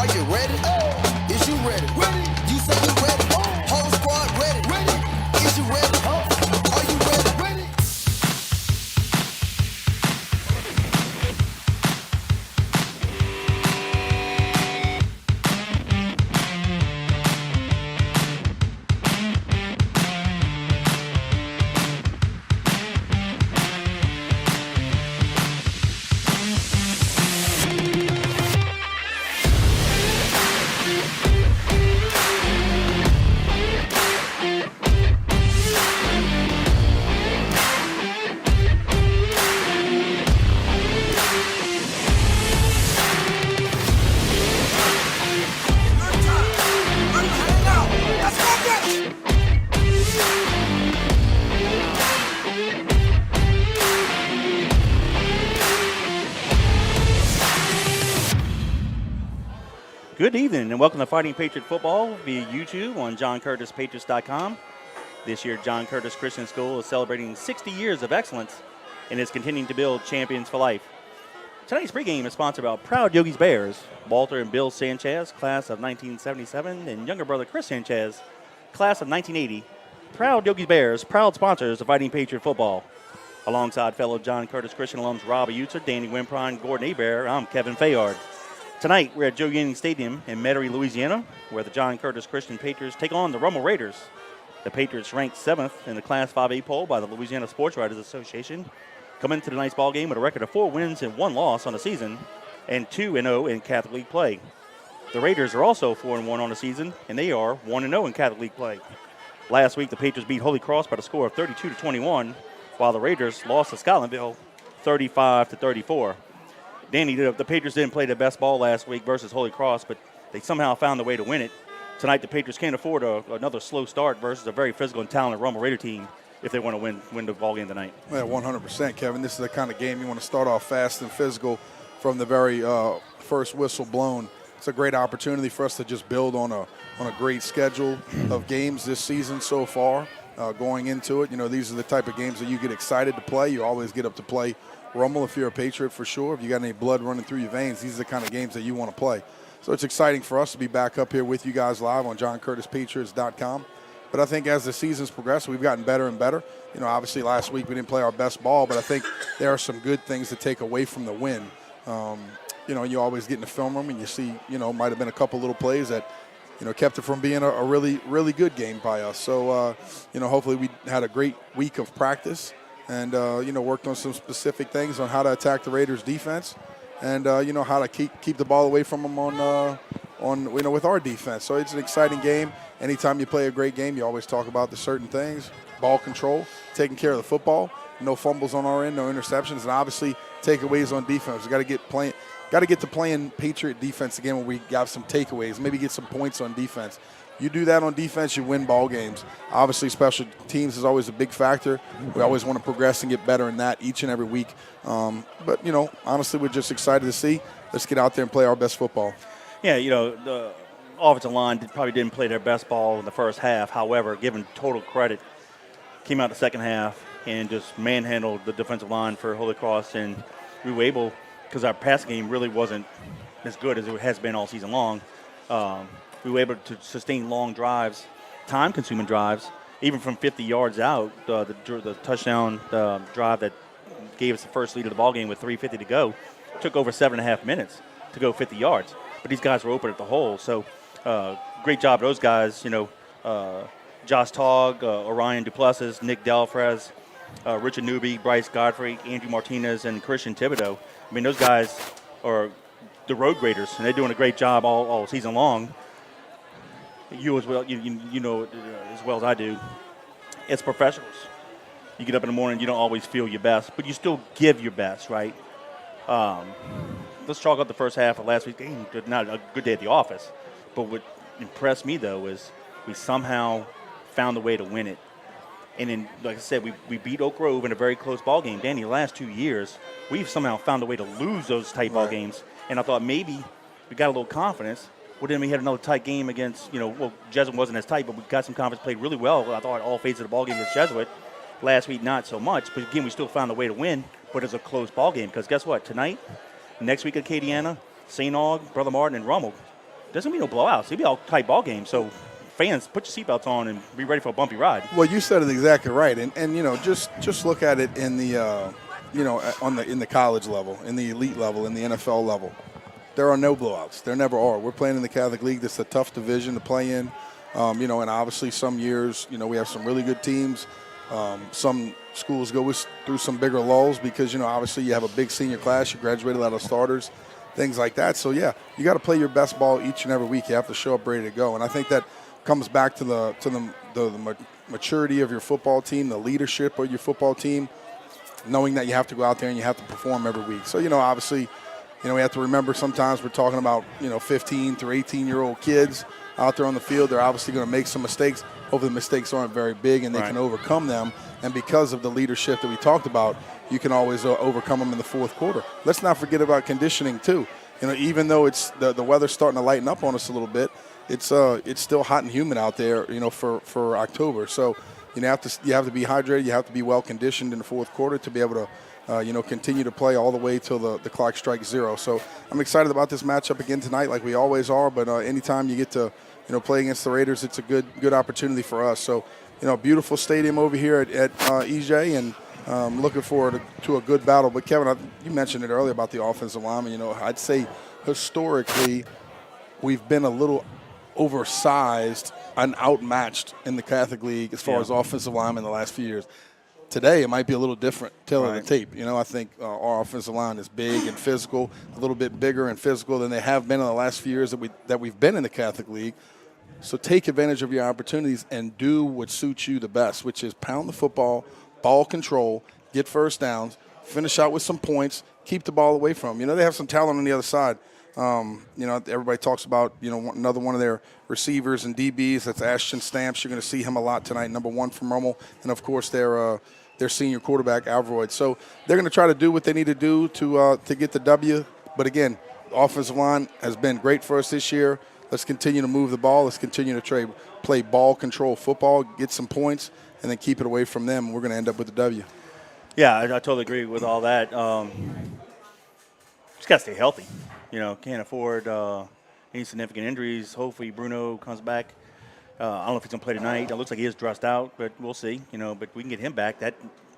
Are you ready? Is you ready? You say you ready? Whole squad ready? Is you ready? Are you ready? Good evening and welcome to Fighting Patriot Football via YouTube on JohnCurtisPatriots.com. This year, John Curtis Christian School is celebrating 60 years of excellence and is continuing to build champions for life. Tonight's pregame is sponsored by Proud Yogi's Bears, Walter and Bill Sanchez, class of 1977, and younger brother Chris Sanchez, class of 1980. Proud Yogi's Bears, proud sponsors of Fighting Patriot Football. Alongside fellow John Curtis Christian alums Rob Eutzer, Danny Wimpron, and Gordon Hebert, I'm Kevin Fayard. Tonight, we're at Joe Yanning Stadium in Metairie, Louisiana, where the John Curtis Christian Patriots take on the Rummel Raiders. The Patriots ranked 7th in the Class 5A poll by the Louisiana Sports Writers Association, come into tonight's ball game with a record of 4 wins and 1 loss on the season, and 2-0 in Catholic League play. The Raiders are also 4-1 on the season, and they are 1-0 in Catholic League play. Last week, the Patriots beat Holy Cross by the score of 32-21, while the Raiders lost to Scotlandville 35-34. Danny, the Patriots didn't play their best ball last week versus Holy Cross, but they somehow found a way to win it. Tonight, the Patriots can't afford another slow start versus a very physical and talented Rummel Raider team if they want to win the ball game tonight. Yeah, 100%, Kevin. This is the kind of game you want to start off fast and physical from the very first whistle blown. It's a great opportunity for us to just build on a great schedule of games this season so far. Going into it, these are the type of games that you get excited to play. You always get up to play Rummel if you're a Patriot for sure. If you got any blood running through your veins, these are the kind of games that you want to play. So it's exciting for us to be back up here with you guys live on JohnCurtisPatriots.com. But I think as the season's progressed, we've gotten better and better. Obviously last week we didn't play our best ball, but I think there are some good things to take away from the win. You always get in the film room and you see, might have been a couple little plays that, kept it from being a really, really good game by us. So, hopefully we had a great week of practice and, worked on some specific things on how to attack the Raiders' defense and, how to keep the ball away from them with our defense. So it's an exciting game. Anytime you play a great game, you always talk about the certain things, ball control, taking care of the football, no fumbles on our end, no interceptions, and obviously takeaways on defense. We got to get to playing Patriot defense again when we got some takeaways, maybe get some points on defense. You do that on defense, you win ball games. Obviously, special teams is always a big factor. We always want to progress and get better in that each and every week. But honestly, we're just excited to see. Let's get out there and play our best football. Yeah, the offensive line probably didn't play their best ball in the first half. However, given total credit, came out the second half and just manhandled the defensive line for Holy Cross. And we were able, because our passing game really wasn't as good as it has been all season long, we were able to sustain long drives, time-consuming drives, even from 50 yards out. The touchdown drive that gave us the first lead of the ballgame with 3:50 to go took over 7.5 minutes to go 50 yards. But these guys were open at the hole. So great job, those guys. Josh Togg, Orion Duplessis, Nick Delfres, Richard Newby, Bryce Godfrey, Andrew Martinez, and Christian Thibodeau. I mean, those guys are the road graders, and they're doing a great job all season long. You as well, you know as well as I do. It's professionals. You get up in the morning, you don't always feel your best, but you still give your best, right? Let's chalk up the first half of last week's game. Not a good day at the office, but what impressed me though is we somehow found a way to win it. And then, like I said, we beat Oak Grove in a very close ball game. Danny, the last 2 years, we've somehow found a way to lose those tight ball games. And I thought maybe we got a little confidence. Well, then we had another tight game against, Jesuit wasn't as tight, but we got some confidence, played really well. I thought all phases of the ball game against Jesuit. Last week, not so much. But again, we still found a way to win, but it's a close ball game. Because guess what? Tonight, next week at Acadiana, St. Aug, Brother Martin, and Rummel. there's going to be no blowouts. It'll be all tight ball games. So fans, put your seatbelts on and be ready for a bumpy ride. Well, you said it exactly right. And you know, just look at it in the, in the college level, in the elite level, in the NFL level. There are no blowouts. There never are. We're playing in the Catholic League. That's a tough division to play in. And obviously some years, we have some really good teams. Some schools go through some bigger lulls because, obviously you have a big senior class. You graduated a lot of starters, things like that. So, yeah, you got to play your best ball each and every week. You have to show up ready to go. And I think that comes back to the maturity of your football team, the leadership of your football team, knowing that you have to go out there and you have to perform every week. So, obviously, we have to remember sometimes we're talking about, 15 through 18-year-old kids out there on the field. They're obviously going to make some mistakes. Hopefully the mistakes aren't very big and they can overcome them. And because of the leadership that we talked about, you can always overcome them in the fourth quarter. Let's not forget about conditioning too. Even though it's the weather's starting to lighten up on us a little bit, it's still hot and humid out there, for October. So you have to be hydrated. You have to be well conditioned in the fourth quarter to be able to continue to play all the way till the clock strikes zero. So I'm excited about this matchup again tonight, like we always are. But anytime you get to play against the Raiders, it's a good opportunity for us. So beautiful stadium over here at EJ, and looking forward to a good battle. But Kevin, you mentioned it earlier about the offensive lineman. I'd say historically we've been a little oversized and outmatched in the Catholic League as far as offensive linemen in the last few years. Today, it might be a little different, telling the tape. I think our offensive line is big and physical, a little bit bigger and physical than they have been in the last few years that we've been in the Catholic League. So take advantage of your opportunities and do what suits you the best, which is pound the football, ball control, get first downs, finish out with some points, keep the ball away from them. They have some talent on the other side. Everybody talks about, another one of their receivers and DBs. That's Ashton Stamps. You're going to see him a lot tonight, number 1 from Rummel. And, of course, their senior quarterback, Alvaroyd. So they're going to try to do what they need to do to get the W. But, again, the offensive line has been great for us this year. Let's continue to move the ball. Let's continue to play ball control football, get some points, and then keep it away from them. We're going to end up with the W. Yeah, I totally agree with all that. Just got to stay healthy. Can't afford any significant injuries. Hopefully Bruno comes back. I don't know if he's going to play tonight. It looks like he is dressed out, but we'll see. But we can get him back. That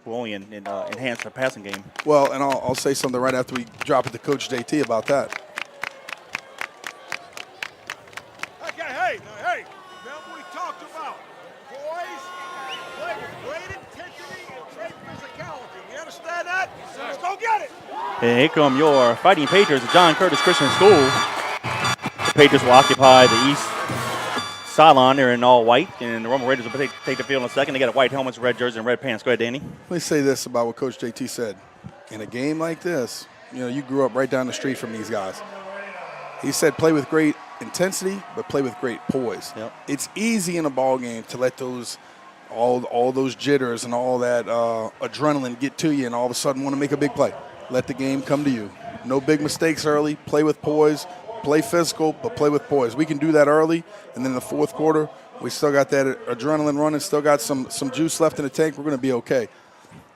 will only enhance the passing game. Well, and I'll say something right after we drop it to Coach JT about that. Hey, remember we talked about boys play with great intensity and great physicality. You understand that? Let's go get it. And here come your Fighting Patriots at John Curtis Christian School. The Patriots will occupy the east sideline. They're in all white, and the Rummel Raiders will take the field in a second. They got white helmets, red jerseys, and red pants. Go ahead, Danny. Let me say this about what Coach JT said. In a game like this, you grew up right down the street from these guys. He said play with great intensity, but play with great poise. Yep. It's easy in a ball game to let all those jitters and all that adrenaline get to you and all of a sudden want to make a big play. Let the game come to you. No big mistakes early. Play with poise. Play physical, but play with poise. We can do that early, and then in the fourth quarter, we still got that adrenaline running, still got some juice left in the tank. We're going to be okay.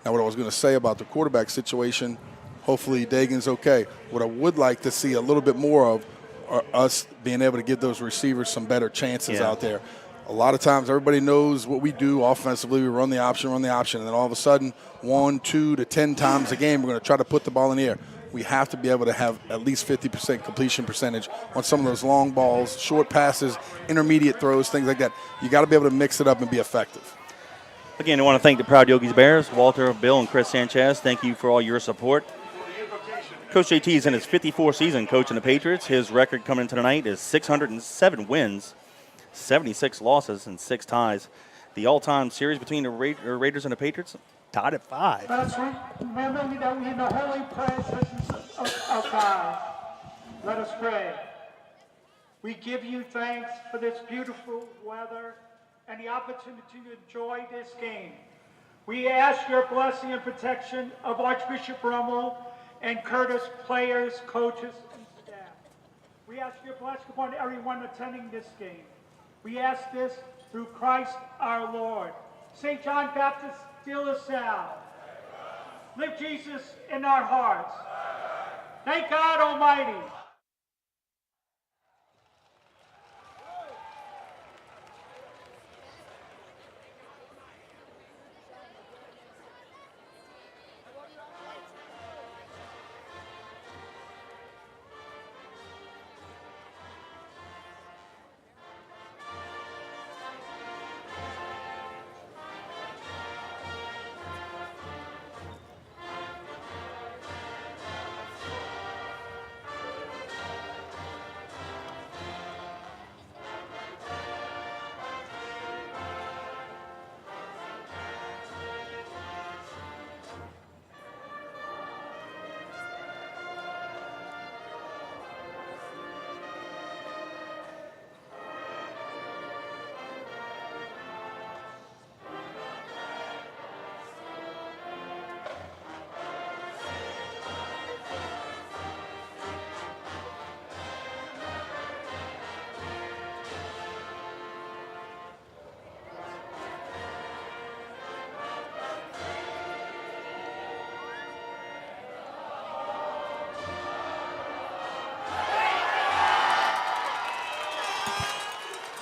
Now, what I was going to say about the quarterback situation, hopefully Dagan's okay. What I would like to see a little bit more of are us being able to give those receivers some better chances out there. A lot of times everybody knows what we do offensively. We run the option, and then all of a sudden 1, 2 to 10 times a game we're going to try to put the ball in the air. We have to be able to have at least 50% completion percentage on some of those long balls, short passes, intermediate throws, things like that. You got to be able to mix it up and be effective. Again, I want to thank the Proud Yogi's Bears, Walter, Bill, and Chris Sanchez. Thank you for all your support. Coach JT is in his 54th season coaching the Patriots. His record coming into tonight is 607 wins, 76 losses, and 6 ties. The all-time series between the Raiders and the Patriots tied at 5. That's right. Remember, we in the holy presence of God. Let us pray. We give you thanks for this beautiful weather and the opportunity to enjoy this game. We ask your blessing and protection of Archbishop Rummel and Curtis players, coaches, and staff. We ask your blessing upon everyone attending this game. We ask this through Christ our Lord. St. John Baptist, De La Salle. Live Jesus in our hearts. Thank God Almighty.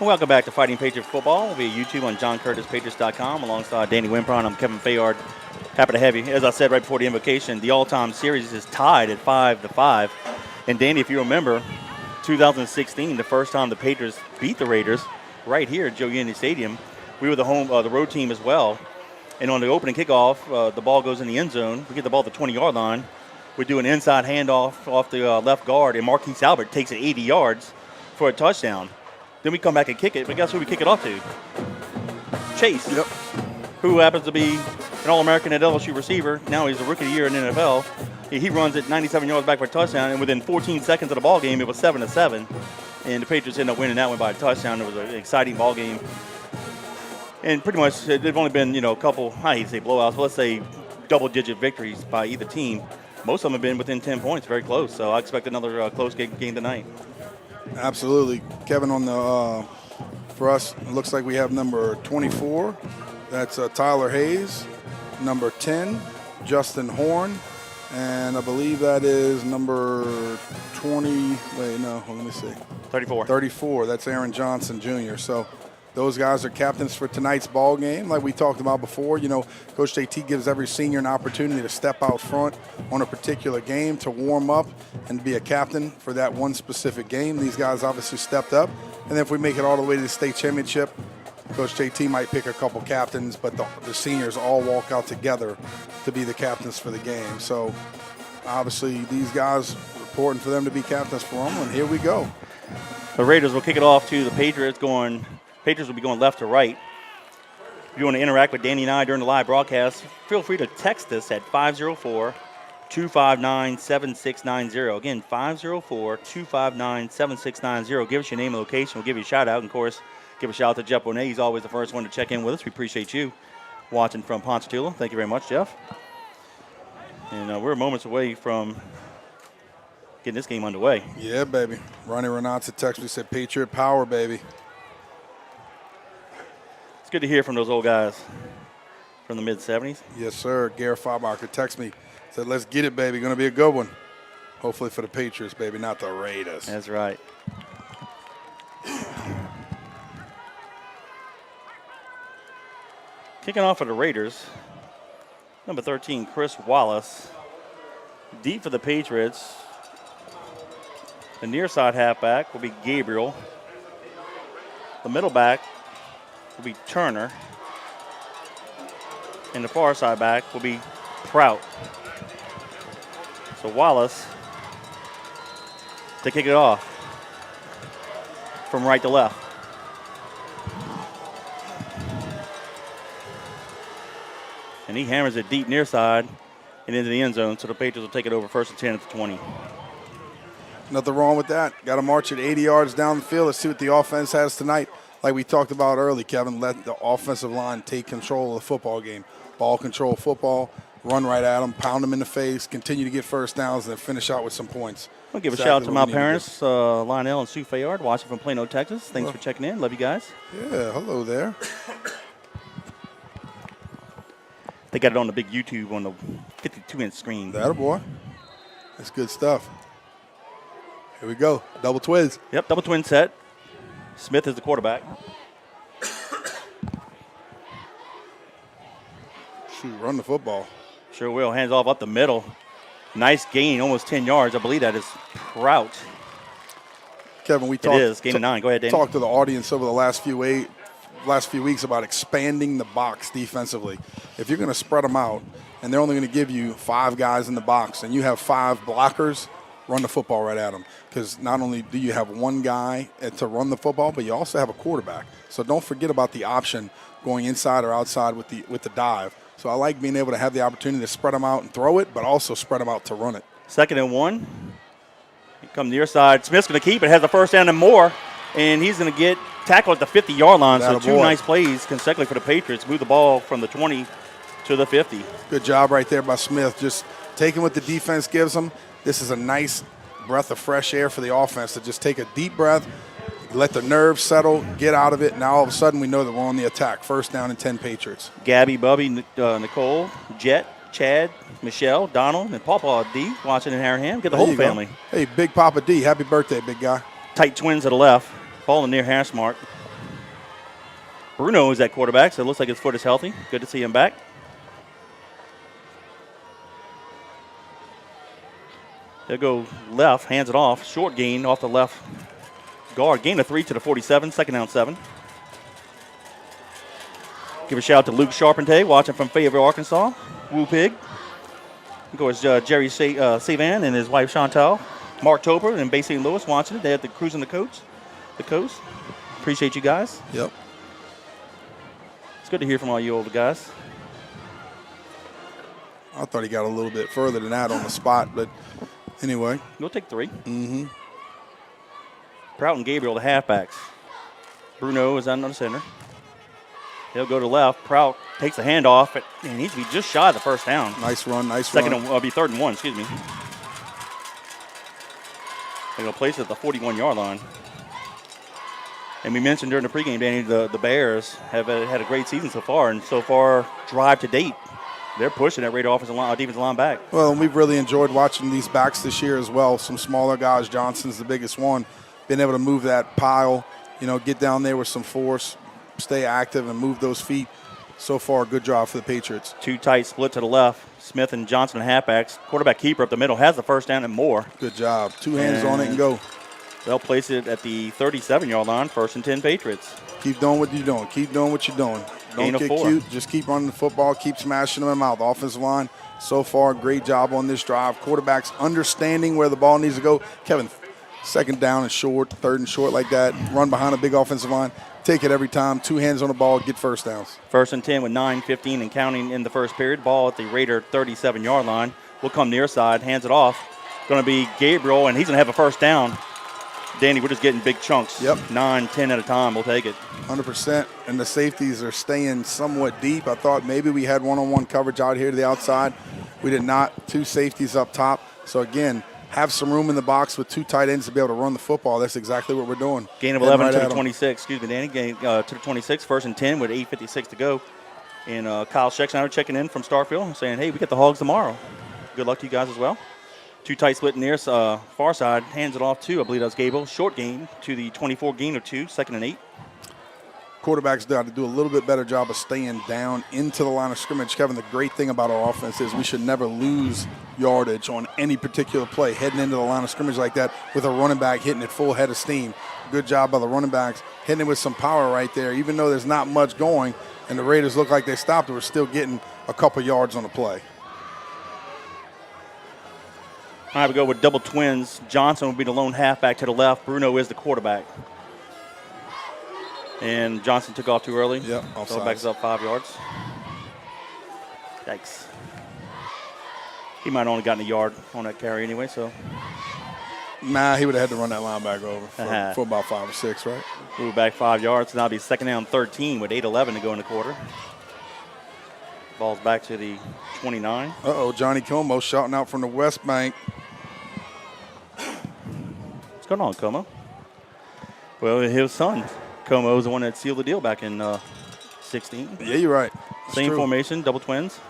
Welcome back to Fighting Patriot Football via YouTube on JohnCurtisPatriots.com. Alongside Danny Wimpron, I'm Kevin Fayard. Happy to have you. As I said right before the invocation, the all-time series is tied at 5-5. And Danny, if you remember, 2016, the first time the Patriots beat the Raiders right here at Joe Unity Stadium, we were the road team as well. And on the opening kickoff, the ball goes in the end zone. We get the ball at the 20-yard line. We do an inside handoff off the left guard, and Marquise Albert takes it 80 yards for a touchdown. Then we come back and kick it, but guess who we kick it off to? Chase, Yep. who happens to be an All-American at LSU receiver. Now he's a rookie of the year in the NFL. He runs it 97 yards back for a touchdown, and within 14 seconds of the ball game, it was 7-7. And the Patriots ended up winning that one by a touchdown. It was an exciting ball game. And pretty much, they've only been, a couple, I hate to say blowouts, but let's say double-digit victories by either team. Most of them have been within 10 points, very close. So I expect another close game tonight. Absolutely. Kevin, on the for us, it looks like we have number 24. That's Tyler Hayes. Number 10, Justin Horn. And I believe that is number 20. Wait, no, let me see. 34. 34. That's Aaron Johnson Jr. So those guys are captains for tonight's ball game. Like we talked about before, Coach JT gives every senior an opportunity to step out front on a particular game to warm up and be a captain for that one specific game. These guys obviously stepped up. And then if we make it all the way to the state championship, Coach JT might pick a couple captains, but the seniors all walk out together to be the captains for the game. So obviously these guys, important for them to be captains for them, and here we go. The Raiders will kick it off to the Patriots Patriots will be going left to right. If you want to interact with Danny and I during the live broadcast, feel free to text us at 504-259-7690. Again, 504-259-7690. Give us your name and location. We'll give you a shout-out. And, of course, give a shout-out to Jeff Bonet. He's always the first one to check in with us. We appreciate you watching from Ponchatoula. Thank you very much, Jeff. And we're moments away from getting this game underway. Yeah, baby. Ronnie Renata texted me, said, Patriot power, baby. It's good to hear from those old guys from the mid-'70s. Yes, sir. Garrett Faubacher texted me, said, let's get it, baby. Going to be a good one. Hopefully for the Patriots, baby, not the Raiders. That's right. Kicking off for the Raiders, number 13, Chris Wallace. Deep for the Patriots. The near side halfback will be Gabriel. The middle back will be Turner. And the far side back will be Prout. So Wallace to kick it off from right to left. And he hammers it deep near side and into the end zone, so the Patriots will take it over first and 10 at the 20. Nothing wrong with that. Got to march it 80 yards down the field. Let's see what the offense has tonight. Like we talked about early, Kevin, let the offensive line take control of the football game. Ball control football, run right at them, pound them in the face, continue to get first downs, and then finish out with some points. I'll give a shout out to my parents, Lionel and Sue Fayard, watching from Plano, Texas. Thanks for checking in. Love you guys. Yeah, hello there. They got it on the big YouTube on the 52-inch screen. That a boy. That's good stuff. Here we go. Double twins. Yep, double twin set. Smith is the quarterback. Shoot, run the football. Sure will. Hands off up the middle. Nice gain, almost 10 yards. I believe that is Prout. Kevin, we It is, gain of 9. Go ahead, Danny. Talked to the audience over the last few weeks about expanding the box defensively. If you're going to spread them out and they're only going to give you 5 guys in the box and you have 5 blockers, run the football right at them. Because not only do you have one guy to run the football, but you also have a quarterback. So don't forget about the option going inside or outside with the dive. So I like being able to have the opportunity to spread them out and throw it, but also spread them out to run it. 2nd and 1. Here comes near side. Smith's going to keep it. Has the first down and more. And he's going to get tackled at the 50-yard line. So 2 nice plays consecutively for the Patriots. Move the ball from the 20 to the 50. Good job right there by Smith. Just taking what the defense gives them. This is a nice breath of fresh air for the offense to just take a deep breath, let the nerves settle, get out of it. Now all of a sudden we know that we're on the attack. First down and 10 Patriots. Gabby, Bubby, Nicole, Jet, Chad, Michelle, Donald, and Pawpaw D watching in Harraham. Get the whole family. Hey, Big Papa D, happy birthday, big guy. Tight twins to the left. Ball in near hash mark. Bruno is at quarterback, so it looks like his foot is healthy. Good to see him back. He'll go left, hands it off. Short gain off the left guard. Gain of 3 to the 47, second down 7. Give a shout out to Luke Charpentier, watching from Fayetteville, Arkansas. Woo Pig. Of course, Jerry Savan and his wife Chantal. Mark Toper and Bay St. Louis watching it. They had the cruising the coast. Appreciate you guys. Yep. It's good to hear from all you older guys. I thought he got a little bit further than that on the spot, but anyway. We'll take 3. Mm-hmm. Prout and Gabriel, the halfbacks. Bruno is on the center. He'll go to left. Prout takes the handoff. It needs to be just shy of the first down. Nice run, nice Second run. will be 3rd and 1, excuse me. They're going to place it at the 41-yard line. And we mentioned during the pregame, Danny, the Bears have had a great season so far, and so far, drive to date, they're pushing that Raider offensive line, defensive line back. Well, and we've really enjoyed watching these backs this year as well. Some smaller guys, Johnson's the biggest one, being able to move that pile, get down there with some force, stay active, and move those feet. So far, good job for the Patriots. 2 tight split to the left. Smith and Johnson halfbacks. Quarterback keeper up the middle has the first down and more. Good job. 2 hands on it and go. They'll place it at the 37-yard line, 1st and 10 Patriots. Keep doing what you're doing. Keep doing what you're doing. Don't get cute. Just keep running the football. Keep smashing them in the mouth. Offensive line, so far, great job on this drive. Quarterbacks understanding where the ball needs to go. Kevin, 2nd down and short, 3rd and short like that. Run behind a big offensive line. Take it every time. 2 hands on the ball. Get first downs. 1st and 10 with 9:15 and counting in the first period. Ball at the Raider 37-yard line. We'll come near side. Hands it off. Going to be Gabriel, and he's going to have a first down. Danny, we're just getting big chunks. Yep. 9, 10 at a time. We'll take it. 100%. And the safeties are staying somewhat deep. I thought maybe we had one-on-one coverage out here to the outside. We did not. 2 safeties up top. So, again, have some room in the box with 2 tight ends to be able to run the football. That's exactly what we're doing. Gain of 11 to the 26. Excuse me, Danny. Gain to the 26. 1st and 10 with 8:56 to go. And Kyle Scheckschneider checking in from Starkville saying, hey, we get the Hogs tomorrow. Good luck to you guys as well. 2 tight split near far side. Hands it off to, I believe that's Gable. Short gain to the 24, gain of 2, 2nd and 8. Quarterbacks got to do a little bit better job of staying down into the line of scrimmage. Kevin, the great thing about our offense is we should never lose yardage on any particular play, heading into the line of scrimmage like that with a running back hitting it full head of steam. Good job by the running backs, hitting it with some power right there. Even though there's not much going and the Raiders look like they stopped, we're still getting a couple yards on the play. All right, we go with double twins. Johnson will be the lone halfback to the left. Bruno is the quarterback. And Johnson took off too early. Yep, so backs up 5 yards. Yikes. He might have only gotten a yard on that carry anyway, so. Nah, he would have had to run that linebacker over for about 5 or 6, right? Move back 5 yards. Now it'll be 2nd down 13 with 8:11 to go in the quarter. Ball's back to the 29. Uh-oh, Johnny Como shouting out from the West Bank. What's going on, Como? Well, his son, Como, was the one that sealed the deal back in 16. Yeah, you're right. Same formation, double twins.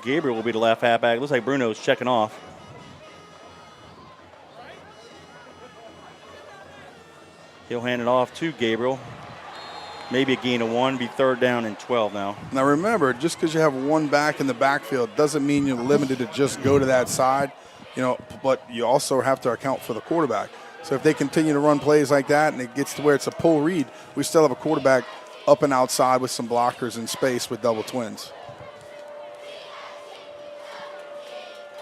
Gabriel will be the left halfback. Looks like Bruno's checking off. He'll hand it off to Gabriel. Maybe a gain of 1, be 3rd down and 12 now. Now remember, just because you have one back in the backfield doesn't mean you're limited to just go to that side, but you also have to account for the quarterback. So if they continue to run plays like that and it gets to where it's a pull read, we still have a quarterback up and outside with some blockers in space with double twins.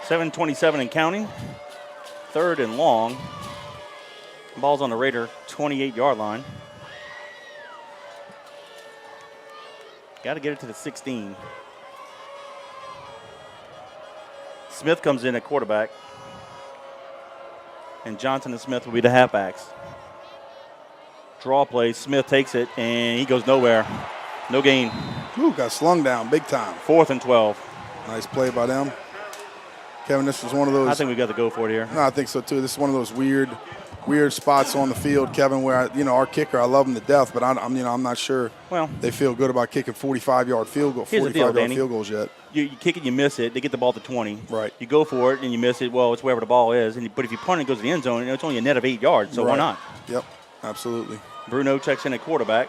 7:27 and counting. 3rd and long. Ball's on the Raider 28-yard line. Got to get it to the 16. Smith comes in at quarterback. And Johnson and Smith will be the halfbacks. Draw play. Smith takes it, and he goes nowhere. No gain. Ooh, got slung down big time. 4th and 12. Nice play by them. Kevin, this is one of those. I think we got to go for it here. No, I think so too. This is one of those weird spots on the field, Kevin, where our kicker, I love him to death, but I'm not sure. Well, they feel good about kicking 45-yard field goal, 45-yard field goals yet. You kick it, you miss it. They get the ball to 20. Right. You go for it and you miss it. Well, it's wherever the ball is. But if you punt it, it goes to the end zone. It's only a net of 8 yards. So why not? Yep. Absolutely. Bruno checks in at quarterback.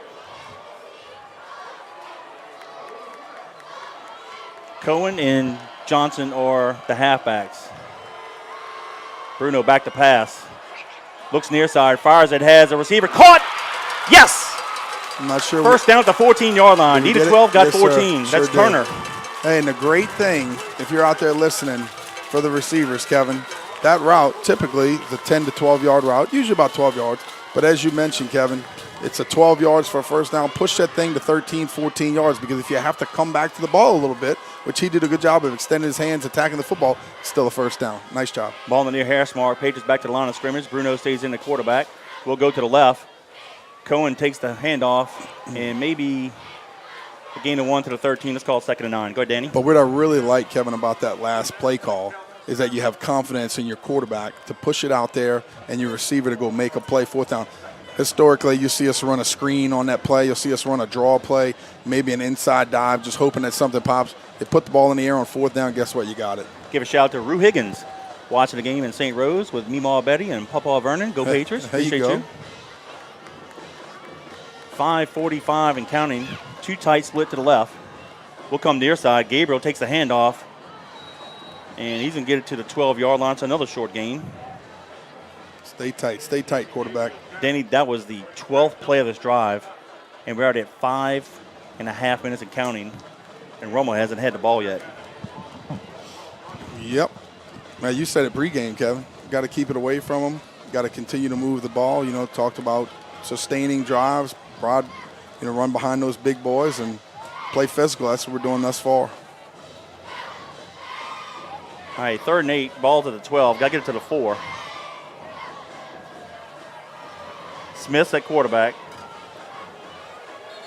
Cohen and Johnson are the halfbacks. Bruno back to pass. Looks near side, fires it, has a receiver. Caught! Yes! I'm not sure. First down at the 14-yard line. Needed 12, got yes, 14. Sure That's did. Turner. Hey, and the great thing, if you're out there listening for the receivers, Kevin, that route typically is a 10 to 12-yard route, usually about 12 yards. But as you mentioned, Kevin, it's a 12 yards for a first down. Push that thing to 13, 14 yards because if you have to come back to the ball a little bit, which he did a good job of extending his hands, attacking the football, it's still a first down. Nice job. Ball in the near hash mark. Patriots back to the line of scrimmage. Bruno stays in the quarterback. We'll go to the left. Cohen takes the handoff and maybe a gain of 1 to the 13. Let's call it 2nd and 9. Go ahead, Danny. But what I really like, Kevin, about that last play call is that you have confidence in your quarterback to push it out there and your receiver to go make a play 4th down. Historically, you see us run a screen on that play. You'll see us run a draw play, maybe an inside dive, just hoping that something pops. They put the ball in the air on 4th down. Guess what? You got it. Give a shout out to Rue Higgins, watching the game in St. Rose with Meemaw Betty and Papa Vernon. Go Patriots. There you Appreciate go. you. 5:45 and counting. 2 tight split to the left. We'll come near side. Gabriel takes the handoff, and he's going to get it to the 12-yard line. It's another short gain. Stay tight, quarterback. Danny, that was the 12th play of this drive, and we're already at 5.5 minutes and counting, and Rummel hasn't had the ball yet. Yep. Man, you said it pregame, Kevin. Got to keep it away from him. Got to continue to move the ball. You know, talked about sustaining drives, broad, run behind those big boys and play physical. That's what we're doing thus far. All right, 3rd and 8, ball to the 12. Got to get it to the 4. Smith's at quarterback.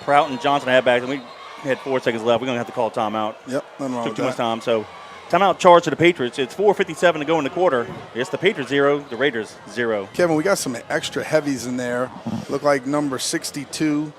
Prout and Johnson had back, and we had 4 seconds left. We're going to have to call a timeout. Yep, nothing wrong Took with too that. much time, so timeout charge to the Patriots. It's 4:57 to go in the quarter. It's the Patriots 0, the Raiders 0. Kevin, we got some extra heavies in there. Look like number 62,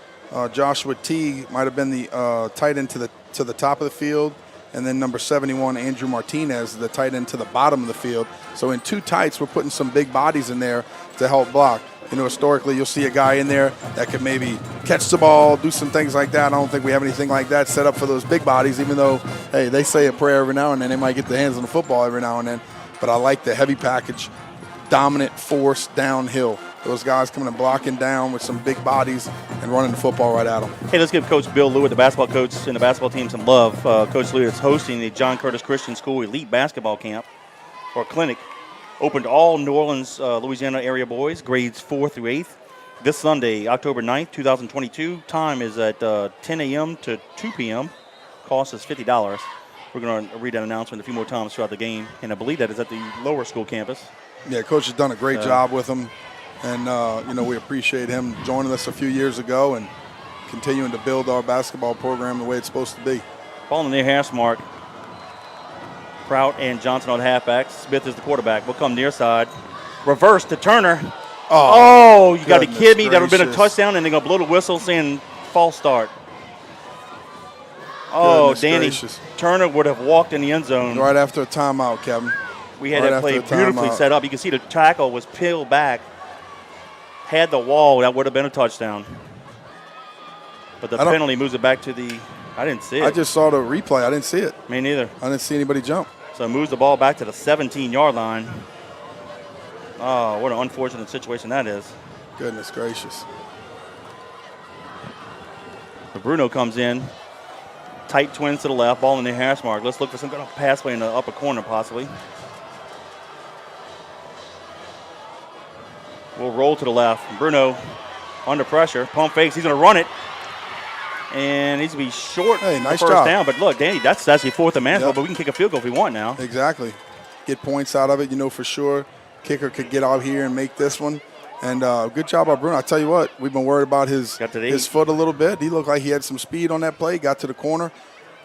Joshua Teague, might have been the tight end to the top of the field. And then number 71, Andrew Martinez, the tight end to the bottom of the field. So in 2 tights, we're putting some big bodies in there to help block. Historically, you'll see a guy in there that could maybe catch the ball, do some things like that. I don't think we have anything like that set up for those big bodies, even though, hey, they say a prayer every now and then. They might get their hands on the football every now and then. But I like the heavy package, dominant force downhill. Those guys coming and blocking down with some big bodies and running the football right at them. Hey, let's give Coach Bill Lewitt, the basketball coach and the basketball team, some love. Coach Lewitt is hosting the John Curtis Christian School Elite Basketball Camp or Clinic. Open to all New Orleans, Louisiana area boys, grades 4 through 8th. This Sunday, October 9th, 2022. Time is at 10 a.m. to 2 p.m. Cost is $50. We're going to read that announcement a few more times throughout the game, and I believe that is at the lower school campus. Yeah, Coach has done a great job with them, and, we appreciate him joining us a few years ago and continuing to build our basketball program the way it's supposed to be. Ball in the near hash mark. Prout and Johnson on halfbacks. Smith is the quarterback. We'll come near side. Reverse to Turner. Oh, you got to kid me. That would have been a touchdown, and they're going to blow the whistle saying false start. Oh, Goodness Danny. gracious. Turner would have walked in the end zone. Right after a timeout, Kevin. We had Right that play after a beautifully timeout. set up. You can see the tackle was peeled back. Had the wall, that would have been a touchdown. But the penalty moves it back to the – I didn't see it. I just saw the replay. I didn't see it. Me neither. I didn't see anybody jump. So it moves the ball back to the 17-yard line. Oh, what an unfortunate situation that is. Goodness gracious. So Bruno comes in. Tight twins to the left. Ball in the hash mark. Let's look for some kind of pass play in the upper corner possibly. We'll roll to the left. Bruno under pressure. Pump fakes. He's going to run it. And he's going to be short Hey, nice for first job. down. But look, Danny, that's actually 4th and manageable, Yep. but we can kick a field goal if we want now. Exactly. Get points out of it, for sure. Kicker could get out here and make this one. And good job by Bruno. I tell you what, we've been worried about his foot a little bit. He looked like he had some speed on that play, got to the corner.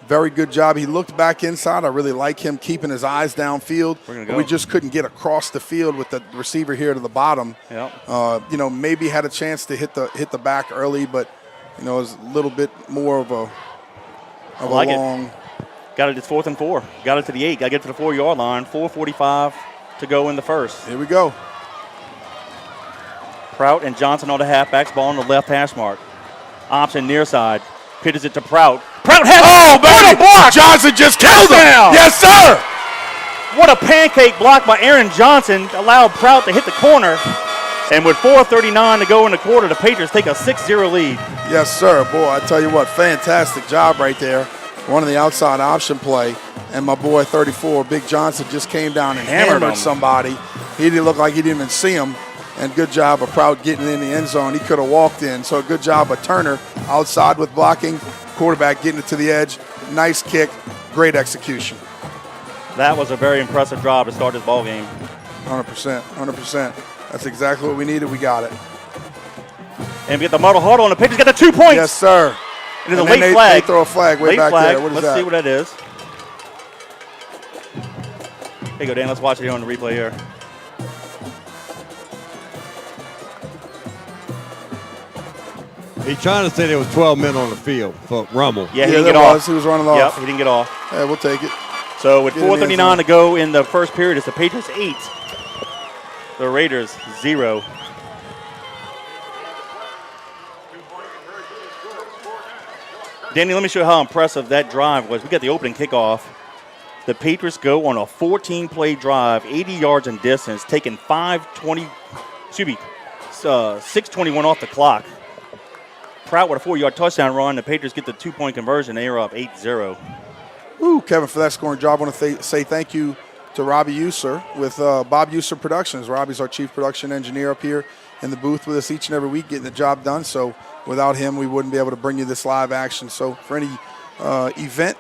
Very good job. He looked back inside. I really like him keeping his eyes downfield. We're gonna go. We just couldn't get across the field with the receiver here to the bottom. Yep. Maybe had a chance to hit the back early, but it was a little bit more of a long. Got it. It's 4th and 4. Got it to the 8. Got to get to the 4-yard line. 4:45 to go in the first. Here we go. Prout and Johnson on the halfbacks, ball on the left hash mark. Option near side. Pitches it to Prout. Prout has baby! What a block! Johnson just killed him! Touchdown! Yes, sir! What a pancake block by Aaron Johnson allowed Prout to hit the corner. And with 4:39 to go in the quarter, the Patriots take a 6-0 lead. Yes, sir. Boy, I tell you what, fantastic job right there. One of the outside option play. And my boy, 34, Big Johnson, just came down and Hammered hammered him. somebody. He didn't look like he didn't even see him. And good job of Prout getting in the end zone. He could have walked in. So good job of Turner outside with blocking. Quarterback getting it to the edge. Nice kick. Great execution. That was a very impressive drive to start this ball game. 100%. 100%. That's exactly what we needed. We got it. And we get the muddle huddle, and the Patriots get the 2 points. Yes, sir. It is a And late then flag. They throw a flag way Late back flag. there. What is Let's that? see what that is. Here you go, Dan. Let's watch it here on the replay here. He's trying to say there was 12 men on the field for Rummel. Yeah, he Yeah, didn't there get off. was. He was running off. Yep, he didn't get off. Yeah, we'll take it. So with Get in the end 4:39 zone. to go in the first period, it's the Patriots 8, the Raiders 0. Danny, let me show you how impressive that drive was. We got the opening kickoff. The Patriots go on a 14-play drive, 80 yards in distance, taking 6:21 off the clock. Prout with a 4-yard touchdown run. The Patriots get the 2-point conversion. They are up 8-0. Ooh, Kevin, for that scoring job, I want to say thank you to Robbie User with Bob User Productions. Robbie's our chief production engineer up here in the booth with us each and every week getting the job done. So without him, we wouldn't be able to bring you this live action. So for any event,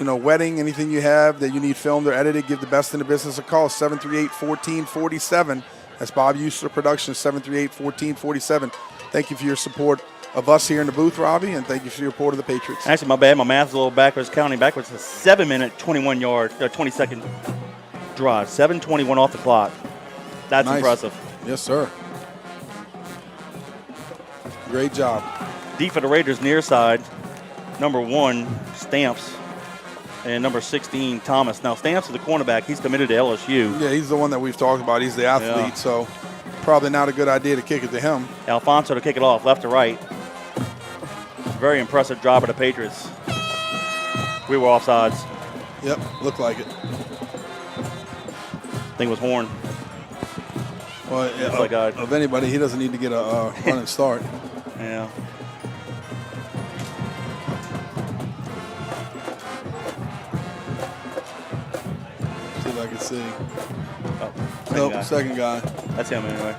wedding, anything you have that you need filmed or edited, give the best in the business a call, 738-1447. That's Bob User Productions, 738-1447. Thank you for your support of us here in the booth, Robbie, and thank you for your support of the Patriots. Actually, my bad. My math's a little backwards. Counting backwards, a 7-minute, 20-second drive. 7:21 off the clock. That's Nice. impressive. Yes, sir. Great job. Deep for the Raiders, near side. Number 1, Stamps, and number 16, Thomas. Now, Stamps is the cornerback. He's committed to LSU. Yeah, he's the one that we've talked about. He's the athlete, Yeah. so probably not a good idea to kick it to him. Alfonso to kick it off, left to right. Very impressive job of the Patriots. We were offsides. Yep, looked like it. I think it was Horn. Well, Looks like of anybody, he doesn't need to get a running start. Yeah. See if I can see. Oh, Nope, guy. second guy. That's him anyway.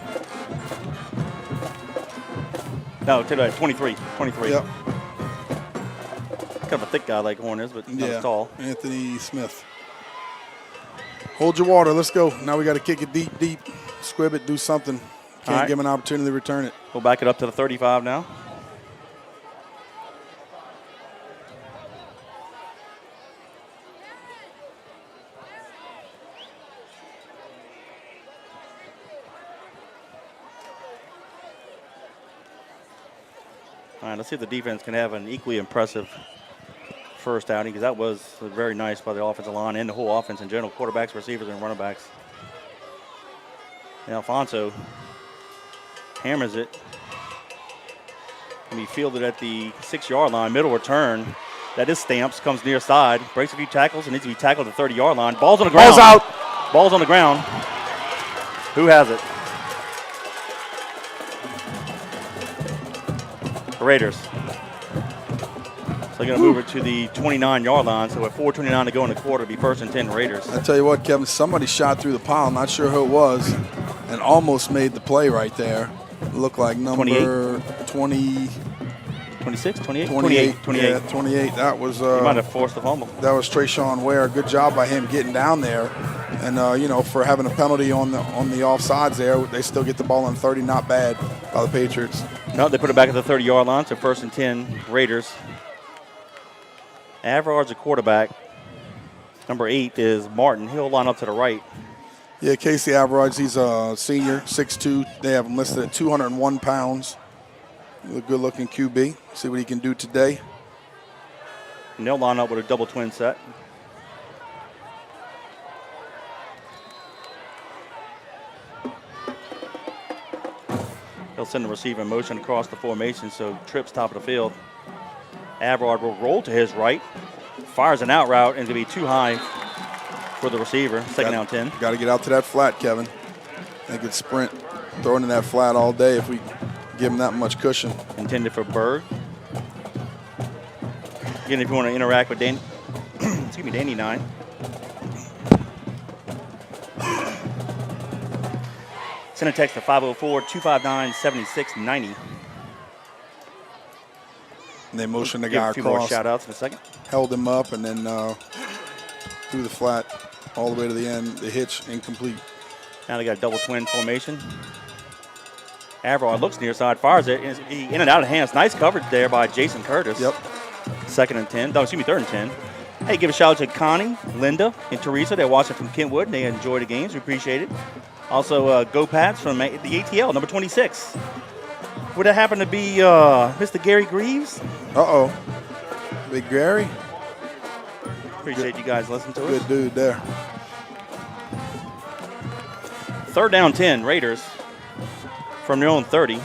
No, to the 23. 23. Yep. Kind of a thick guy like Horn is, but he's not Yeah. as tall. Anthony Smith. Hold your water. Let's go. Now we got to kick it deep. Squib it. Do something. Can't All right. give him an opportunity to return it. We'll back it up to the 35 now. All right, let's see if the defense can have an equally impressive first outing, because that was very nice by the offensive line and the whole offense in general, quarterbacks, receivers, and running backs. And Alfonso hammers it. And he fielded at the 6-yard line, middle return. That is Stamps, comes near side, breaks a few tackles, and needs to be tackled at the 30-yard line. Ball's on the ground. Ball's out. Ball's on the ground. Who has it? The Raiders. So they're going to move it to the 29-yard line. So with 4:29 to go in the quarter, it'll be 1st and 10 Raiders. I tell you what, Kevin, somebody shot through the pile. I'm not sure who it was, and almost made the play right there. It looked like number 20, 26, 28? 28. 28. Yeah, 28. That was He might have forced the fumble. that was Trayshawn Ware. Good job by him getting down there, and for having a penalty on the offsides there, they still get the ball on 30. Not bad by the Patriots. No, they put it back at the 30-yard line, so 1st and 10 Raiders. Averard's a quarterback. Number 8 is Martin. He'll line up to the right. Yeah, Casey Alvarez, he's a senior, 6'2". They have him listed at 201 pounds. A good-looking QB. See what he can do today. And they'll line up with a double twin set. He'll send the receiver in motion across the formation, so trips top of the field. Averard will roll to his right, fires an out route, and it's going to be too high for the receiver. Second down 10. Got to get out to that flat, Kevin. They could sprint, throwing in that flat all day if we give him that much cushion. Intended for Berg. Again, if you want to interact with Danny, excuse me, Danny 9. Send a text to 504-259-7690. And they motioned the Give guy a few more across, shout outs in a second. held him up, and then threw the flat all the way to the end. The hitch incomplete. Now they got a double twin formation. Averard looks near side, fires it. He in and out of hands. Nice coverage there by Jason Curtis. Yep. Second and 10. No, excuse me, third and 10. Hey, give a shout out to Connie, Linda, and Teresa. They're watching from Kentwood, and they enjoy the games. We appreciate it. Also, Go Pats from the ATL, number 26. Would that happen to be Mr. Gary Greaves? Uh-oh. Big Gary. Appreciate you guys listening to us. Good dude there. Third down 10, Raiders from their own 30.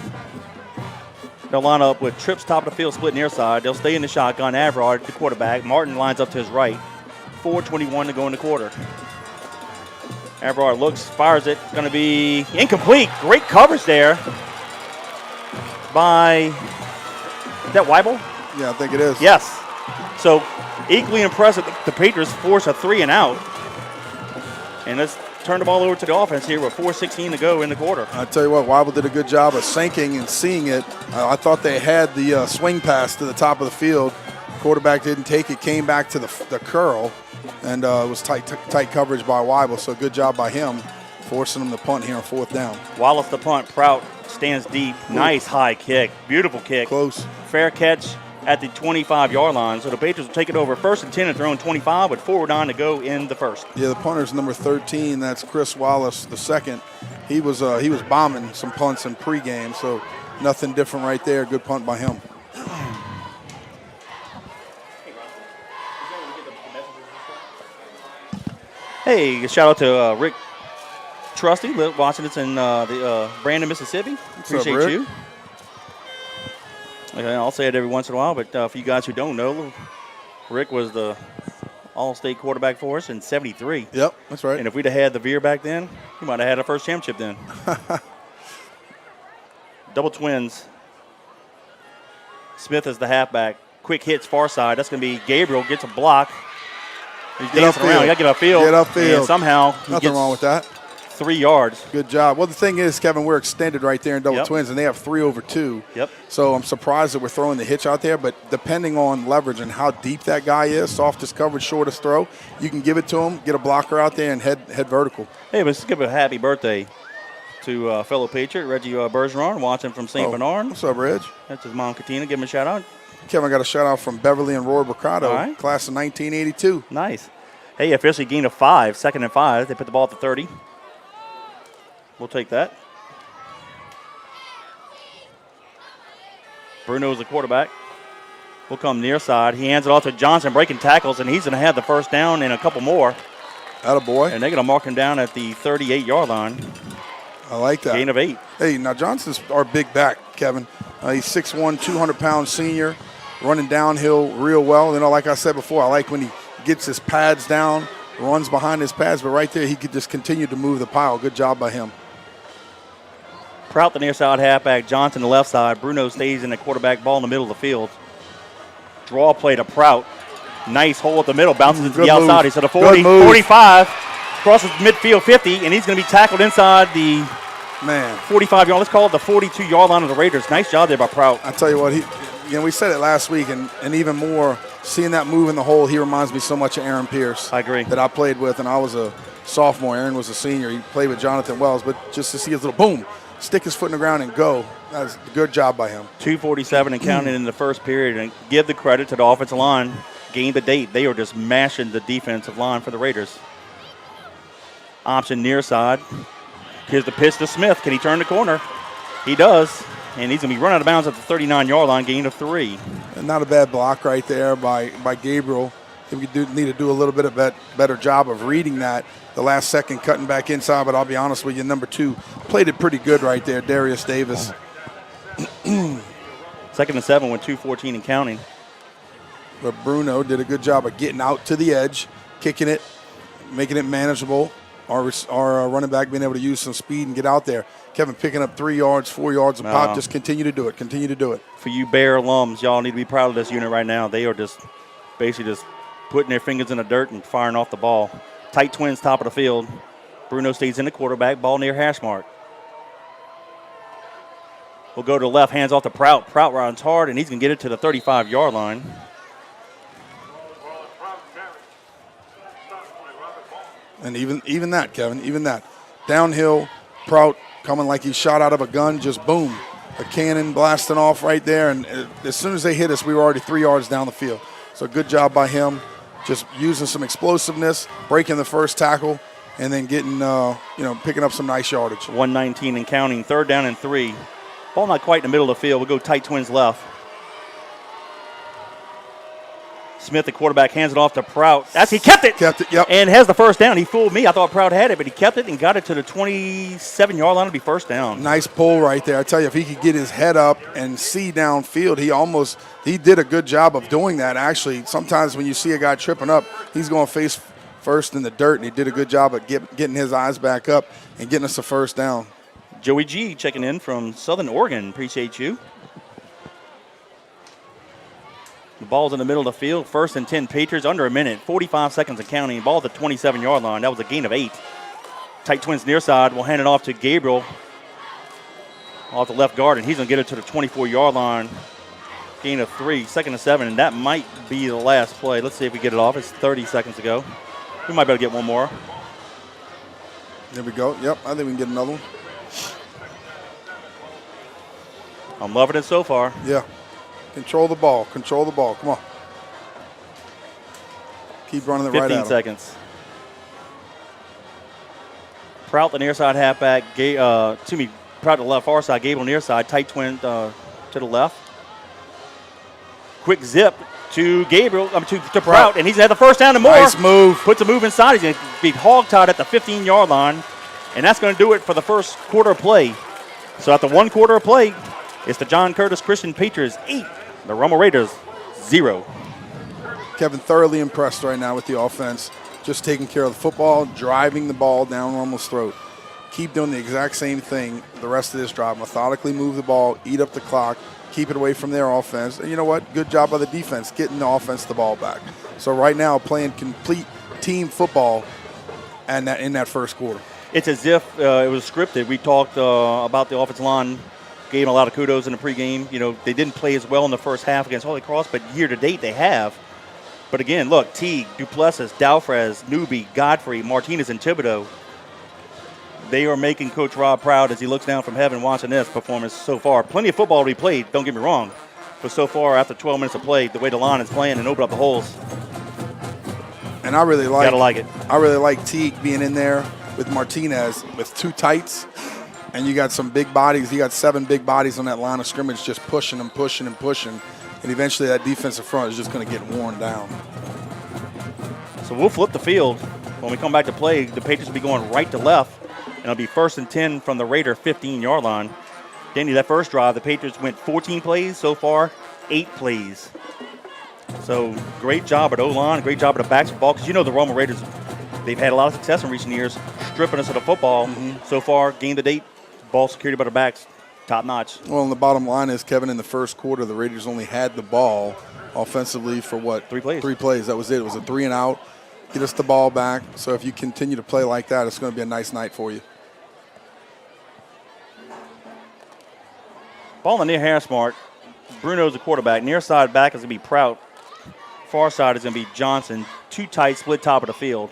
They'll line up with trips top of the field, split near side. They'll stay in the shotgun. Averard, the quarterback. Martin lines up to his right. 4:21 to go in the quarter. Averard looks, fires it. It's going to be incomplete. Great coverage there by, is that Weibel? Yeah, I think it is. Yes. So equally impressive. The Patriots force a 3 and out. And let's turn the ball over to the offense here with 4:16 to go in the quarter. I tell you what, Weibel did a good job of sinking and seeing it. I thought they had the swing pass to the top of the field. Quarterback didn't take it, came back to the curl, and it was tight coverage by Weibel. So good job by him, forcing him to punt here on fourth down. Wallace the punt. Prout stands deep. Nice high kick. Beautiful kick. Close. Fair catch at the 25-yard line. So the Patriots will take it over first and 10 at their own 25 with 4:09 to go in the first. Yeah, the punter's number 13. That's Chris Wallace, the second. He was bombing some punts in pregame, so nothing different right there. Good punt by him. Hey, shout out to Rick Trusty watching us in Brandon, Mississippi. Appreciate Rick? you. Okay, I'll say it every once in a while, but for you guys who don't know, Rick was the All-State quarterback for us in '73. Yep, that's right. And if we'd have had the Veer back then, he might have had our first championship then. Double twins. Smith is the halfback. Quick hits far side. That's going to be Gabriel. Gets a block. He's dancing around. You got to get upfield. Get upfield. And somehow he Nothing gets wrong with that. 3 yards. Good job. Well, the thing is, Kevin, we're extended right there in double Yep. twins, and they have 3 over 2. Yep. So I'm surprised that we're throwing the hitch out there, but depending on leverage and how deep that guy is, softest coverage, shortest throw, you can give it to him, get a blocker out there, and head vertical. Hey, let's give a happy birthday to fellow Patriot, Reggie Bergeron, watching from St. Bernard. What's up, Reg? That's his mom, Katina. Give him a shout out. Kevin, I got a shout-out from Beverly and Roy Mercado, All right. class of 1982. Nice. Hey, officially gained a 5, second and 5. They put the ball at the 30. We'll take that. Bruno's the quarterback. Will come near side. He hands it off to Johnson, breaking tackles, and he's going to have the first down and a couple more. Attaboy. And they're going to mark him down at the 38-yard line. I like that. Gain of 8. Hey, now Johnson's our big back, Kevin. He's 6'1", 200-pound senior, running downhill real well. You know, like I said before, I like when he gets his pads down, runs behind his pads, but right there he could just continue to move the pile. Good job by him. Prout the near side halfback, Johnson the left side. Bruno stays in the quarterback, ball in the middle of the field. Draw play to Prout. Nice hole at the middle, bounces into the outside. He's at a 40, 45, crosses midfield 50, and he's going to be tackled inside the 45-yard. Let's call it the 42-yard line of the Raiders. Nice job there by Prout. I tell you what, we said it last week, and even more, seeing that move in the hole, he reminds me so much of Aaron Pierce. I agree. That I played with, and I was a sophomore. Aaron was a senior. He played with Jonathan Wells, but just to see his little boom, stick his foot in the ground and go, that's a good job by him. 2:47 and counting in the first period, and give the credit to the offensive line. Gain the date. They are just mashing the defensive line for the Raiders. Option near side. Here's the pitch to Smith. Can he turn the corner? He does. And he's going to be run out of bounds at the 39-yard line, gain of 3. And not a bad block right there by Gabriel. I think we need to do a little bit of better job of reading that. The last second cutting back inside, but I'll be honest with you, number 2 played it pretty good right there, Darius Davis. Second and 7 with 2:14 and counting. But Bruno did a good job of getting out to the edge, kicking it, making it manageable. Our running back being able to use some speed and get out there. Kevin picking up 3 yards, 4 yards of pop. Just continue to do it. Continue to do it. For you Bear alums, y'all need to be proud of this unit right now. They are just basically just putting their fingers in the dirt and firing off the ball. Tight twins, top of the field. Bruno stays in the quarterback, ball near hash mark. We'll go to the left, hands off to Prout. Prout runs hard, and he's going to get it to the 35-yard line. And even that, Kevin, even that. Downhill, Prout coming like he shot out of a gun, just boom. A cannon blasting off right there. And as soon as they hit us, we were already 3 yards down the field. So good job by him, just using some explosiveness, breaking the first tackle, and then getting, picking up some nice yardage. 1:19 and counting, 3rd down and 3. Ball not quite in the middle of the field. We'll go tight twins left. Smith, the quarterback, hands it off to Prout. He kept it. Kept it, yep. And has the first down. He fooled me. I thought Prout had it, but he kept it and got it to the 27-yard line to be first down. Nice pull right there. I tell you, if he could get his head up and see downfield, he did a good job of doing that, actually. Sometimes when you see a guy tripping up, he's going to face first in the dirt, and he did a good job of getting his eyes back up and getting us a first down. Joey G checking in from Southern Oregon. Appreciate you. The ball's in the middle of the field. 1st and 10 Patriots, under a minute. 45 seconds and counting. Ball at the 27-yard line. That was a gain of 8. Tight twins near side. We'll hand it off to Gabriel off the left guard, and he's going to get it to the 24-yard line. Gain of 3. 2nd and 7, and that might be the last play. Let's see if we get it off. It's 30 seconds to go. We might be able to get one more. There we go. Yep, I think we can get another one. I'm loving it so far. Yeah. Control the ball. Control the ball. Come on. Keep running it right at 15 him. seconds. Prout, the near side halfback. Prout to the left, far side. Gable near side. Tight twin to the left. Quick zip to Gabriel, to Prout, and he's had the first down and more. Nice move. Puts a move inside. He's going to be hog-tied at the 15-yard line, and that's going to do it for the first quarter of play. So at the 1 quarter of play, it's the John Curtis Christian Patriots 8, the Rummel Raiders 0. Kevin, thoroughly impressed right now with the offense. Just taking care of the football, driving the ball down Rummel's throat. Keep doing the exact same thing the rest of this drive. Methodically move the ball, eat up the clock, keep it away from their offense. And you know what? Good job by the defense getting the offense the ball back. So right now, playing complete team football and in that first quarter. It's as if it was scripted. We talked about the offensive line, gave them a lot of kudos in the pregame. You know, they didn't play as well in the first half against Holy Cross, but year to date they have. But again, look, Teague, Duplessis, Dalfrez, Newby, Godfrey, Martinez, and Thibodeau, they are making Coach Rob proud as he looks down from heaven watching this performance so far. Plenty of football to be played, don't get me wrong. But so far, after 12 minutes of play, the way the line is playing and open up the holes. And I really like, gotta like it. I really like Teague being in there with Martinez with 2 tights. And you got some big bodies. You got 7 big bodies on that line of scrimmage just pushing and pushing and pushing. And eventually that defensive front is just going to get worn down. So we'll flip the field. When we come back to play, the Patriots will be going right to left. And it'll be 1st and 10 from the Raider 15-yard line. Danny, that first drive, the Patriots went 14 plays so far, 8 plays. So great job at O-line, great job at the backs of the ball. Because you know the Rummel Raiders, they've had a lot of success in recent years, stripping us of the football. So far, game to date, ball security by the backs, top notch. Well, and the bottom line is, Kevin, in the first quarter, the Raiders only had the ball offensively for what? 3 plays. 3 plays. That was it. It was a 3 and out. Get us the ball back. So if you continue to play like that, it's going to be a nice night for you. Ball in the near hash mark. Bruno's the quarterback. Near side back is going to be Prout. Far side is going to be Johnson. 2 tight, split top of the field.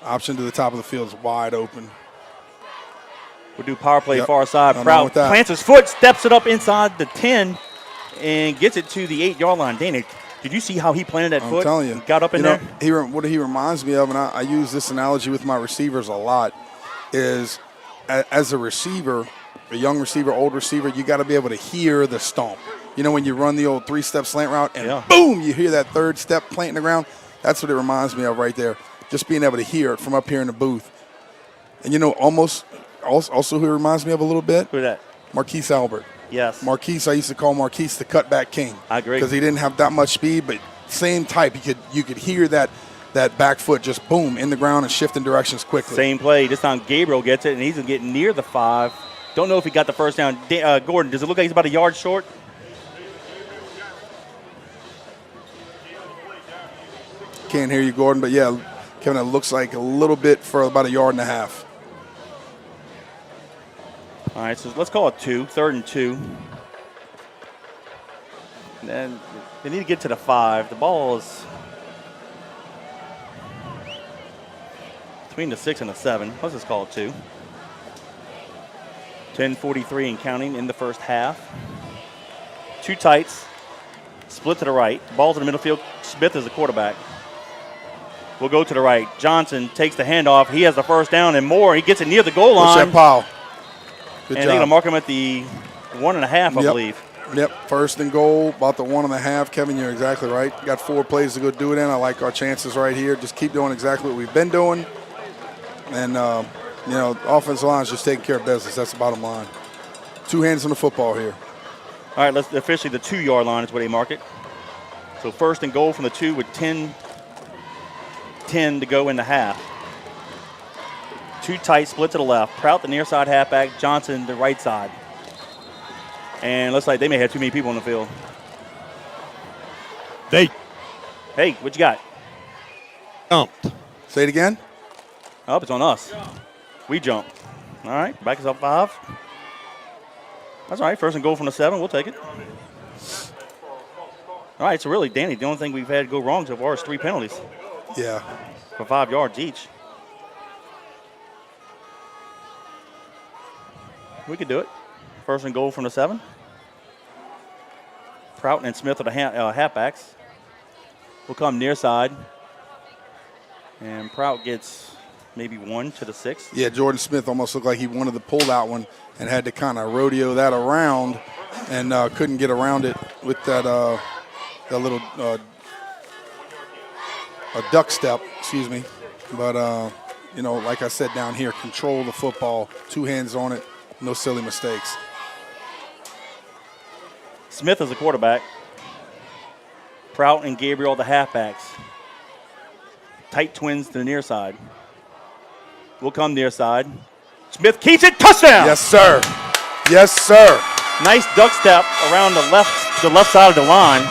Option to the top of the field is wide open. We'll do power play Yep. far side. Nothing wrong Prout with that. plants his foot, steps it up inside the 10, and gets it to the 8-yard line. Dana, did you see how he planted that I'm foot? telling you. Got up in there? What he reminds me of, and I use this analogy with my receivers a lot, is as a receiver, a young receiver, old receiver, you got to be able to hear the stomp. You know, when you run the old 3-step slant route and boom, you hear that 3rd step planting the ground. That's what it reminds me of right there. Just being able to hear it from up here in the booth. And, you know, almost also who he reminds me of a little bit? Who's that? Marquise Albert. Yes. Marquise, I used to call Marquise the cutback king. I agree. Because he didn't have that much speed, but same type. You could hear that back foot just boom in the ground and shifting directions quickly. Same play. This time Gabriel gets it, and he's getting near the 5. Don't know if he got the first down. Gordon, does it look like he's about a yard short? Can't hear you, Gordon, but yeah, Kevin, it looks like a little bit for about a yard and a half. All right, so let's call it 2, 3rd and 2. And then they need to get to the 5. The ball is between the 6 and the 7. Let's just call it 2. 10:43 and counting in the first half. 2 tights, split to the right. Ball's in the middle field. Smith is the quarterback. We'll go to the right. Johnson takes the handoff. He has the first down and more. He gets it near the goal line. What's that, Powell? Good and job. they're going to mark him at the 1.5, I believe. Yep, 1st and goal, about the 1.5. Kevin, you're exactly right. Got 4 plays to go do it in. I like our chances right here. Just keep doing exactly what we've been doing. And, offensive line is just taking care of business. That's the bottom line. 2 hands on the football here. All right, let's officially the 2-yard line is where they mark it. So 1st and goal from the 2 with 10 to go in the half. 2 tight, split to the left. Prout, the near side halfback. Johnson, the right side. And looks like they may have too many people on the field. They Hey, what you got? jumped. Say it again. Oh, it's on us. We jump. All right, back us up 5. That's all right. 1st and goal from the 7. We'll take it. All right, so really, Danny, the only thing we've had go wrong so far is 3 penalties Yeah. for 5 yards each. We could do it. 1st and goal from the 7. Prout and Smith are the halfbacks. We'll come near side. And Prout gets maybe 1 to the 6. Yeah, Jordan Smith almost looked like he wanted to pull that one and had to kind of rodeo that around and couldn't get around it with that little a duck step, excuse me. But, like I said down here, control the football, 2 hands on it, no silly mistakes. Smith is the quarterback. Prout and Gabriel the halfbacks. Tight twins to the near side. We'll come near side. Smith keeps it. Touchdown! Yes, sir. Yes, sir. Nice duck step around the left side of the line.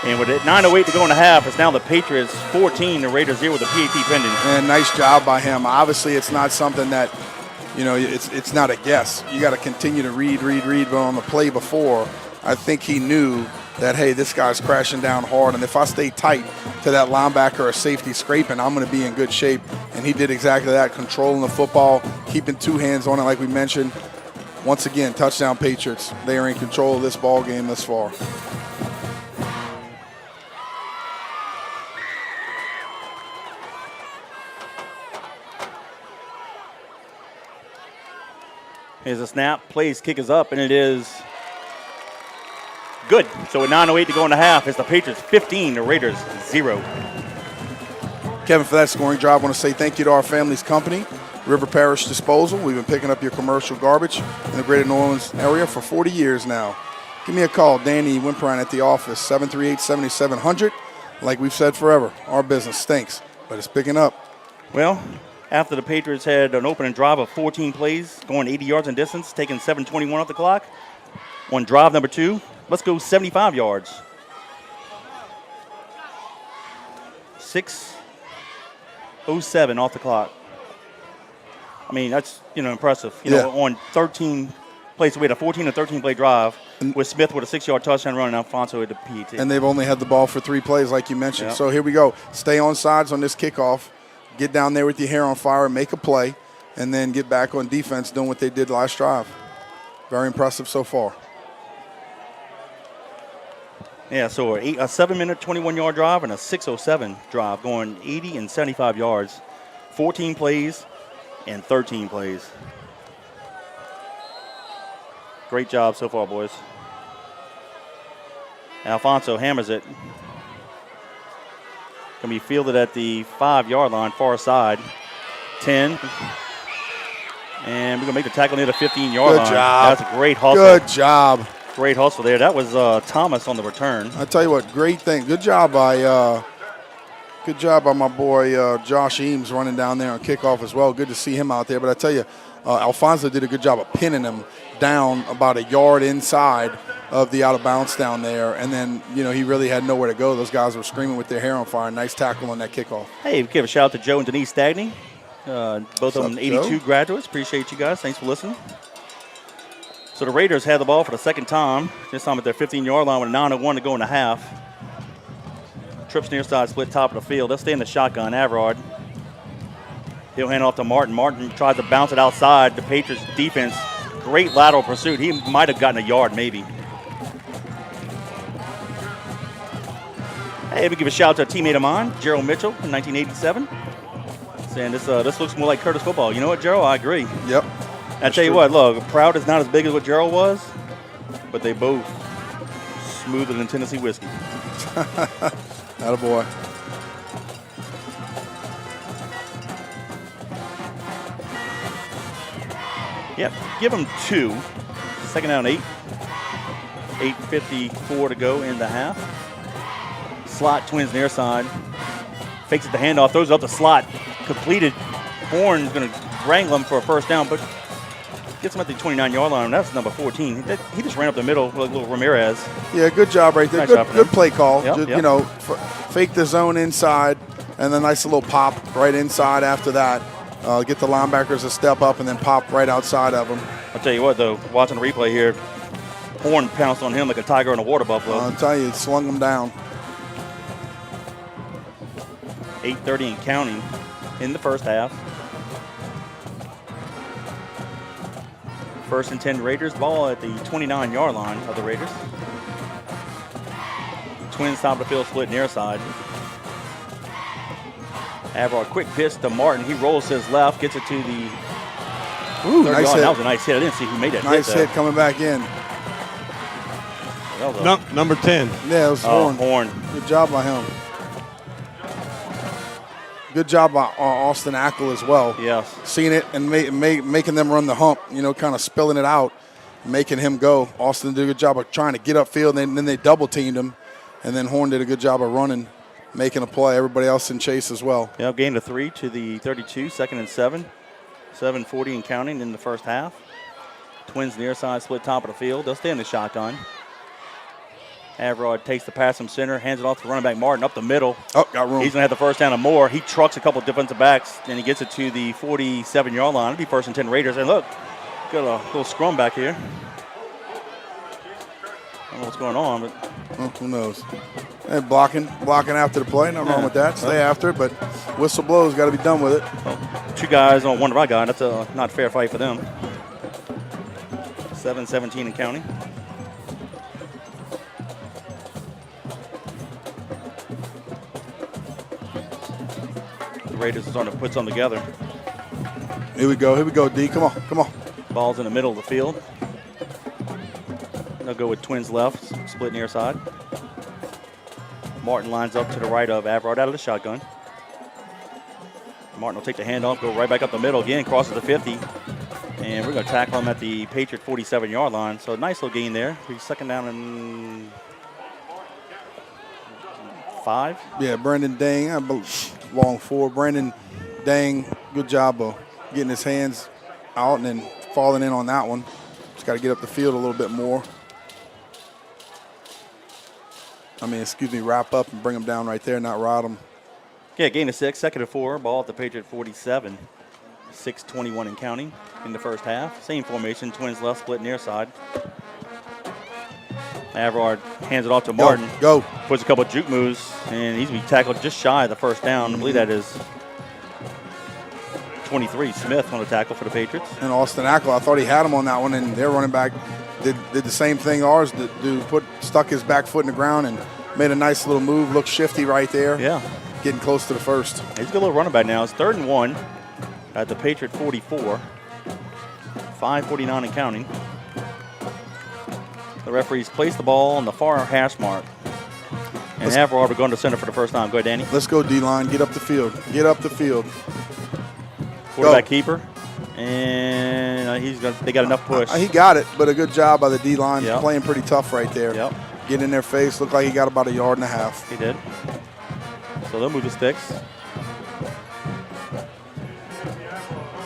And with it 9:08 to go in the half, it's now the Patriots 14, the Raiders 0 with the PAT pending. And nice job by him. Obviously, it's not something that, it's not a guess. You got to continue to read. But on the play before, I think he knew that, hey, this guy's crashing down hard, and if I stay tight to that linebacker or safety scraping, I'm going to be in good shape. And he did exactly that, controlling the football, keeping 2 hands on it like we mentioned. Once again, touchdown Patriots. They are in control of this ball game thus far. Here's a snap. Plays kick is up, and it is good. So with 9:08 to go in the half, it's the Patriots 15, the Raiders 0. Kevin, for that scoring drive, I want to say thank you to our family's company, River Parish Disposal. We've been picking up your commercial garbage in the greater New Orleans area for 40 years now. Give me a call, Danny Wimprine at the office, 738-7700. Like we've said forever, our business stinks, but it's picking up. Well, after the Patriots had an opening drive of 14 plays, going 80 yards in distance, taking 7:21 off the clock, on drive number 2, let's go 75 yards. 6:07 off the clock. I mean, that's, impressive. On 13 plays, so we had a 14 to 13 play drive with Smith with a 6-yard touchdown run and Alfonso at the PAT. And they've only had the ball for 3 plays, like you mentioned. Yep. So here we go. Stay on sides on this kickoff. Get down there with your hair on fire, make a play, and then get back on defense doing what they did last drive. Very impressive so far. Yeah, so a 7-minute, 21-yard drive and a 6:07 drive, going 80 and 75 yards, 14 plays and 13 plays. Great job so far, boys. Alfonso hammers it. Going to be fielded at the 5-yard line, far side. 10, And we're going to make the tackle near the 15-yard line. Good job. That's a great hustle. Good job. Great hustle there. That was Thomas on the return. I tell you what, great thing. Good job by my boy Josh Eames running down there on kickoff as well. Good to see him out there. But I tell you, Alfonso did a good job of pinning him down about a yard inside of the out of bounds down there. And then, he really had nowhere to go. Those guys were screaming with their hair on fire. Nice tackle on that kickoff. Hey, give a shout out to Joe and Denise Stagney. Both of them 82 graduates. Appreciate you guys. Thanks for listening. So the Raiders had the ball for the second time. This time at their 15-yard line with a 9:01 to go in the half. Trips near side, split top of the field. They'll stay in the shotgun. Averard. He'll hand off to Martin. Martin tries to bounce it outside. The Patriots defense, great lateral pursuit. He might have gotten a yard maybe. Hey, we give a shout out to a teammate of mine, Gerald Mitchell, in 1987. Saying this looks more like Curtis football. You know what, Gerald? I agree. Yep. I tell you what, look, Proud is not as big as what Gerald was, but they both smoother than Tennessee whiskey. Attaboy. Yep, give them 2. Second down 8. 8:54 to go in the half. Slot, Twins near side. Fakes it the handoff, throws it up the slot. Completed. Horn's going to wrangle him for a first down, but gets him at the 29-yard line. That's number 14. He just ran up the middle like little Ramirez. Yeah, good job right there. Nice Good play call. Yep, Just, fake the zone inside, and then nice little pop right inside after that. Get the linebackers to step up and then pop right outside of them. I'll tell you what, though, watching the replay here, Horn pounced on him like a tiger on a water buffalo. I'll tell you, it slung him down. 8:30 and counting in the first half. First and 10 Raiders. Ball at the 29-yard line of the Raiders. Twins top of the field, split near side. Avar, quick pitch to Martin. He rolls to his left, gets it to the 30 nice yard. hit. That was a nice hit. I didn't see who made that Nice hit. hit coming back in. That was Number 10. Yeah, it was Horn. Horn. Good job by him. Good job by Austin Ackle as well. Yes. Seeing it and making them run the hump, kind of spilling it out, making him go. Austin did a good job of trying to get upfield, and then they double teamed him. And then Horn did a good job of running, making a play. Everybody else in chase as well. Yeah, gain of 3 to the 32, second and 7. 7:40 and counting in the first half. Twins near side, split top of the field. They'll stay in the shotgun. Averard takes the pass from center, hands it off to running back Martin up the middle. Oh, got room. He's going to have the first down and more. He trucks a couple of defensive backs, and he gets it to the 47-yard line. It'll be first and 10 Raiders. And look, got a little scrum back here. I don't know what's going on, but Who knows? And blocking after the play. Nothing wrong with that. Stay after it, but whistle blows. Got to be done with it. two guys on one right guy. That's a not fair fight for them. 7-17 and counting. The Raiders are starting to put some together. Here we go, D. Come on. Ball's in the middle of the field. They'll go with Twins left, split near side. Martin lines up to the right of Averard out of the shotgun. Martin will take the handoff, go right back up the middle again, crosses the 50. And we're going to tackle him at the Patriot 47-yard line. So a nice little gain there. He's second down and 5. Yeah, Brandon Dang, I belong for. Brandon Dang, good job of getting his hands out and then falling in on that one. Just got to get up the field a little bit more. Wrap up and bring him down right there, not ride him. Yeah, gain of 6, second and 4. Ball at the Patriot 47. 6:21 and counting in the first half. Same formation, Twins left, split near side. Averard hands it off to Martin. Go. Puts a couple of juke moves, and he's going to be tackled just shy of the first down. I believe that is 23, Smith on the tackle for the Patriots. And Austin Ackle, I thought he had him on that one, and their running back did the same thing ours did, stuck his back foot in the ground and made a nice little move, looked shifty right there. Yeah. Getting close to the first. He's a good little running back now. It's 3rd and 1 at the Patriot 44. 5:49 and counting. The referees place the ball on the far hash mark. And Averard will go into center for the first time. Go ahead, Danny. Let's go, D-line. Get up the field. Quarterback keeper. And They got enough push. He got it, but a good job by the D-line. Yep. Playing pretty tough right there. Yep. Getting in their face. Looked like he got about 1.5 yards. He did. So they'll move the sticks.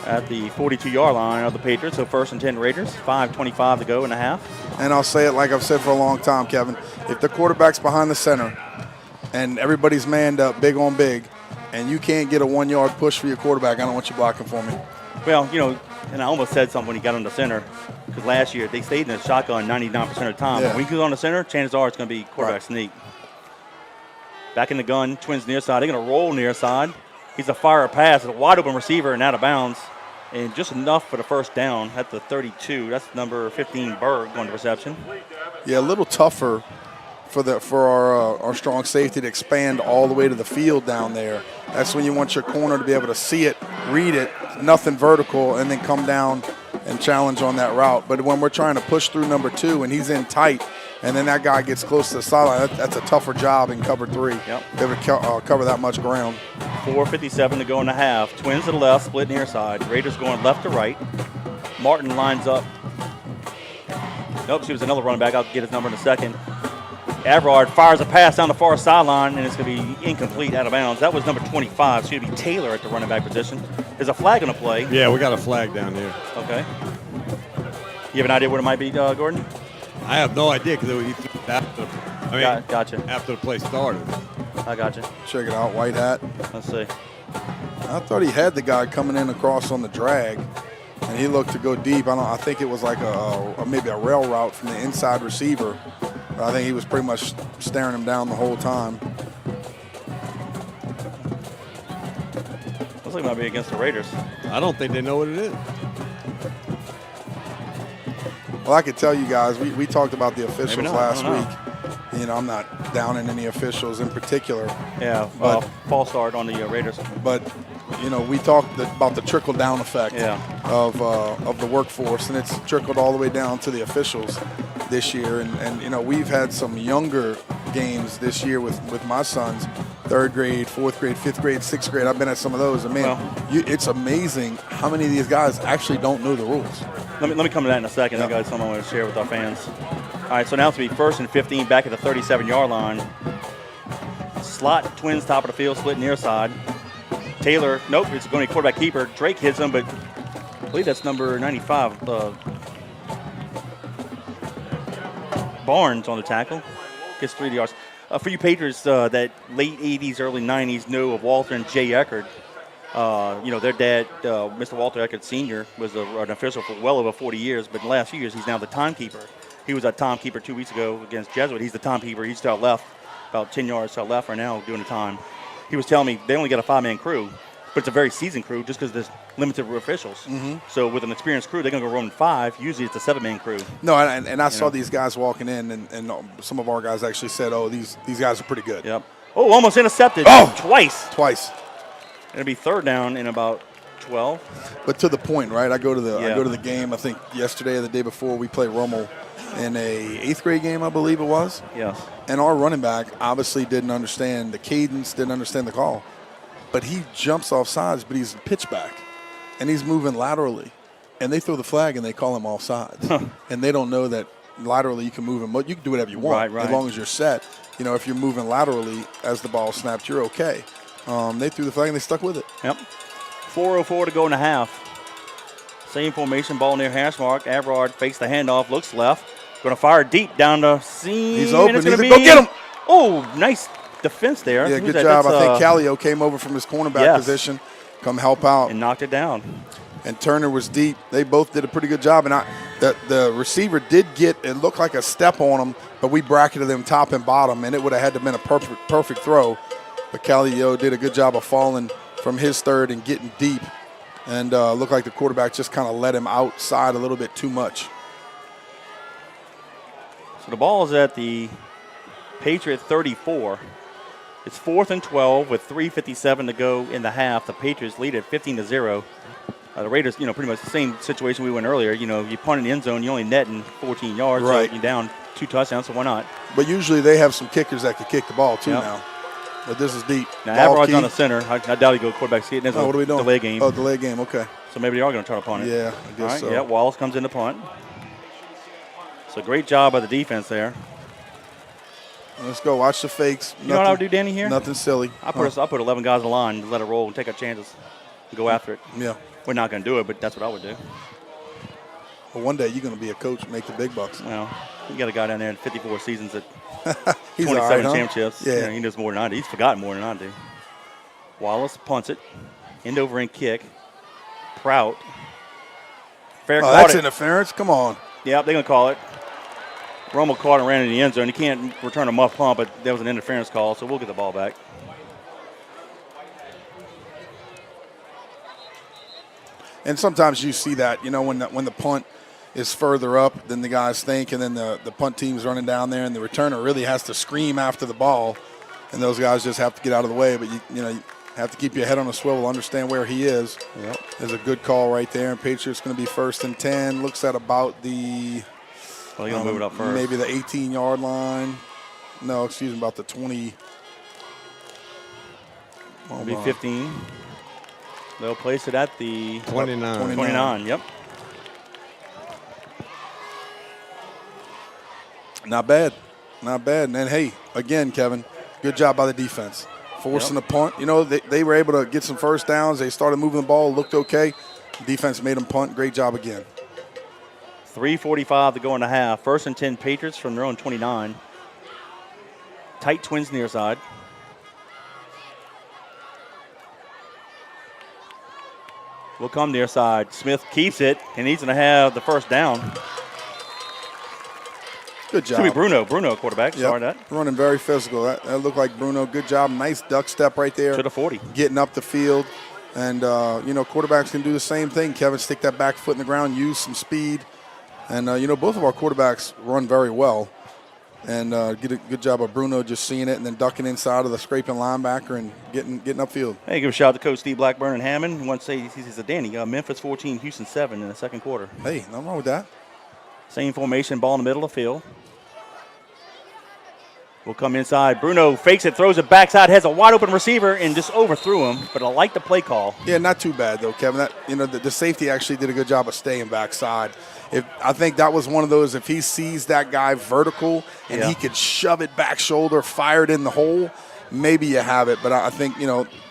At the 42-yard line of the Patriots, so 1st and 10 Raiders, 5:25 to go in the half. And I'll say it like I've said for a long time, Kevin. If the quarterback's behind the center and everybody's manned up big on big, and you can't get a 1-yard push for your quarterback, I don't want you blocking for me. Well, and I almost said something when he got on the center, because last year they stayed in the shotgun 99% of the time. Yeah. But when he goes on the center, chances are it's going to be quarterback sneak. Back in the gun, Twins near side. They're going to roll near side. He's a fire pass. It's a wide open receiver and out of bounds. And just enough for the first down at the 32. That's number 15, Berg, going to reception. Yeah, a little tougher for our strong safety to expand all the way to the field down there. That's when you want your corner to be able to see it, read it, nothing vertical, and then come down and challenge on that route. But when we're trying to push through number 2 and he's in tight, and then that guy gets close to the sideline, that's a tougher job in cover 3. Yep. They would cover that much ground. 4:57 to go in the half. Twins to the left, split near side. Raiders going left to right. Martin lines up. Nope, she was another running back. I'll get his number in a second. Averard fires a pass down the far sideline, and it's going to be incomplete, out of bounds. That was number 25. It's going to be Taylor at the running back position. There's a flag on the play. Yeah, we got a flag down there. Okay. You have an idea what it might be, Gordon? I have no idea because he threw it after. Gotcha. After the play started. I gotcha. Check it out, white hat. Let's see. I thought he had the guy coming in across on the drag, and he looked to go deep. I think it was like maybe a rail route from the inside receiver. But I think he was pretty much staring him down the whole time. Looks like it might be against the Raiders. I don't think they know what it is. Well, I could tell you guys, we talked about the officials not, last I don't week. I'm not down in any officials in particular. Yeah, false start on the Raiders. But, we talked about the trickle-down effect of the workforce, and it's trickled all the way down to the officials this year. And we've had some younger games this year with my sons, 3rd grade, 4th grade, 5th grade, 6th grade. I've been at some of those. And, it's amazing how many of these guys actually don't know the rules. Let me come to that in a second. Yep. I got something I want to share with our fans. All right, so now it's going to be 1st and 15 back at the 37-yard line. Slot, Twins top of the field, split near side. Taylor, nope, it's going to be quarterback keeper. Drake hits him, but I believe that's number 95. Barnes on the tackle. Gets 3 yards. For you Patriots that late 80s, early 90s know of Walter and Jay Eckert, their dad, Mr. Walter Eckert Sr., was an official for well over 40 years, but in the last few years he's now the timekeeper. He was a timekeeper 2 weeks ago against Jesuit. He's the timekeeper. He's to our left, about 10 yards to our left right now doing the time. He was telling me they only got a 5-man crew, but it's a very seasoned crew just because there's limited officials. Mm-hmm. So with an experienced crew, they're going to go run 5. Usually it's a 7-man crew. No, and I saw these guys walking in, and some of our guys actually said, these guys are pretty good. Yep. Oh, almost intercepted. Twice. It'll be 3rd down in about 12. But to the point, right? I go to the game. I think yesterday or the day before we played Rummel in a 8th grade game, I believe it was. Yes. And our running back obviously didn't understand the cadence, didn't understand the call. But he jumps off sides, but he's pitch back, and he's moving laterally. And they throw the flag, and they call him off sides. And they don't know that laterally you can move him. You can do whatever you want as long as you're set. If you're moving laterally as the ball snapped, you're okay. They threw the flag, and they stuck with it. Yep. 4:04 to go in the half. Same formation, ball near hash mark. Averard fakes the handoff, looks left. Going to fire deep down the seam. He's open. Go get him. Oh, nice defense there. Yeah, good job. I think Callio came over from his cornerback position, come help out. And knocked it down. And Turner was deep. They both did a pretty good job. And the receiver did get, it looked like a step on him, but we bracketed them top and bottom, and it would have had to have been a perfect throw. But Callio did a good job of falling from his 3rd and getting deep. And looked like the quarterback just kind of let him outside a little bit too much. So the ball is at the Patriot 34. It's 4th and 12 with 3:57 to go in the half. The Patriots lead at 15-0. The Raiders, pretty much the same situation we went earlier. You punt in the end zone, you only net in 14 yards. Right. So you're down 2 touchdowns, so why not? But usually they have some kickers that can kick the ball too now. But this is deep. Now, Ball Averod's key. on the center. I doubt he go quarterback seat. There's Oh, what are we doing? delay game. Oh, delay game. Okay. So maybe they are going to try to punt it. Yeah, I All guess right, so. yeah, Wallace comes in to punt. So great job by the defense there. Let's go. Watch the fakes. You know what I would do, Danny, here? Nothing silly. I put 11 guys in the line and let it roll and take our chances and go after it. Yeah. We're not going to do it, but that's what I would do. Well, one day you're going to be a coach and make the big bucks. Well, you got a guy down there in 54 seasons at He's 27 all right, huh? championships. Yeah. You know, he knows more than I do. He's forgotten more than I do. Wallace punts it. End over end kick. Prout. Fair Oh, caught that's it. interference? Come on. Yep, they're going to call it. Rummel caught and ran in the end zone. He can't return a muff punt, but there was an interference call, so we'll get the ball back. And sometimes you see that, when the punt is further up than the guys think, and then the punt team's running down there, and the returner really has to scream after the ball, and those guys just have to get out of the way. But you have to keep your head on a swivel, understand where he is. Yep. There's a good call right there, and Patriots going to be 1st and 10. Looks at about the Well, you're going to move it up first. maybe the 18-yard line. No, excuse me, about the 20. It'll be 15. They'll place it at the 29. 29. Yep. Not bad. Not bad. And then, hey, again, Kevin, good job by the defense. Forcing the punt. They were able to get some first downs. They started moving the ball, looked okay. Defense made them punt. Great job again. 3:45 to go in the half. 1st and 10 Patriots from their own 29. Tight twins near side. Will come near side. Smith keeps it, and he's going to have the first down. Good job. Should be Bruno. Bruno, quarterback. Yep. Sorry that. Running very physical. That looked like Bruno. Good job. Nice duck step right there. To the 40. Getting up the field. And, quarterbacks can do the same thing. Kevin, stick that back foot in the ground, use some speed. And, both of our quarterbacks run very well. And get a good job of Bruno just seeing it and then ducking inside of the scraping linebacker and getting upfield. Hey, give a shout out to Coach Steve Blackburn and Hammond. He wants to say, he says, Danny, Memphis 14, Houston 7 in the second quarter. Hey, nothing wrong with that. Same formation, ball in the middle of the field. Will come inside. Bruno fakes it, throws it backside, has a wide open receiver, and just overthrew him. But I like the play call. Yeah, not too bad though, Kevin. That the safety actually did a good job of staying backside. I think that was one of those. If he sees that guy vertical and he could shove it back shoulder, fire it in the hole, maybe you have it. But I think you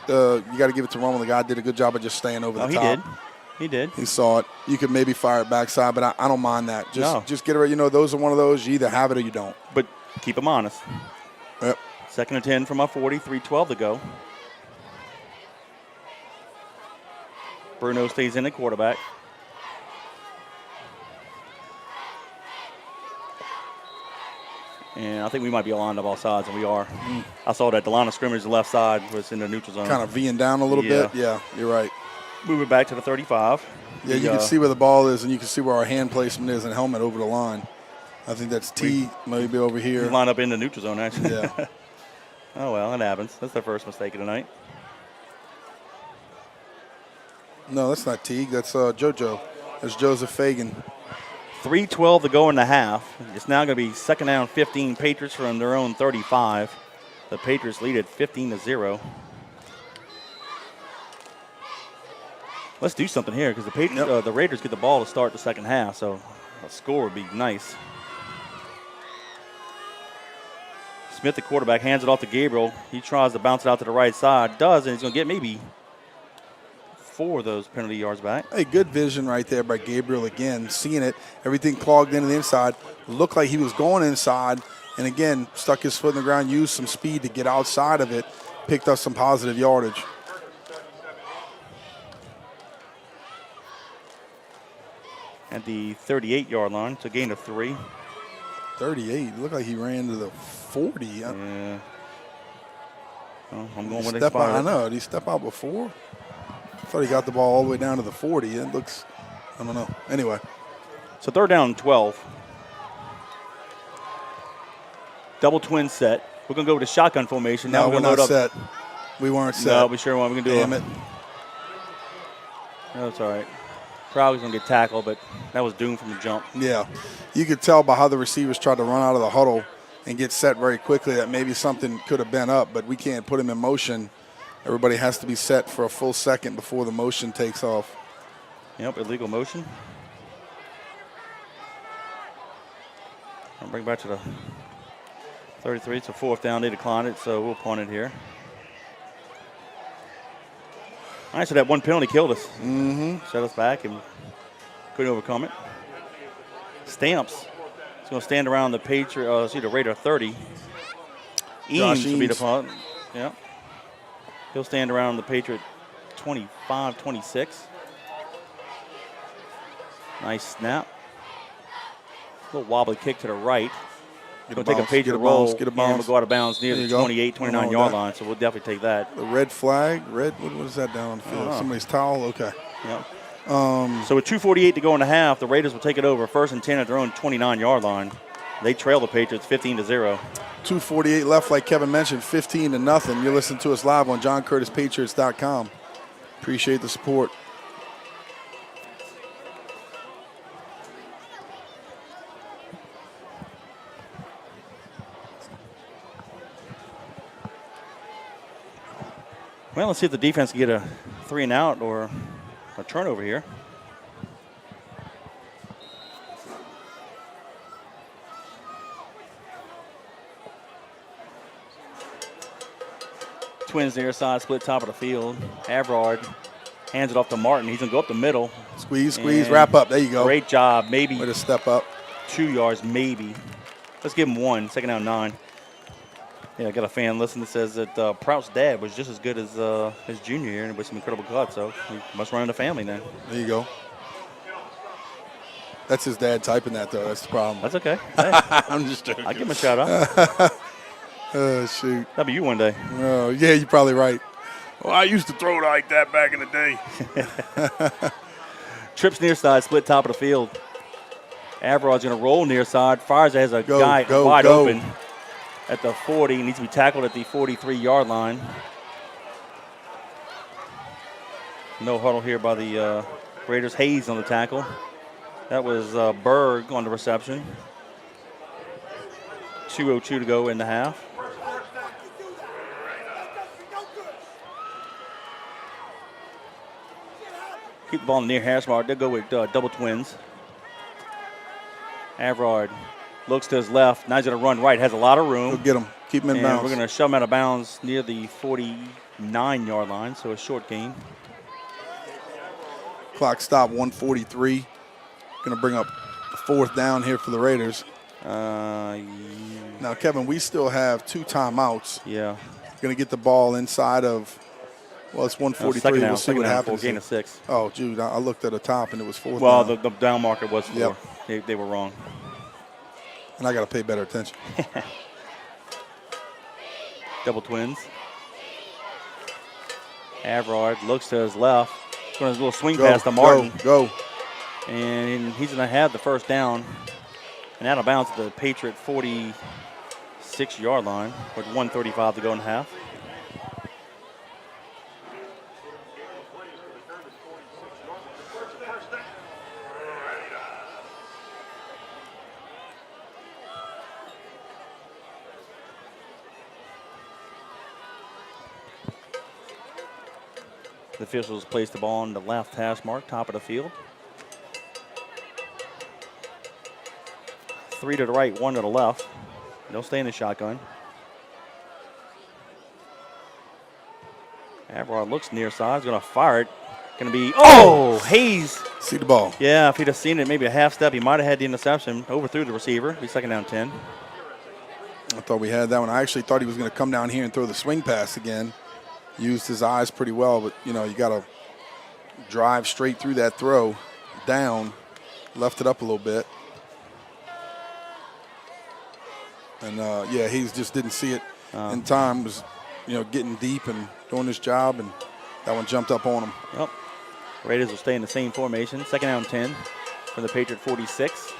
got to give it to Rummel. The guy did a good job of just staying over the top. He did. He saw it. You could maybe fire it backside, but I don't mind that. Just get it right. Those are one of those. You either have it or you don't. But keep him honest. Yep. 2nd and 10 from our 40, 3:12 to go. Bruno stays in at quarterback. And I think we might be aligned on all sides, and we are. I saw that the line of scrimmage, the left side, was in the neutral zone. Kind of V'ing down a little bit. Yeah, you're right. Move it back to the 35. Yeah, you can see where the ball is, and you can see where our hand placement is and helmet over the line. I think that's T, maybe over here. We line up in the neutral zone, actually. Yeah. Oh, well, it happens. That's their first mistake of the night. No, that's not Teague. That's JoJo. That's Joseph Fagan. 3:12 to go in the half. It's now going to be 2nd down 15 Patriots from their own 35. The Patriots lead at 15-0. Let's do something here because the Patriots, the Raiders get the ball to start the second half, so a score would be nice. Smith, the quarterback, hands it off to Gabriel. He tries to bounce it out to the right side. Does, and he's going to get maybe 4 of those penalty yards back. Hey, good vision right there by Gabriel again. Seeing it, everything clogged in the inside. Looked like he was going inside, and again, stuck his foot in the ground, used some speed to get outside of it, picked up some positive yardage. At the 38-yard line, so gain of 3. 38. Looked like he ran to the 40. Yeah. Well, I'm going with step out. expired. I know. Did he step out before? I thought he got the ball all the way down to the 40. It looks, I don't know. Anyway. So 3rd down 12. Double twin set. We're going to go with a shotgun formation. Now No, we're we're going to not load up. set. We weren't set. No, we sure weren't. We're going to do Damn it. No, it's all right. Probably going to get tackled, but that was doomed from the jump. Yeah. You could tell by how the receivers tried to run out of the huddle and get set very quickly, that maybe something could have been up, but we can't put him in motion. Everybody has to be set for a full second before the motion takes off. Yep, illegal motion. I'll bring it back to the 33. It's a 4th down. They declined it, so we'll punt it here. All right, so that one penalty killed us. Set us back and couldn't overcome it. Stamps is going to stand around the the Raider 30. Eames will be the punt. Yep. He'll stand around the Patriot 25, 26. Nice snap. A little wobbly kick to the right. We're going to take a Patriot roll, and we'll go out of bounds near the 28, 29-yard line, so we'll definitely take that. The red flag, what is that down on the field? Somebody's towel? Okay. Yep. So with 2:48 to go in the half, the Raiders will take it over 1st and 10 at their own 29-yard line. They trail the Patriots 15-0. 2:48 left, like Kevin mentioned, 15-0. You're listening to us live on JohnCurtisPatriots.com. Appreciate the support. Well, let's see if the defense can get a 3-and-out or a turnover here. Twins near side, split top of the field. Avrard hands it off to Martin. He's going to go up the middle. Squeeze, wrap up. There you go. Great job. Maybe. Way to step up. 2 yards, maybe. Let's give him 1. 2nd down 9. Yeah, I got a fan listen that says that Prout's dad was just as good as his junior year and with some incredible cuts, so he must run in the family then. There you go. That's his dad typing that, though. That's the problem. That's okay. Hey, I'm just joking. I'll give him a shout out. Oh, shoot. That'll be you one day. Oh, yeah, you're probably right. Well, I used to throw it like that back in the day. Trips near side, split top of the field. Avrad's going to roll near side. Fires as a guy wide open at the 40. He needs to be tackled at the 43-yard line. No huddle here by the Raiders. Hayes on the tackle. That was Berg on the reception. 2:02 to go in the half. Keep the ball near hash mark. They'll go with double twins. Avrard looks to his left. Now he's going to run right. Has a lot of room. Go get him. Keep him in bounds. We're going to shove him out of bounds near the 49-yard line, so a short gain. Clock stop, 1:43. Going to bring up 4th down here for the Raiders. Now, Kevin, we still have 2 timeouts. Yeah. Going to get the ball inside of, well, it's 1:43. We'll see what happens. Gain of 6. Oh, Jude, I looked at the top, and it was 4th Well, down. the down marker was 4. Yep. They were wrong. And I got to pay better attention. Double twins. Avrard looks to his left. Going to a little swing pass to Martin. Go. And he's going to have the 1st down. And out of bounds at the Patriot 46-yard line with 1:35 to go in the half. The officials placed the ball on the left hash mark, top of the field. 3 to the right, 1 to the left. They'll stay in the shotgun. Avrard looks near side. He's going to fire it. Going to be, Hayes. See the ball. Yeah, if he'd have seen it, maybe a half step, he might have had the interception. Overthrew the receiver. Be 2nd down 10. I thought we had that one. I actually thought he was going to come down here and throw the swing pass again. Used his eyes pretty well, but, you got to drive straight through that throw down. Left it up a little bit. And, he just didn't see it in time. Was, getting deep and doing his job, and that one jumped up on him. Yep. Raiders will stay in the same formation. 2nd down 10 from the Patriot 46.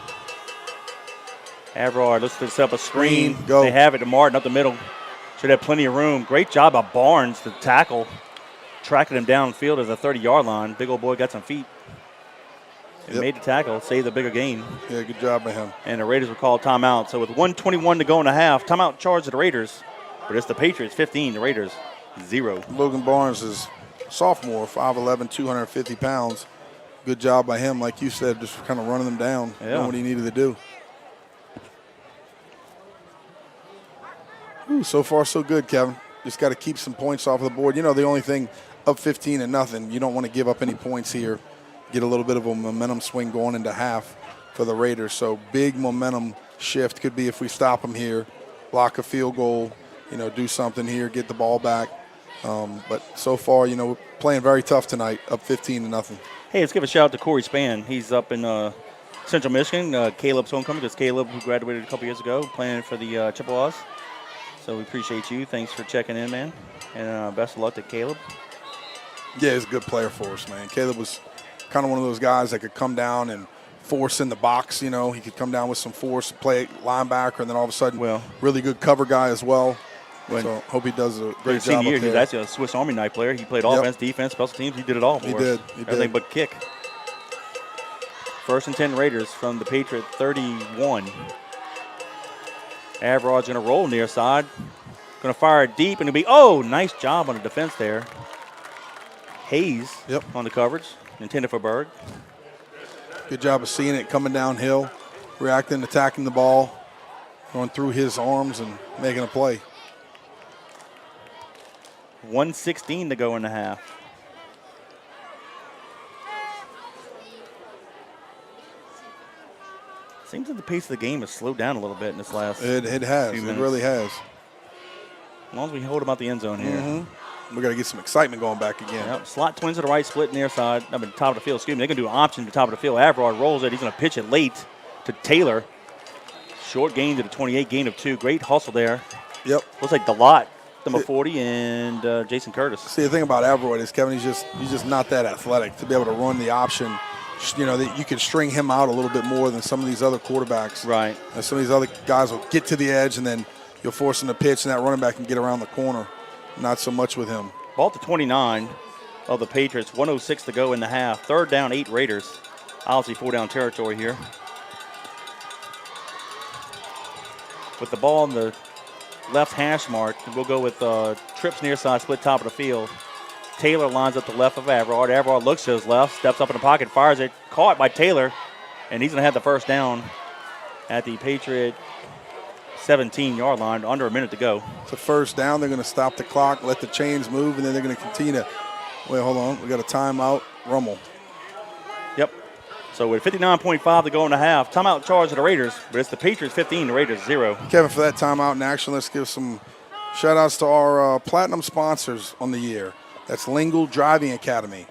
Avrard looks to set up a screen. Go. They have it to Martin up the middle. Should have plenty of room. Great job by Barnes to tackle. Tracking him downfield as a 30-yard line. Big old boy got some feet. and made the tackle, saved the bigger gain. Yeah, good job by him. And the Raiders will call timeout. So with 1:21 to go in the half, timeout charge of the Raiders. But it's the Patriots 15, the Raiders 0. Logan Barnes is sophomore, 5'11", 250 pounds. Good job by him, like you said, just kind of running them down, doing what he needed to do. Ooh, so far, so good, Kevin. Just got to keep some points off the board. You know, the only thing, up 15-0, you don't want to give up any points here. Get a little bit of a momentum swing going into half for the Raiders. So big momentum shift could be if we stop them here, block a field goal, do something here, get the ball back. But so far, we're playing very tough tonight, up 15-0. Hey, let's give a shout out to Corey Spann. He's up in Central Michigan. Caleb's homecoming. That's Caleb, who graduated a couple years ago, playing for the Chippewas. So we appreciate you. Thanks for checking in, man. And best of luck to Caleb. Yeah, he's a good player for us, man. Caleb was kind of one of those guys that could come down and force in the box. He could come down with some force, play linebacker, and then all of a sudden, really good cover guy as well. So hope he does a great job. Senior year, he was actually a Swiss Army knife player. He played offense, defense, special teams. He did it all for us. He did. Everything but kick. 1st and 10 Raiders from the Patriot 31. Average going to roll near side. Going to fire it deep, and it'll be, nice job on the defense there. Hayes on the coverage, intended for Berg. Good job of seeing it coming downhill, reacting, attacking the ball, going through his arms and making a play. 1:16 to go in the half. Seems like the pace of the game has slowed down a little bit in this last It has. few It minutes. really has. As long as we hold them out the end zone here. Mm-hmm. We got to get some excitement going back again. Yep. Slot twins to the right, split near side. Top of the field. Excuse me. They're going to do an option to the top of the field. Averard rolls it. He's going to pitch it late to Taylor. Short gain to the 28, gain of 2. Great hustle there. Yep. Looks like Delott, number 40, and Jason Curtis. See, the thing about Averard is, Kevin, he's just not that athletic to be able to run the option. That you can string him out a little bit more than some of these other quarterbacks. Right. And some of these other guys will get to the edge, and then you'll force him to pitch, and that running back can get around the corner. Not so much with him. Ball to 29 of the Patriots. 1:06 to go in the half. 3rd down, 8 Raiders. Obviously 4-down territory here. With the ball in the left hash mark, we'll go with trips near side, split top of the field. Taylor lines up the left of Averard. Averard looks to his left, steps up in the pocket, fires it. Caught by Taylor, and he's going to have the first down at the Patriot 17-yard line, under a minute to go. It's a first down. They're going to stop the clock, let the chains move, and then they're going to continue to – wait, hold on. We got a timeout. Rummel. Yep. So with 59.5 to go in the half, timeout charge of the Raiders, but it's the Patriots 15, the Raiders 0. Kevin, for that timeout in action, let's give some shout-outs to our platinum sponsors on the year. That's Lingle Driving Academy,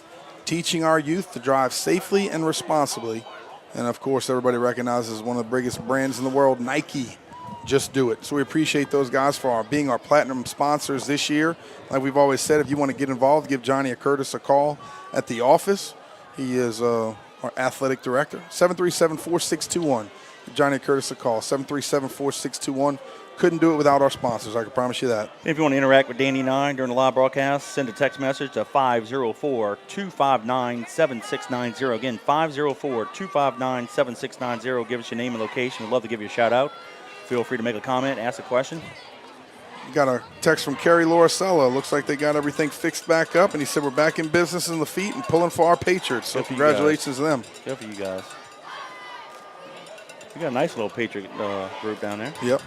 teaching our youth to drive safely and responsibly. And, of course, everybody recognizes one of the biggest brands in the world, Nike. Just do it. So we appreciate those guys for being our platinum sponsors this year. Like we've always said, if you want to get involved, give Johnny or Curtis a call at the office. He is our athletic director. 737-4621. Give Johnny or Curtis a call. 737-4621. Couldn't do it without our sponsors. I can promise you that. If you want to interact with Danny and I during the live broadcast, send a text message to 504-259-7690. Again, 504-259-7690. Give us your name and location. We'd love to give you a shout out. Feel free to make a comment, ask a question. We got a text from Kerry Loricella. Looks like they got everything fixed back up, and he said we're back in business in the feet and pulling for our Patriots. So congratulations to them. Good for you guys. We got a nice little Patriot group down there. Yep.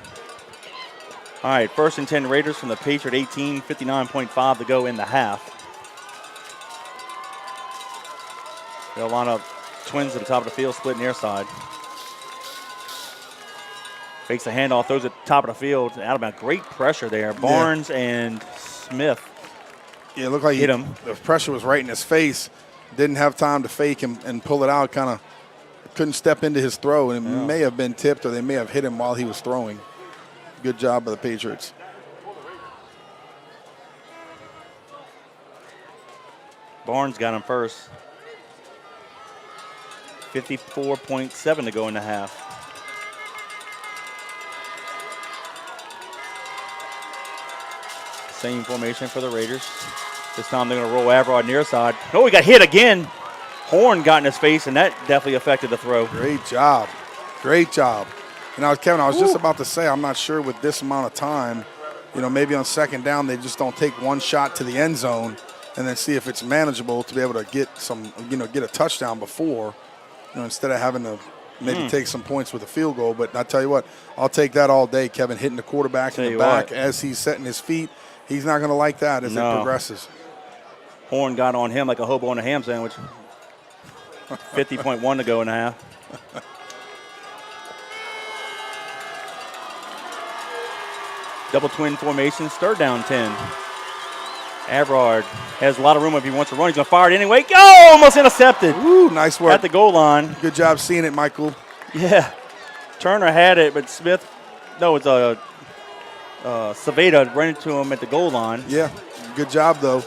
All right, 1st and 10 Raiders from the Patriot 18, 59.5 to go in the half. They'll line up twins at the top of the field, split near side. Fakes the handoff, throws it top of the field. Alabama, great pressure there. Barnes and Smith. Yeah, it looked like hit him. The pressure was right in his face. Didn't have time to fake him and pull it out. Kind of couldn't step into his throw, and it may have been tipped, or they may have hit him while he was throwing. Good job by the Patriots. Barnes got him first. 54.7 to go in the half. Same formation for the Raiders. This time they're going to roll Averard near side. Oh, he got hit again. Horn got in his face, and that definitely affected the throw. Great job. Great job. And Kevin, I was just about to say, I'm not sure with this amount of time, maybe on second down they just don't take one shot to the end zone and then see if it's manageable to be able to get get a touchdown before, instead of having to maybe take some points with a field goal. But I tell you what, I'll take that all day, Kevin, hitting the quarterback in the back as he's setting his feet. He's not going to like that as it progresses. Horn got on him like a hobo on a ham sandwich. 50.1 to go in the half. Double twin formations, third down 10. Averard has a lot of room if he wants to run. He's going to fire it anyway. Oh, almost intercepted. Ooh, nice work. At the goal line. Good job seeing it, Michael. Yeah. Turner had it, but Smith, Saveda ran into him at the goal line. Yeah, good job, though.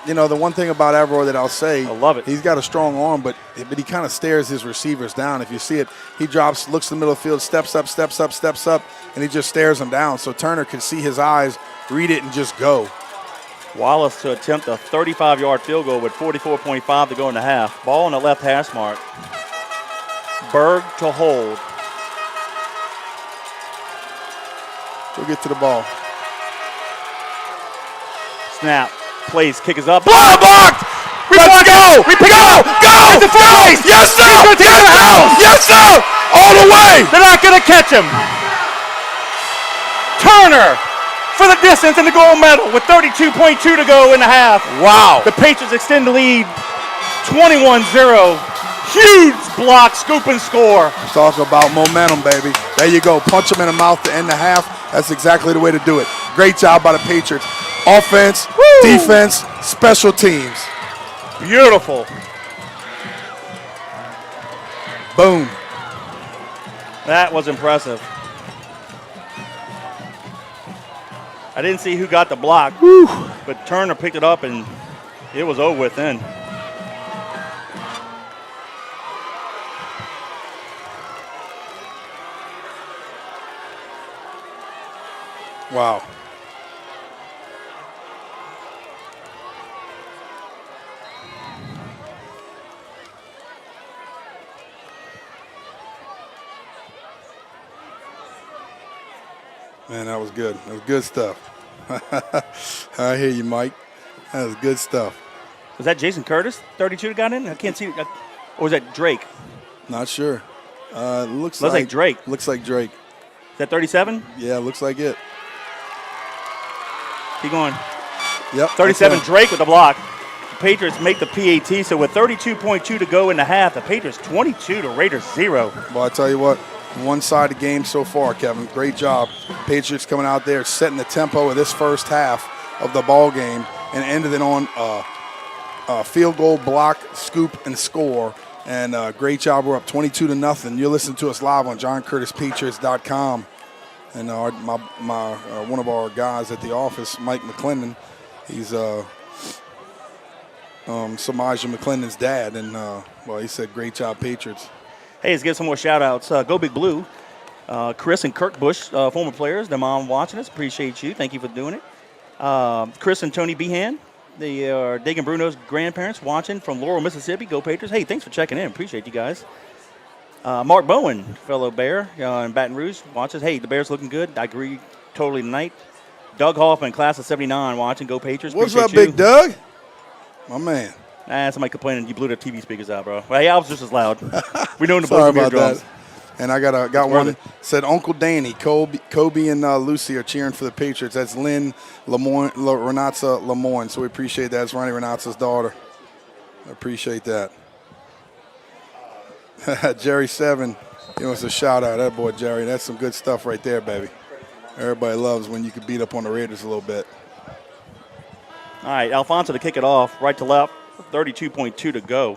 The one thing about Averard that I'll say, I love it. He's got a strong arm, but he kind of stares his receivers down. If you see it, he drops, looks in the middle of the field, steps up, and he just stares them down. So Turner can see his eyes, read it, and just go. Wallace to attempt a 35-yard field goal with 44.5 to go in the half. Ball on the left hash mark. Berg to hold. Go get to the ball. Snap. Plays, kick is up. Blocked! Let's go! We pick it up! Go! Yes, sir! Yes, sir! All the way! They're not going to catch him. Turner for the distance in the gold medal with 32.2 to go in the half. Wow. The Patriots extend the lead 21-0. Huge block, scoop and score. Talk about momentum, baby. There you go. Punch him in the mouth to end the half. That's exactly the way to do it. Great job by the Patriots. Offense, defense, special teams. Beautiful. Boom. That was impressive. I didn't see who got the block, but Turner picked it up and it was over with then. Wow. Man, that was good. That was good stuff. I hear you, Mike. That was good stuff. Was that Jason Curtis, 32 that got in? I can't see. Or was that Drake? Not sure. Looks like Drake. Looks like Drake. Is that 37? Yeah, looks like it. Keep going. Yep. 37, Drake with the block. The Patriots make the PAT, so with 32.2 to go in the half, the Patriots 22 to Raiders 0. Well, I tell you what, one-sided game so far, Kevin. Great job. Patriots coming out there, setting the tempo of this first half of the ball game and ended it on a field goal, block, scoop, and score. And great job. We're up 22-0. You're listening to us live on JohnCurtisPatriots.com. And one of our guys at the office, Mike McClendon, he's Samaja McClendon's dad. And, he said, great job, Patriots. Hey, let's get some more shout-outs. Go Big Blue. Chris and Kirk Bush, former players, their mom watching us. Appreciate you. Thank you for doing it. Chris and Tony Behan, they are Dagan Bruno's grandparents watching from Laurel, Mississippi. Go Patriots. Hey, thanks for checking in. Appreciate you guys. Mark Bowen, fellow Bear in Baton Rouge, watches. Hey, the Bears looking good. I agree totally tonight. Doug Hoffman, class of 79, watching. Go Patriots. What's Appreciate up, you. Big Doug? My man. Somebody complaining you blew the TV speakers out, bro. Well, hey, I was just as loud. We're doing the Sorry Bozeman about drums. that. And I got one. Said Uncle Danny, Kobe and Lucy are cheering for the Patriots. That's Lynn Renata Lemoyne. So we appreciate that. It's Ronnie Renata's daughter. I appreciate that. Jerry 7, he wants a shout out. That boy Jerry. That's some good stuff right there, baby. Everybody loves when you can beat up on the Raiders a little bit. All right, Alfonso to kick it off, right to left, 32.2 to go.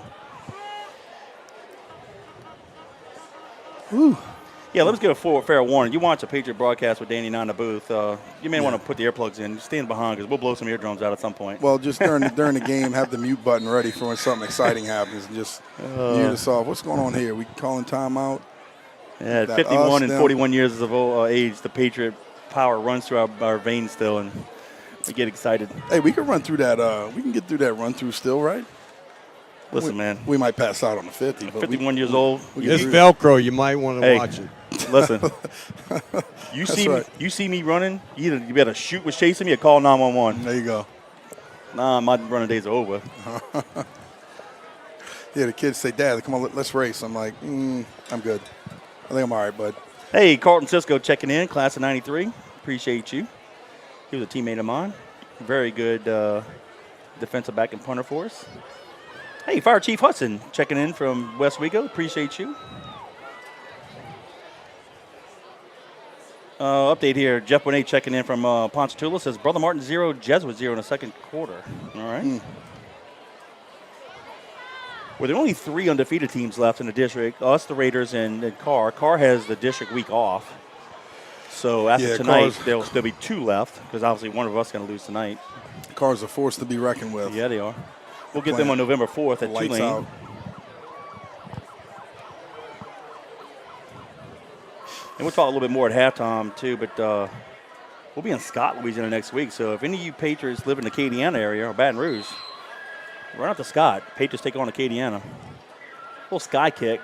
Whew. Yeah, let's get a fair warning. You watch a Patriot broadcast with Danny and I in the booth. You may want to put the earplugs in. Stand behind because we'll blow some eardrums out at some point. Well, just during the game, have the mute button ready for when something exciting happens. And just mute us off. What's going on here? We calling timeout? Yeah, 51 and 41 years of age, the Patriot power runs through our veins still, and we get excited. Hey, we can run through that. We can get through that run through still, right? Listen, man. We might pass out on the 50. But 51 years old. It's Velcro. You might want to watch it. Listen. You see right. me. You see me running. You better shoot what's chasing me or call 911. There you go. Nah, my running days are over. Yeah, the kids say, Dad, come on, let's race. I'm like, I'm good. I think I'm all right, bud. Hey, Carlton Cisco checking in, class of 93. Appreciate you. He was a teammate of mine. Very good defensive back and punter for us. Hey, Fire Chief Hudson checking in from West Wego. Appreciate you. Update here. Jeff Bonet checking in from Ponchatoula says Brother Martin 0, Jesuit 0 in the second quarter. All right. Well, there are only 3 undefeated teams left in the district, us, the Raiders, and Carr. Carr has the district week off. So after tonight, there'll still be 2 left because obviously one of us is going to lose tonight. Carr's a force to be reckoned with. Yeah, they are. We'll get them on November 4th at Lights Tulane. out. And we'll talk a little bit more at halftime, too, but we'll be in Scott, Louisiana next week. So if any of you Patriots live in the Acadiana area or Baton Rouge, run out to Scott. Patriots take on Acadiana. Little sky kick.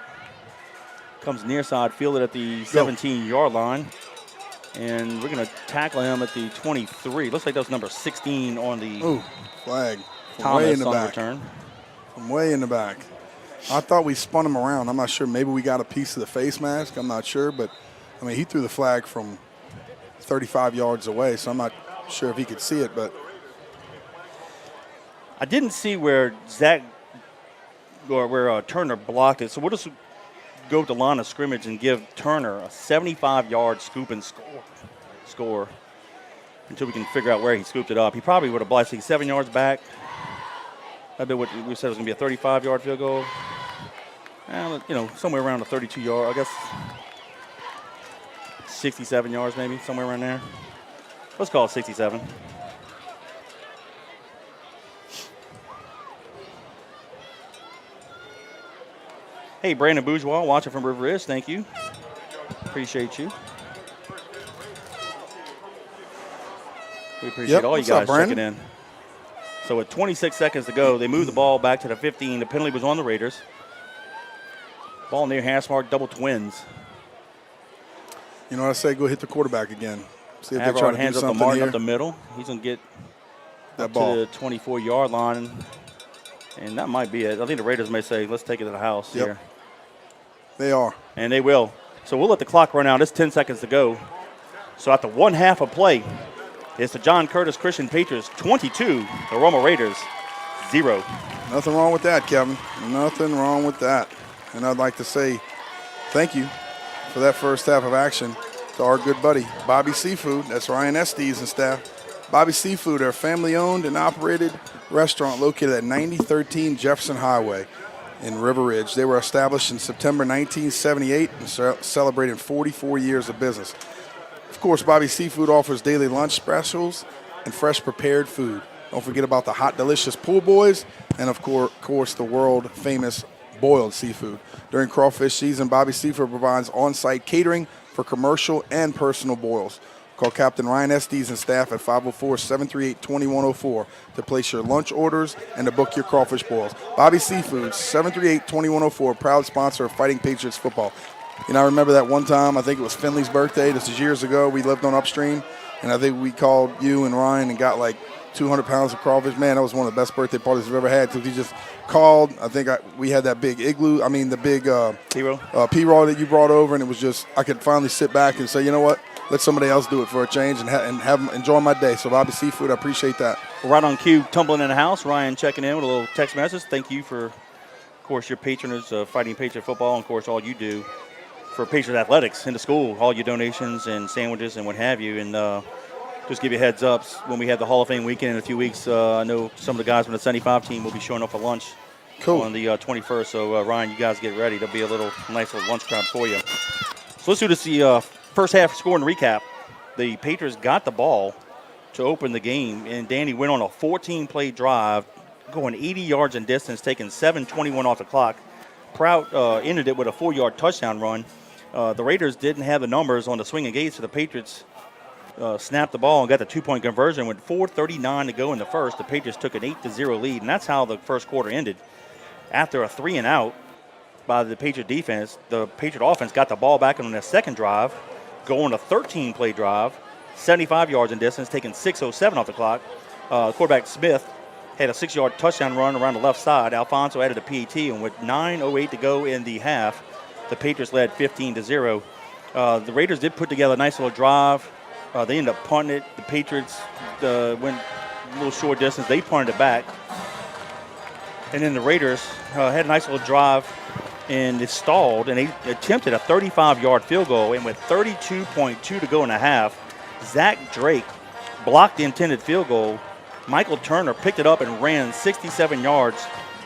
Comes near side, fielded at the 17-yard line. And we're going to tackle him at the 23. Looks like that was number 16 on the flag. Thomas way in the on back. return. From way in the back. I thought we spun him around. I'm not sure. Maybe we got a piece of the face mask. I'm not sure. But, I mean, he threw the flag from 35 yards away, so I'm not sure if he could see it. But I didn't see where Zach or where Turner blocked it. So we'll just go with the line of scrimmage and give Turner a 75-yard scoop and score until we can figure out where he scooped it up. He probably would have blocked 7 yards back. I bet what we said was going to be a 35-yard field goal. Somewhere around a 32-yard, I guess 67 yards maybe, somewhere around there. Let's call it 67. Hey, Brandon Bourgeois, watching from River Ridge. Thank you. Appreciate you. We appreciate all you guys checking in. So with 26 seconds to go, they move the ball back to the 15. The penalty was on the Raiders. Ball near hash mark, double twins. You know what I say? Go hit the quarterback again. See if they try Averard to hands do up to something Martin here. up the middle. He's going to get That ball. to the 24-yard line. And that might be it. I think the Raiders may say, let's take it to the house here. They are. And they will. So we'll let the clock run out. It's 10 seconds to go. So after 1/2 of play, it's the John Curtis Christian Patriots 22, the Rummel Raiders 0. Nothing wrong with that, Kevin. Nothing wrong with that. And I'd like to say thank you for that first half of action to our good buddy, Bobby Seafood. That's Ryan Estes and staff. Bobby Seafood, our family-owned and operated restaurant located at 9013 Jefferson Highway in River Ridge. They were established in September 1978 and celebrating 44 years of business. Of course, Bobby Seafood offers daily lunch specials and fresh prepared food. Don't forget about the hot, delicious pool boys and, of course, the world-famous boiled seafood. During crawfish season, Bobby Seafood provides on-site catering for commercial and personal boils. Call Captain Ryan Estes and staff at 504-738-2104 to place your lunch orders and to book your crawfish boils. Bobby Seafood, 738-2104, proud sponsor of Fighting Patriots football. You know, I remember that one time, I think it was Finley's birthday. This is years ago. We lived on Upstream, and I think we called you and Ryan and got like 200 pounds of crawfish. Man, that was one of the best birthday parties we've ever had because we just called. I think we had that big igloo, the big P-roll that you brought over, and it was just, I could finally sit back and say, you know what, let somebody else do it for a change and enjoy my day. So, Bobby Seafood, I appreciate that. Right on cue, tumbling in the house. Ryan checking in with a little text message. Thank you for, of course, your patronage of Fighting Patriot football and, of course, all you do for Patriot athletics in the school, all your donations and sandwiches and what have you. And just give you a heads up, when we have the Hall of Fame weekend in a few weeks, I know some of the guys from the 75 team will be showing up for lunch on the 21st. So, Ryan, you guys get ready. There'll be a nice little lunch crowd for you. So let's do this, the first half score and recap. The Patriots got the ball to open the game, and Danny went on a 14-play drive, going 80 yards in distance, taking 7:21 off the clock. Prout ended it with a 4-yard touchdown run. The Raiders didn't have the numbers on the swinging gates, so the Patriots snapped the ball and got the 2-point conversion with 4:39 to go in the first. The Patriots took an 8-0 lead, and that's how the first quarter ended. after a 3-and-out by the Patriot defense, the Patriot offense got the ball back on their second drive, going a 13-play drive, 75 yards in distance, taking 6:07 off the clock. Quarterback Smith had a 6-yard touchdown run around the left side. Alfonso added a PAT, and with 9:08 to go in the half, the Patriots led 15-0. The Raiders did put together a nice little drive. They ended up punting it. The Patriots went a little short distance. They punted it back. And then the Raiders had a nice little drive, and it stalled, and they attempted a 35-yard field goal. And with 32.2 to go in the half, Zach Drake blocked the intended field goal. Michael Turner picked it up and ran 67 yards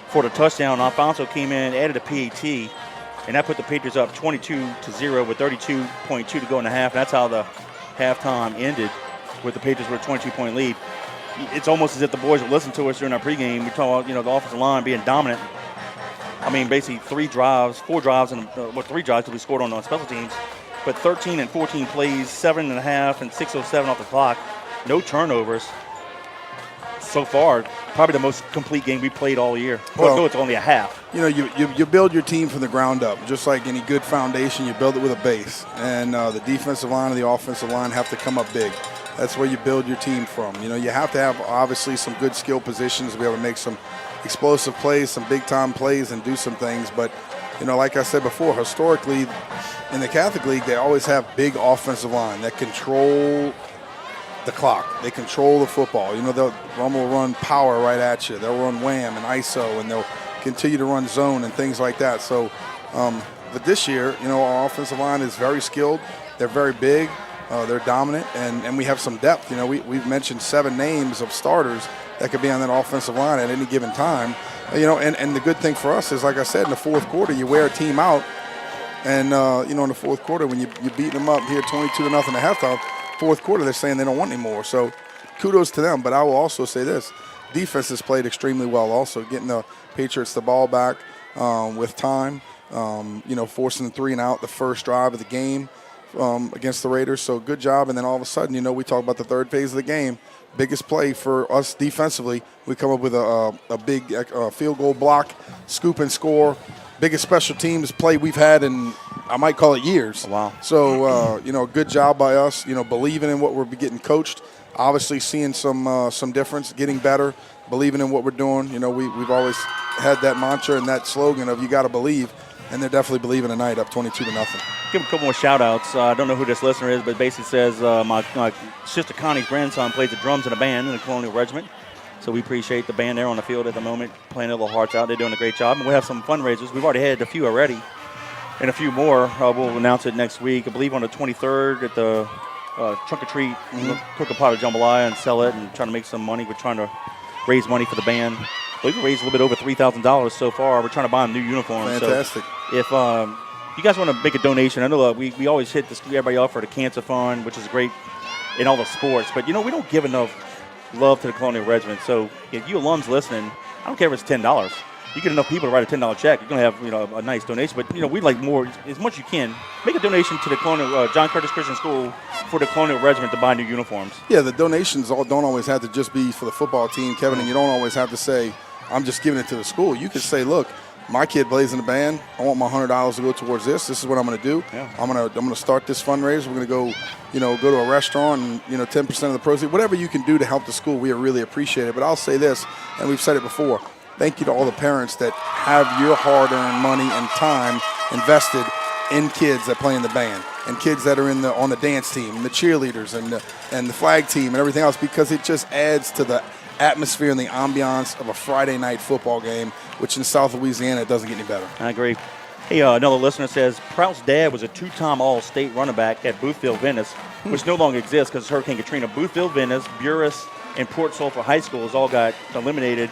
for the touchdown. Alfonso came in, added a PAT, and that put the Patriots up 22-0 with 32.2 to go in the half. That's how the halftime ended, with the Patriots with a 22-point lead. It's almost as if the boys would listen to us during our pregame. We talk about, the offensive line being dominant. I mean, basically 4 drives, and 3 drives because we scored on special teams. But 13 and 14 plays, 7.5 and 6:07 off the clock. No turnovers. So far, probably the most complete game we played all year. Well, it's only a half. You build your team from the ground up. Just like any good foundation, you build it with a base. And the defensive line and the offensive line have to come up big. That's where you build your team from. You have to have, obviously, some good skill positions to be able to make some explosive plays, some big-time plays, and do some things. But, like I said before, historically, in the Catholic League, they always have big offensive line that control the clock. They control the football. Rummel will run power right at you. They'll run wham and ISO, and they'll continue to run zone and things like that. So, but this year, our offensive line is very skilled. They're very big. They're dominant, and we have some depth. We've mentioned 7 names of starters that could be on that offensive line at any given time. And the good thing for us is, like I said, in the fourth quarter, you wear a team out. And, in the fourth quarter, when you're beating them up here 22-0 at halftime, fourth quarter, they're saying they don't want any more. So kudos to them. But I will also say this. Defense has played extremely well also, getting the Patriots the ball back with time, forcing the 3-and-out the first drive of the game against the Raiders. So good job. And then all of a sudden, we talk about the third phase of the game. Biggest play for us defensively, we come up with a big field goal block, scoop and score. Biggest special teams play we've had in, I might call it, years. Wow. So, good job by us, believing in what we're getting coached, obviously seeing some difference, getting better, believing in what we're doing. We've always had that mantra and that slogan of you got to believe, and they're definitely believing tonight up 22-0. Give a couple more shout-outs. I don't know who this listener is, but basically says my sister Connie's grandson plays the drums in a band in the Colonial Regiment. So we appreciate the band there on the field at the moment, playing their little hearts out. They're doing a great job. And we'll have some fundraisers. We've already had a few already, and a few more. We'll announce it next week. I believe on the 23rd at the Trunk or Treat, cook a pot of jambalaya and sell it and trying to make some money. We're trying to raise money for the band. We've raised a little bit over $3,000 so far. We're trying to buy them new uniforms. Fantastic. So if you guys want to make a donation, I know we always hit everybody up for the Cancer Fund, which is great in all the sports. But, we don't give enough love to the Colonial Regiment. So if you alums listening, I don't care if it's $10. You get enough people to write a $10 check, you're going to have a nice donation. But we'd like more, as much as you can. Make a donation to the Colonial John Curtis Christian School for the Colonial Regiment to buy new uniforms. Yeah, the donations don't always have to just be for the football team, Kevin, and you don't always have to say, I'm just giving it to the school. You could say, look, my kid plays in the band. I want my $100 to go towards this. This is what I'm going to do. Yeah. I'm going to start this fundraiser. We're going to go, go to a restaurant and 10% of the proceeds, whatever you can do to help the school, we really appreciate it. But I'll say this, and we've said it before. Thank you to all the parents that have your hard-earned money and time invested in kids that play in the band and kids that are on the dance team and the cheerleaders and the flag team and everything else, because it just adds to the atmosphere and the ambiance of a Friday night football game, which in South Louisiana, it doesn't get any better. I agree. Hey, another listener says, Prout's dad was a 2-time All-State running back at Boothville Venice, which no longer exists because Hurricane Katrina. Boothville Venice, Buras, and Port Sulphur High Schools all got eliminated,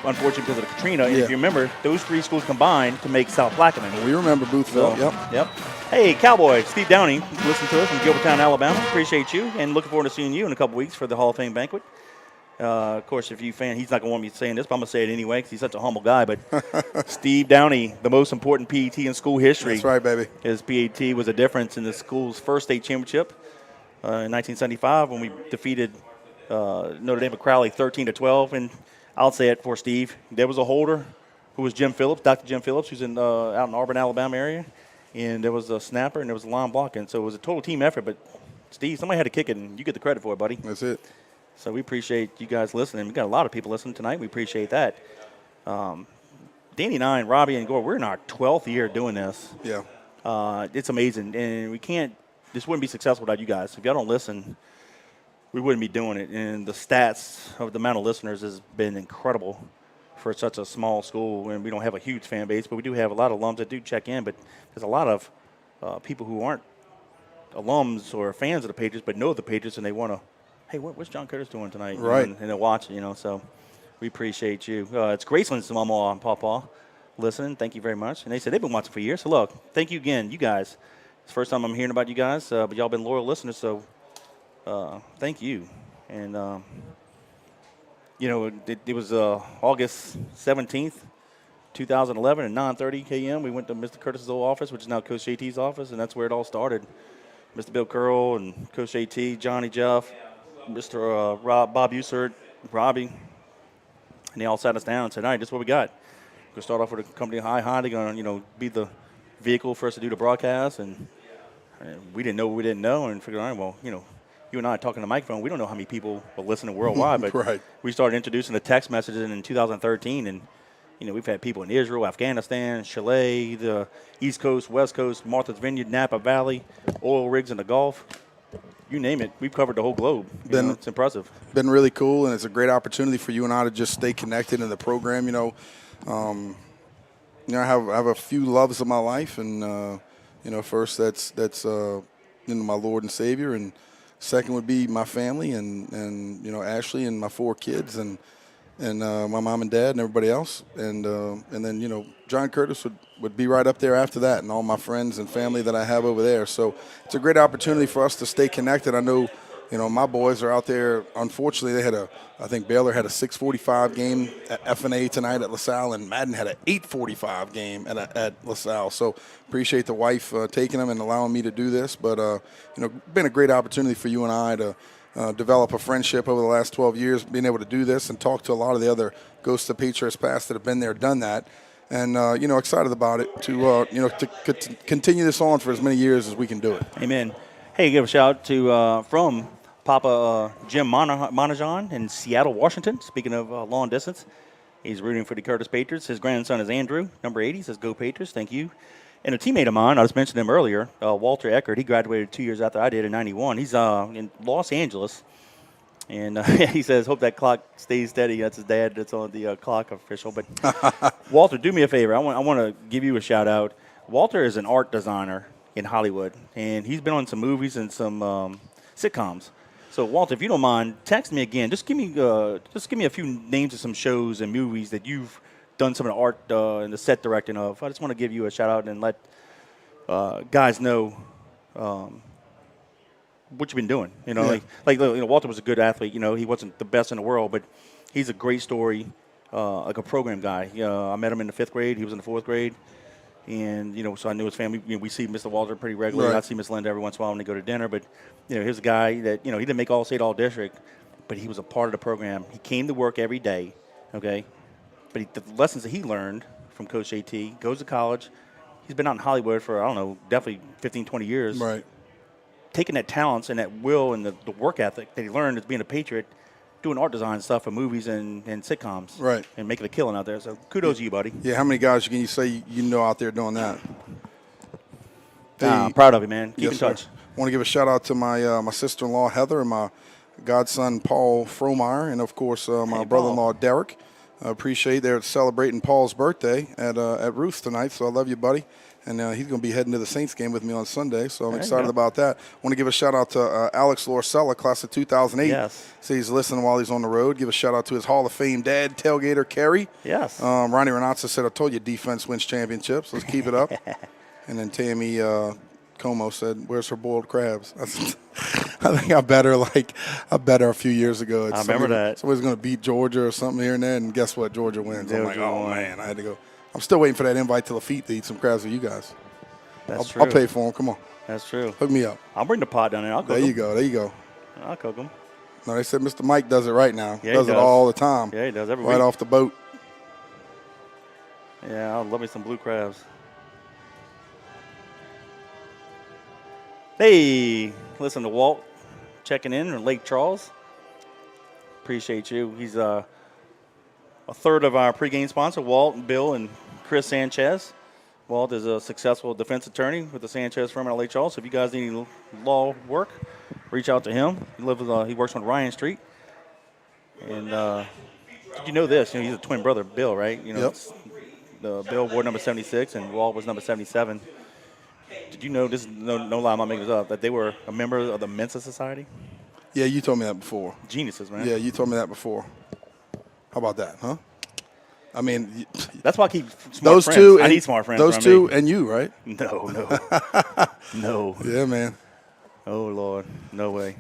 unfortunately, because of the Katrina. And if you remember, those 3 schools combined to make South Plaquemine. We remember Boothville, Yep. Hey, Cowboy, Steve Downey, listen to us from Gilbertown, Alabama. Appreciate you, and looking forward to seeing you in a couple weeks for the Hall of Fame banquet. Of course, if you fan, he's not going to want me saying this, but I'm going to say it anyway because he's such a humble guy. But Steve Downey, the most important PET in school history. That's right, baby. His PET was a difference in the school's first state championship in 1975 when we defeated Notre Dame of Crowley 13-12. And I'll say it for Steve. There was a holder who was Jim Phillips, Dr. Jim Phillips, who's out in Auburn, Alabama area. And there was a snapper and there was a line blocking. So it was a total team effort. But, Steve, somebody had to kick it, and you get the credit for it, buddy. That's it. So we appreciate you guys listening. We got a lot of people listening tonight. We appreciate that. Danny and I and Robbie and Gore, we're in our 12th year doing this. Yeah. It's amazing. And this wouldn't be successful without you guys. If y'all don't listen, we wouldn't be doing it. And the stats of the amount of listeners has been incredible for such a small school. And we don't have a huge fan base, but we do have a lot of alums that do check in. But there's a lot of people who aren't alums or fans of the Patriots but know the Patriots, and they want to, hey, what's John Curtis doing tonight? Right. And they'll watch it, so we appreciate you. It's Graceland's Mama and Pawpaw listening. Thank you very much. And they said they've been watching for years. So, look, thank you again, you guys. It's the first time I'm hearing about you guys, but y'all been loyal listeners, so thank you. And, it was August 17th, 2011 at 9:30 k.m. We went to Mr. Curtis's old office, which is now Coach JT's office, and that's where it all started. Mr. Bill Curl and Coach JT, Johnny Jeff, Mr. Bob Usert, Robbie, and they all sat us down and said, all right, this is what we got. We're going to start off with a company high. They're going to, be the vehicle for us to do the broadcast. And we didn't know what we didn't know, and figured, all right, well, you and I are talking to the microphone. We don't know how many people are listening worldwide, but right. We started introducing the text messages in 2013, and we've had people in Israel, Afghanistan, Chile, the East Coast, West Coast, Martha's Vineyard, Napa Valley, oil rigs in the Gulf. You name it. We've covered the whole globe. It's impressive. Been really cool, and it's a great opportunity for you and I to just stay connected in the program. I have a few loves of my life, and first that's my Lord and Savior, and second would be my family, and Ashley and my 4 kids, and my mom and dad and everybody else. And then, John Curtis would be right up there after that, and all my friends and family that I have over there. So it's a great opportunity for us to stay connected. I know, my boys are out there. Unfortunately, I think Baylor had a 6:45 game at F&A tonight at LaSalle, and Madden had an 8:45 game at LaSalle. So appreciate the wife taking them and allowing me to do this. But, been a great opportunity for you and I to develop a friendship over the last 12 years, being able to do this and talk to a lot of the other Ghosts of Patriots past that have been there, done that. And, excited about it to continue this on for as many years as we can do it. Amen. Hey, give a shout out to from Papa Jim Monajan in Seattle, Washington. Speaking of long distance, he's rooting for the Curtis Patriots. His grandson is Andrew, number 80, says Go Patriots. Thank you. And a teammate of mine, I just mentioned him earlier, Walter Eckert. He graduated 2 years after I did in '91. He's in Los Angeles. And he says, hope that clock stays steady. That's his dad that's on the clock official. But, Walter, do me a favor. I want to give you a shout-out. Walter is an art designer in Hollywood, and he's been on some movies and some sitcoms. So, Walter, if you don't mind, text me again. Just give me a few names of some shows and movies that you've done some of the art and the set directing of. I just want to give you a shout-out and let guys know what you've been doing. Walter was a good athlete. He wasn't the best in the world, but he's a great story, like a program guy. I met him in the 5th grade. He was in the 4th grade. And, so I knew his family. We see Mr. Walter pretty regularly. Right. I see Miss Linda every once in a while when they go to dinner. But, here's a guy that, he didn't make All-State, All-District, but he was a part of the program. He came to work every day, okay? But the lessons that he learned from Coach JT, goes to college. He's been out in Hollywood for, definitely 15, 20 years. Right. Taking that talents and that will and the work ethic that he learned as being a Patriot, doing art design stuff for movies and sitcoms. Right. And making a killing out there. So kudos to you, buddy. Yeah, how many guys can you say out there doing that? I'm proud of you, man. Keep in touch. I want to give a shout-out to my sister-in-law, Heather, and my godson, Paul Fromeyer, and, of course, my brother-in-law, Derek. I appreciate they're celebrating Paul's birthday at Ruth's tonight, so I love you, buddy. And he's going to be heading to the Saints game with me on Sunday, so I'm excited about that. I want to give a shout-out to Alex Lorcella, class of 2008. Yes. So he's listening while he's on the road. Give a shout-out to his Hall of Fame dad, tailgater Kerry. Yes. Ronnie Renatza said, I told you defense wins championships. Let's keep it up. And then Tammy Como said, where's her boiled crabs? I think I bet her a few years ago. I remember that. Somebody's going to beat Georgia or something here and there, and guess what? Georgia wins. I'm like, oh, man, I had to go. I'm still waiting for that invite to Lafitte to eat some crabs with you guys. That's true. I'll pay for them. Come on. That's true. Hook me up. I'll bring the pot down there. I'll cook There you go. I'll cook them. No, they said Mr. Mike does it right now. Yeah, does it all the time. Yeah, he does every right week. off the boat. Yeah, I'll love me some blue crabs. Hey, listen to Walt checking in from Lake Charles. Appreciate you. He's a third of our pregame sponsor, Walt, Bill, and Chris Sanchez. Walt is a successful defense attorney with the Sanchez firm out of Lake Charles. So if you guys need any law work, reach out to him. He works on Ryan Street. And did you know this? He's a twin brother, Bill, right? Yep. Bill wore number 76 and Walt was number 77. Did you know, this is no lie, I'm not making this up, that they were a member of the Mensa Society? Yeah, you told me that before. Geniuses, man. Yeah, you told me that before. How about that, huh? I mean, that's why I keep smart those friends. two. I need smart friends. Those two and you, right? No. No. Yeah, man. Oh, Lord. No way.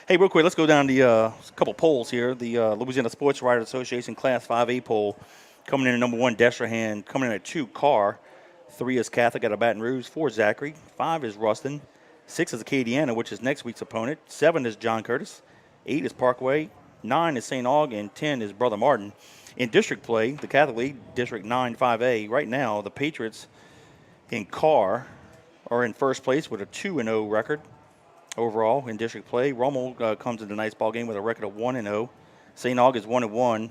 Hey, real quick, let's go down a couple polls here. The Louisiana Sports Writers Association Class 5A poll coming in at number 1, Destrehan. Coming in at 2, Carr. 3 is Catholic out of Baton Rouge. 4 is Zachary. 5 is Ruston. 6 is Acadiana, which is next week's opponent. 7 is John Curtis. 8 is Parkway. 9 is St. Aug. And 10 is Brother Martin. In district play, the Catholic League, District 9 5A, right now the Patriots in Carr are in first place with a 2-0 record overall in district play. Rummel comes into tonight's ball game with a record of 1-0. St. Aug is 1-1.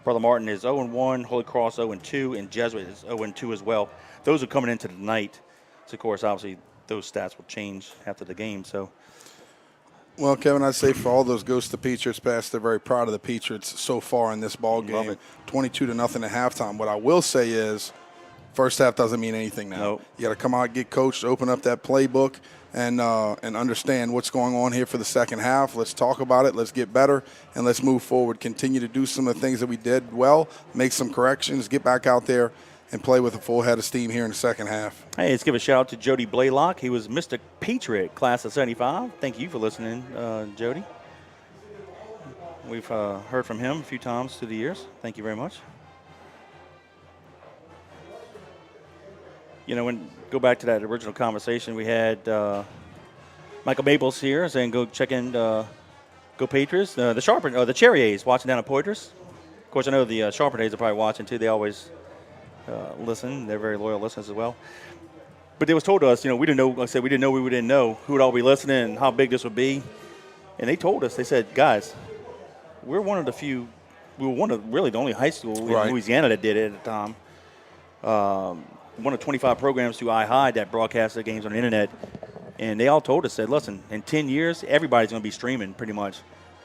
Brother Martin is 0-1. Holy Cross 0-2. And Jesuit is 0-2 as well. Those are coming into tonight. So, of course, obviously, those stats will change after the game. So, well, Kevin, I'd say for all those ghosts the Patriots past, they're very proud of the Patriots so far in this ball game. 22-0 at halftime. What I will say is, first half doesn't mean anything now. Nope. You got to come out, get coached, open up that playbook, and understand what's going on here for the second half. Let's talk about it. Let's get better, and let's move forward. Continue to do some of the things that we did well, make some corrections, get back out there, and play with a full head of steam here in the second half. Hey, let's give a shout out to Jody Blaylock. He was Mr. Patriot, class of 75. Thank you for listening, Jody. We've heard from him a few times through the years. Thank you very much. Go back to that original conversation we had. Michael Maples here saying go check in, go Patriots. The Cherriers watching down at Poitras. Of course, I know the Sharperdays are probably watching too. They always listen. They're very loyal listeners as well. But it was told to us, we didn't know. Like I said, we didn't know who would all be listening and how big this would be. And they told us, they said, guys, we're one of the few. We were really the only high school in Louisiana that did it at the time. One of 25 programs through iHigh that broadcasted games on the internet. And they all told us, said, listen, in 10 years, everybody's going to be streaming pretty much.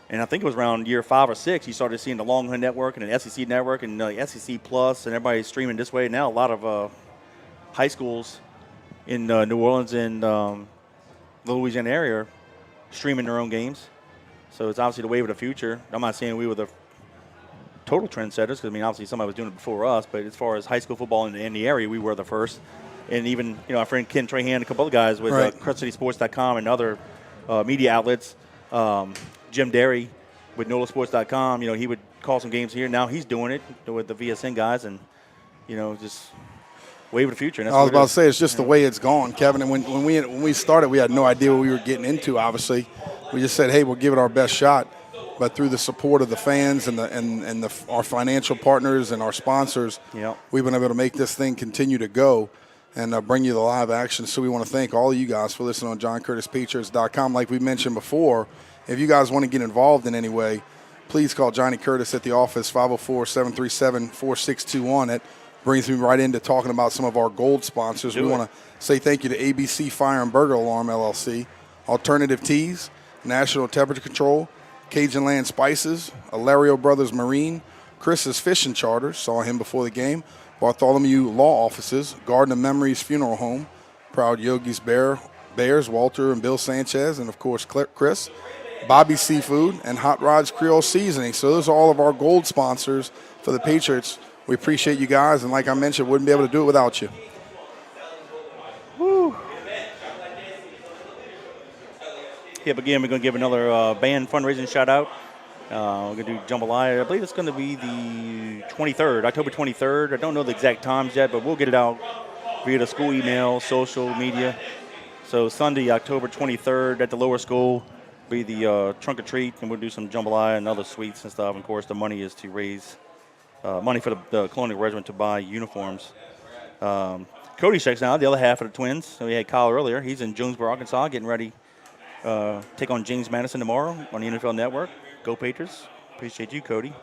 And I think it was around year 5 or 6, you started seeing the Longhorn Network and the SEC Network and the SEC Plus, and everybody's streaming this way. Now a lot of high schools in New Orleans and the Louisiana area are streaming their own games. So it's obviously the wave of the future. I'm not saying we were the total trendsetters because, obviously somebody was doing it before us, but as far as high school football in the area, we were the first. And even, our friend Ken Trahan, a couple other guys with CrestCitySports.com and other media outlets, Jim Derry with NOLASports.com, he would call some games here. Now he's doing it with the VSN guys and, just wave of the future. And that's I was about to say, it's just the way it's gone, Kevin. And when we started, we had no idea what we were getting into, obviously. We just said, hey, we'll give it our best shot. But through the support of the fans and our financial partners and our sponsors, we've been able to make this thing continue to go and bring you the live action. So we want to thank all of you guys for listening on JohnCurtisPatriots.com. Like we mentioned before, if you guys want to get involved in any way, please call Johnny Curtis at the office, 504-737-4621. That brings me right into talking about some of our gold sponsors. We want to say thank you to ABC Fire and Burger Alarm, LLC, Alternative Teas, National Temperature Control, Cajun Land Spices, Alario Brothers Marine, Chris's Fishing Charter, saw him before the game, Bartholomew Law Offices, Garden of Memories Funeral Home, Proud Yogi's Bears, Walter and Bill Sanchez, and, of course, Chris, Bobby Seafood, and Hot Rods Creole Seasoning. So those are all of our gold sponsors for the Patriots. We appreciate you guys, and like I mentioned, wouldn't be able to do it without you. Woo. Yep, again, we're going to give another band fundraising shout-out. We're going to do Jambalaya. I believe it's going to be the 23rd, October 23rd. I don't know the exact times yet, but we'll get it out via the school email, social media. So Sunday, October 23rd at the lower school be the trunk or treat, and we'll do some jambalaya and other sweets and stuff. And, of course, the money is to raise money for the Colonial Regiment to buy uniforms. Cody checks out, the other half of the Twins. So we had Kyle earlier. He's in Jonesboro, Arkansas, getting ready take on James Madison tomorrow on the NFL Network. Go Patriots. Appreciate you, Cody.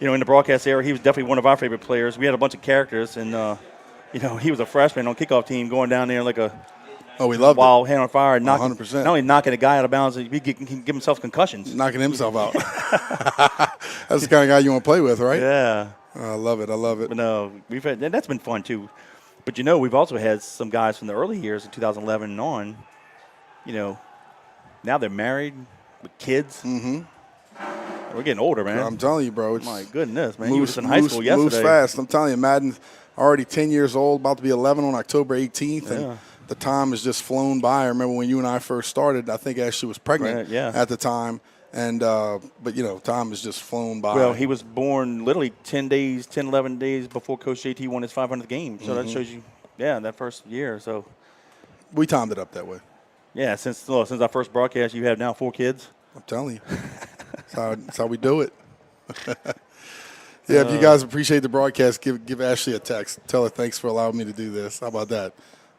In the broadcast era, he was definitely one of our favorite players. We had a bunch of characters, and, he was a freshman on kickoff team going down there like a we loved wild hand on fire. And 100%. Not only knocking a guy out of bounds, he can give himself concussions. Knocking himself out. That's the kind of guy you want to play with, right? Yeah. I love it. But no, that's been fun, too. But, we've also had some guys from the early years in 2011 and on, now they're married with kids. Mm-hmm. We're getting older, man. I'm telling you, bro. My goodness, man. You were just in high school yesterday. Moves fast. I'm telling you, Madden's already 10 years old, about to be 11 on October 18th. And the time has just flown by. I remember when you and I first started, I think Ashley was pregnant at the time. And but, time has just flown by. Well, he was born literally 11 days before Coach JT won his 500th game. So that shows you, that first year. So we timed it up that way. Yeah, since our first broadcast, you have now 4 kids. I'm telling you. That's how we do it. If you guys appreciate the broadcast, give Ashley a text. Tell her thanks for allowing me to do this. How about that?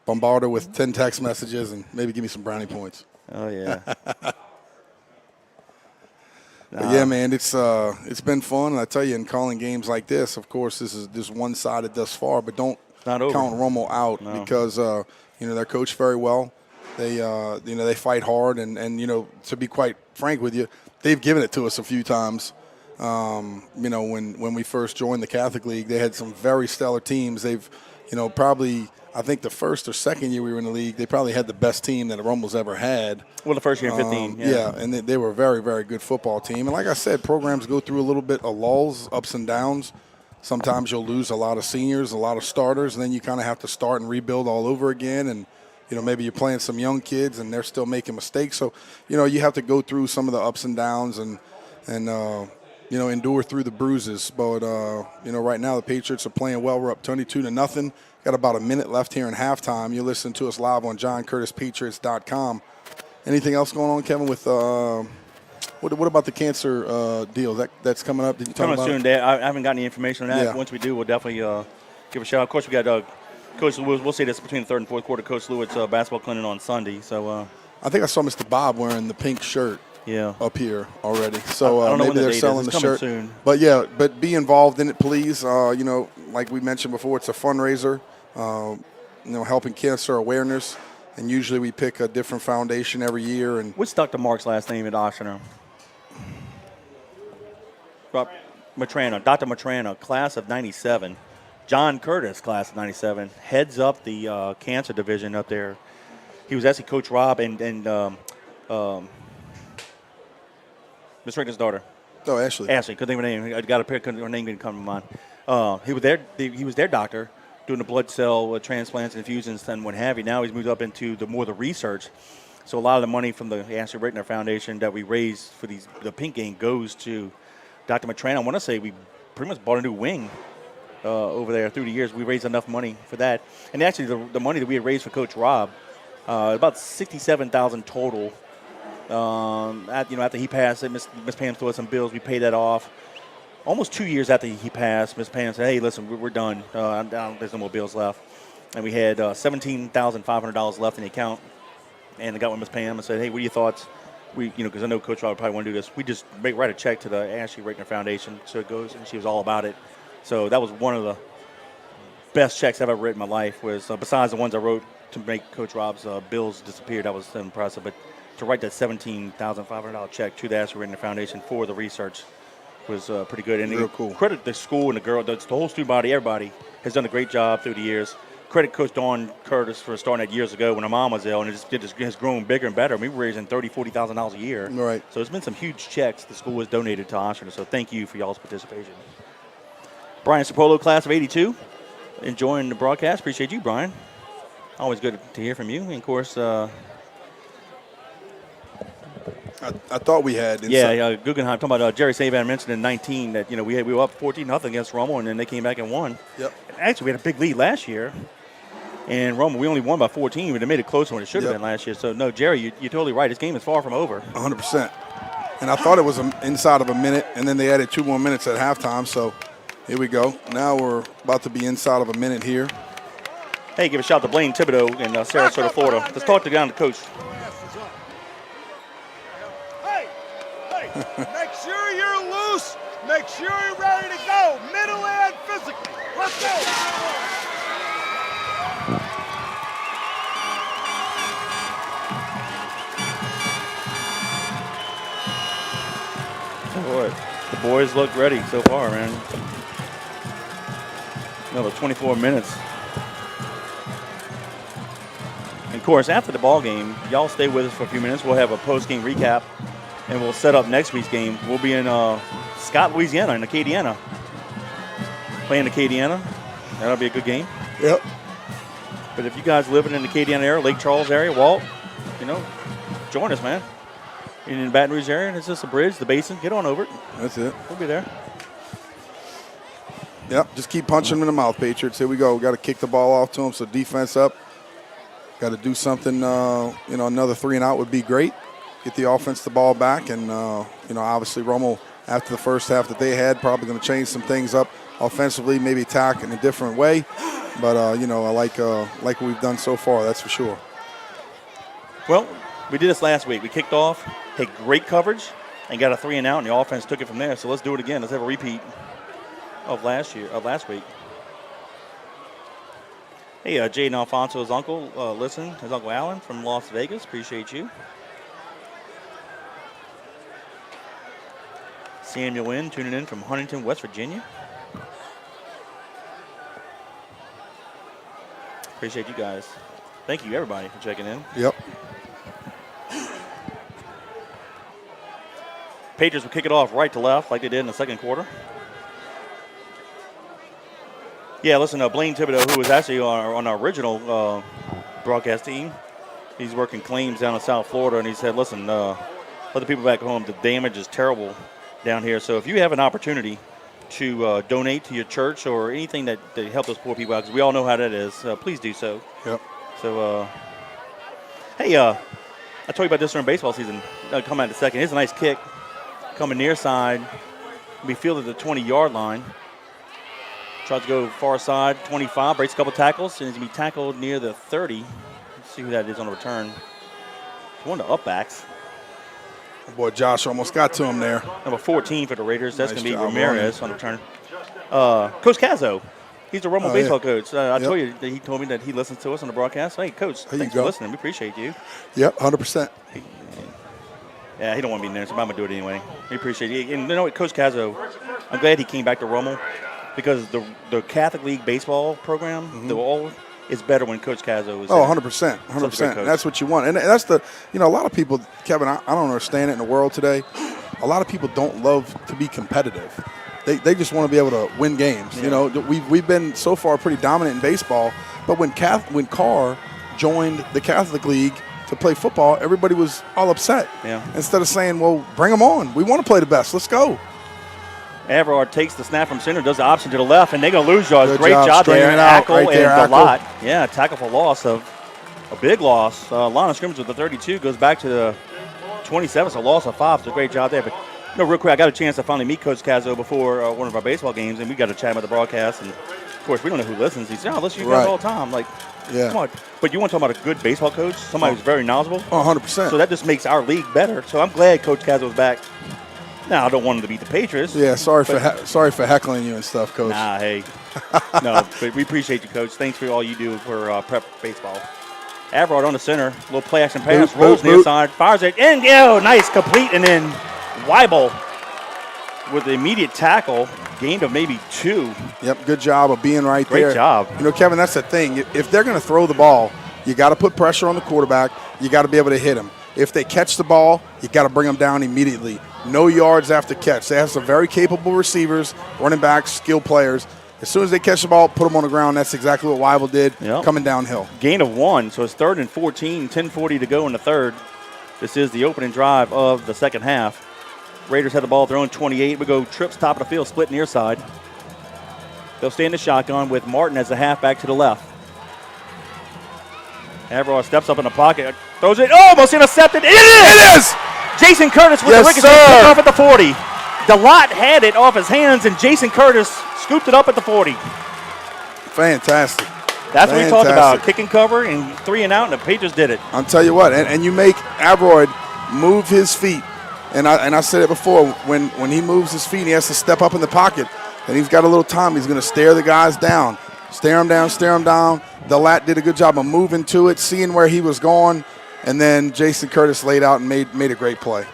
Bombard her with 10 text messages and maybe give me some brownie points. Oh, yeah. But yeah, man, it's been fun. And I tell you, in calling games like this, of course, this is one-sided thus far, but don't count Rummel out because they're coached very well. They they fight hard, and to be quite frank with you, they've given it to us a few times. When we first joined the Catholic League, they had some very stellar teams. They've probably, I think the first or second year we were in the league, they probably had the best team that Rummel's ever had. Well, the first year in 15. And they were a very, very good football team. And like I said, programs go through a little bit of lulls, ups and downs. Sometimes you'll lose a lot of seniors, a lot of starters, and then you kind of have to start and rebuild all over again. And maybe you're playing some young kids and they're still making mistakes. So, you have to go through some of the ups and downs and endure through the bruises. But, right now the Patriots are playing well. We're up 22-0. Got about a minute left here in halftime. You're listening to us live on JohnCurtisPatriots.com. Anything else going on, Kevin, with what about the cancer deal? That's coming up? Did you talk about it? Soon. I haven't got any information on that. Yeah. Once we do, we'll definitely give a shout out. Of course, we got Coach Lewis. We'll say this between the third and fourth quarter. Coach Lewis basketball clinic on Sunday. So I think I saw Mr. Bob wearing the pink shirt. Yeah. Up here already. So I don't know maybe they're selling the shirt. Soon. But be involved in it, please. Like we mentioned before, it's a fundraiser. Helping cancer awareness. And usually we pick a different foundation every year. And what's Dr. Mark's last name at Oshner? Matrano. Dr. Matrano, class of 97. John Curtis, class of 97, heads up the cancer division up there. He was actually Coach Rob and Miss Rankin's daughter. Oh, Ashley. Ashley, couldn't think of her name. I got a pair, her name didn't come to mind. He was their doctor doing the blood cell transplants, infusions, and what have you. Now he's moved up into the research. So a lot of the money from the Ashley Rittner Foundation that we raised for the Pink Game goes to Dr. Matrano. I want to say we pretty much bought a new wing over there through the years. We raised enough money for that. And actually the money that we had raised for Coach Rob, about $67,000 total. After he passed, Miss Pam threw us some bills. We paid that off. Almost 2 years after he passed, Miss Pam said, "Hey, listen, we're done. There's no more bills left." And we had $17,500 left in the account. And I got with Miss Pam and said, "Hey, what are your thoughts?" Because I know Coach Rob probably want to do this. We just write a check to the Ashley Rittner Foundation, so it goes, and she was all about it. So that was one of the best checks I've ever written in my life. Was besides the ones I wrote to make Coach Rob's bills disappear, that was impressive. But to write that $17,500 check to the Ashley Rittner Foundation for the research was pretty good. And real cool. Credit the school and the whole student body, everybody has done a great job through the years. Credit Coach Dawn Curtis for starting that years ago when her mom was ill, and it has grown bigger and better. We were raising $30,000, $40,000 a year. Right. So it's been some huge checks the school has donated to Oshner. So thank you for y'all's participation. Brian Sapolo, class of 82, enjoying the broadcast. Appreciate you, Brian. Always good to hear from you. And of course, I thought we had. Guggenheim, talking about Jerry Saban mentioned in 19 that, we were up 14-0 against Rummel, and then they came back and won. Yep. Actually, we had a big lead last year. And Rummel, we only won by 14, but they made it closer than it should have been last year. So, no, Jerry, you're totally right. This game is far from over. 100%. And I thought it was inside of a minute, and then they added 2 more minutes at halftime. So, Here we go. Now we're about to be inside of a minute here. Hey, give a shout out to Blaine Thibodeau in Sarasota, Florida. Let's talk to down the coach. Hey, make sure you're loose. Make sure you're ready to go. Middle and physically. Let's go. Boy, the boys look ready so far, man. Another 24 minutes. And of course, after the ball game, y'all stay with us for a few minutes. We'll have a post-game recap, and we'll set up next week's game. We'll be in Scott, Louisiana, in Acadiana. Playing Acadiana. That'll be a good game. Yep. But if you guys live in the Acadiana area, Lake Charles area, Walt, join us, man. In the Baton Rouge area, it's just a bridge, the basin. Get on over it. That's it. We'll be there. Yep, just keep punching them in the mouth, Patriots. Here we go. We got to kick the ball off to them, so defense up. Got to do something, another 3 and out would be great. Get the offense the ball back, and, obviously Rummel, after the first half that they had, probably going to change some things up offensively, maybe attack in a different way. But, I like what we've done so far, that's for sure. Well, we did this last week. We kicked off, had great coverage, and got a 3 and out, and the offense took it from there. So let's do it again. Let's have a repeat of last week. Hey, Jaden Alfonso's uncle, his Uncle Alan from Las Vegas. Appreciate you. Samuel Wynn tuning in from Huntington, West Virginia. Appreciate you guys. Thank you, everybody, for checking in. Yep. Patriots will kick it off right to left like they did in the second quarter. Yeah, listen, Blaine Thibodeau, who was actually on our original broadcast team, he's working claims down in South Florida, and he said, listen, let the people back home, the damage is terrible down here. So if you have an opportunity to donate to your church or anything that help those poor people out, because we all know how that is, please do so. Yep. So, hey, I told you about this during baseball season. I'll come out in a second. Here's a nice kick coming near side. We fielded the 20-yard line. Tries to go far side, 25, breaks a couple tackles, and he's going to be tackled near the 30. Let's see who that is on the return. It's one of the upbacks. Boy, Josh almost got to him there. Number 14 for the Raiders. That's Nice going to be job, Ramirez on the return. Coach Cazzo. He's a Rummel baseball coach. I told you that he told me that he listens to us on the broadcast. Hey, Coach, thanks for listening. We appreciate you. Yep, 100%. Yeah, he don't want to be in there, so I'm going to do it anyway. We appreciate it. And you know what, Coach Cazzo, I'm glad he came back to Rummel because the Catholic League baseball program, is better when Coach Cazzo is there. 100%. 100%. That's what you want. And that's a lot of people, Kevin, I don't understand it in the world today. A lot of people don't love to be competitive. They just want to be able to win games. Yeah. We've been so far pretty dominant in baseball, but when Carr joined the Catholic League to play football, everybody was all upset. Yeah. Instead of saying, well, bring them on. We want to play the best. Let's go. Everard takes the snap from center, does the option to the left, and they're going to lose yards. Good Great job there. Ackle right there, and Dalot. Yeah, tackle for loss of a big loss. Line of scrimmage with the 32 goes back to the 27, so loss of 5. It's a great job there. But real quick, I got a chance to finally meet Coach Cazzo before one of our baseball games, and we got to chat about the broadcast. And of course, we don't know who listens. He said, listen to you guys all the time. I'm like, come on. But you want to talk about a good baseball coach, somebody who's very knowledgeable? 100%. So that just makes our league better. So I'm glad Coach Cazzo's back. Now, I don't want him to beat the Patriots. Yeah, sorry for heckling you and stuff, Coach. Nah, hey. No, but we appreciate you, Coach. Thanks for all you do for prep baseball. Everard on the center. Little play action pass. Rolls near side. Fires it. And, nice. Complete. And then Weibel with the immediate tackle. Gained of maybe 2. Yep, good job of being right there. Great job. Kevin, that's the thing. If they're going to throw the ball, you got to put pressure on the quarterback. You got to be able to hit him. If they catch the ball, you got to bring them down immediately. No yards after catch. They have some very capable receivers, running backs, skilled players. As soon as they catch the ball, put them on the ground. That's exactly what Weibel did, coming downhill. Gain of 1, so it's 3rd and 14, 10:40 to go in the third. This is the opening drive of the second half. Raiders have the ball at their own 28. We go trips top of the field, split near side. They'll stay in the shotgun with Martin as the halfback to the left. Everard steps up in the pocket, throws it, almost intercepted. It is! Jason Curtis with the ricochet pick off at the 40. Dalot had it off his hands, and Jason Curtis Scooped it up at the 40. Fantastic. That's what we talked about, kick and cover and 3 and out, and the Patriots did it. I'll tell you what, and you make Aberroyd move his feet. And I said it before, when he moves his feet and he has to step up in the pocket, and he's got a little time, he's going to stare the guys down. Stare him down, stare him down. The Lat did a good job of moving to it, seeing where he was going, and then Jason Curtis laid out and made a great play.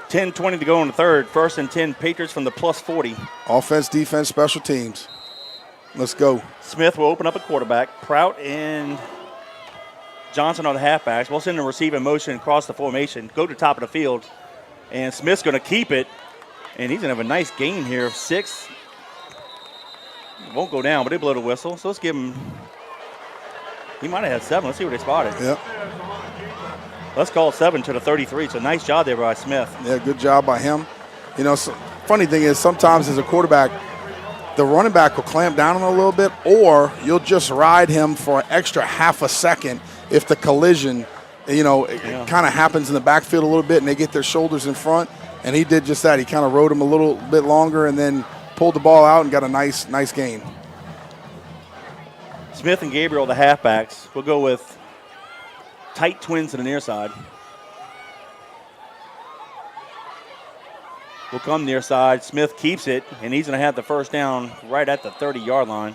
10-20 to go in the third. 1st and 10, Patriots from the plus 40. Offense, defense, special teams. Let's go. Smith will open up a quarterback. Prout and Johnson are the halfbacks. We'll send a receive in motion across the formation, go to the top of the field, and Smith's going to keep it, and he's going to have a nice gain here of 6. Won't go down, but they blow the whistle. So let's give him. He might have had 7. Let's see what they spotted. Yep. Let's call it 7 to the 33. So nice job there by Smith. Yeah, good job by him. You know, funny thing is sometimes as a quarterback, the running back will clamp down on him a little bit, or you'll just ride him for an extra half a second if the collision, you know, it kind of happens in the backfield a little bit and they get their shoulders in front. And he did just that. He kind of rode him a little bit longer and then pulled the ball out and got a nice gain. Smith and Gabriel, the halfbacks. We'll go with tight twins to the near side. Will come near side. Smith keeps it, and he's going to have the first down right at the 30-yard line.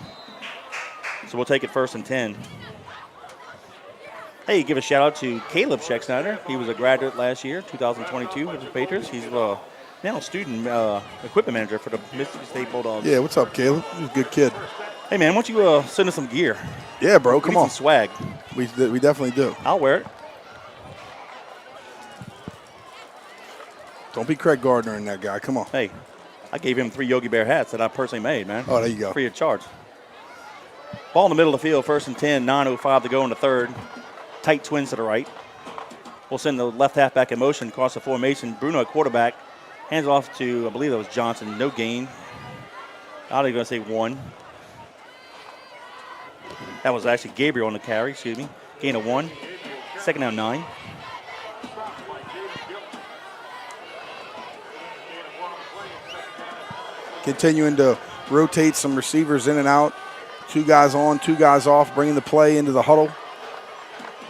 So we'll take it 1st and 10. Hey, give a shout-out to Caleb Scheck-Snyder. He was a graduate last year, 2022, with the Patriots. He's now student equipment manager for the Mississippi State Bulldogs. Yeah, what's up, Caleb? He's a good kid. Hey, man, why don't you send us some gear? Yeah, bro, come on. Some swag. We definitely do. I'll wear it. Don't be Craig Gardner in that guy. Come on. Hey, I gave him 3 Yogi Bear hats that I personally made, man. Oh, there you go. Free of charge. Ball in the middle of the field, 1st and 10, 9:05 to go in the third. Tight twins to the right. We'll send the left halfback in motion across the formation. Bruno at quarterback. Hands off to, I believe that was Johnson. No gain. I was going to say 1. That was actually Gabriel on the carry, excuse me. Gain of 1. 2nd down 9. Continuing to rotate some receivers in and out. 2 guys on, 2 guys off, bringing the play into the huddle.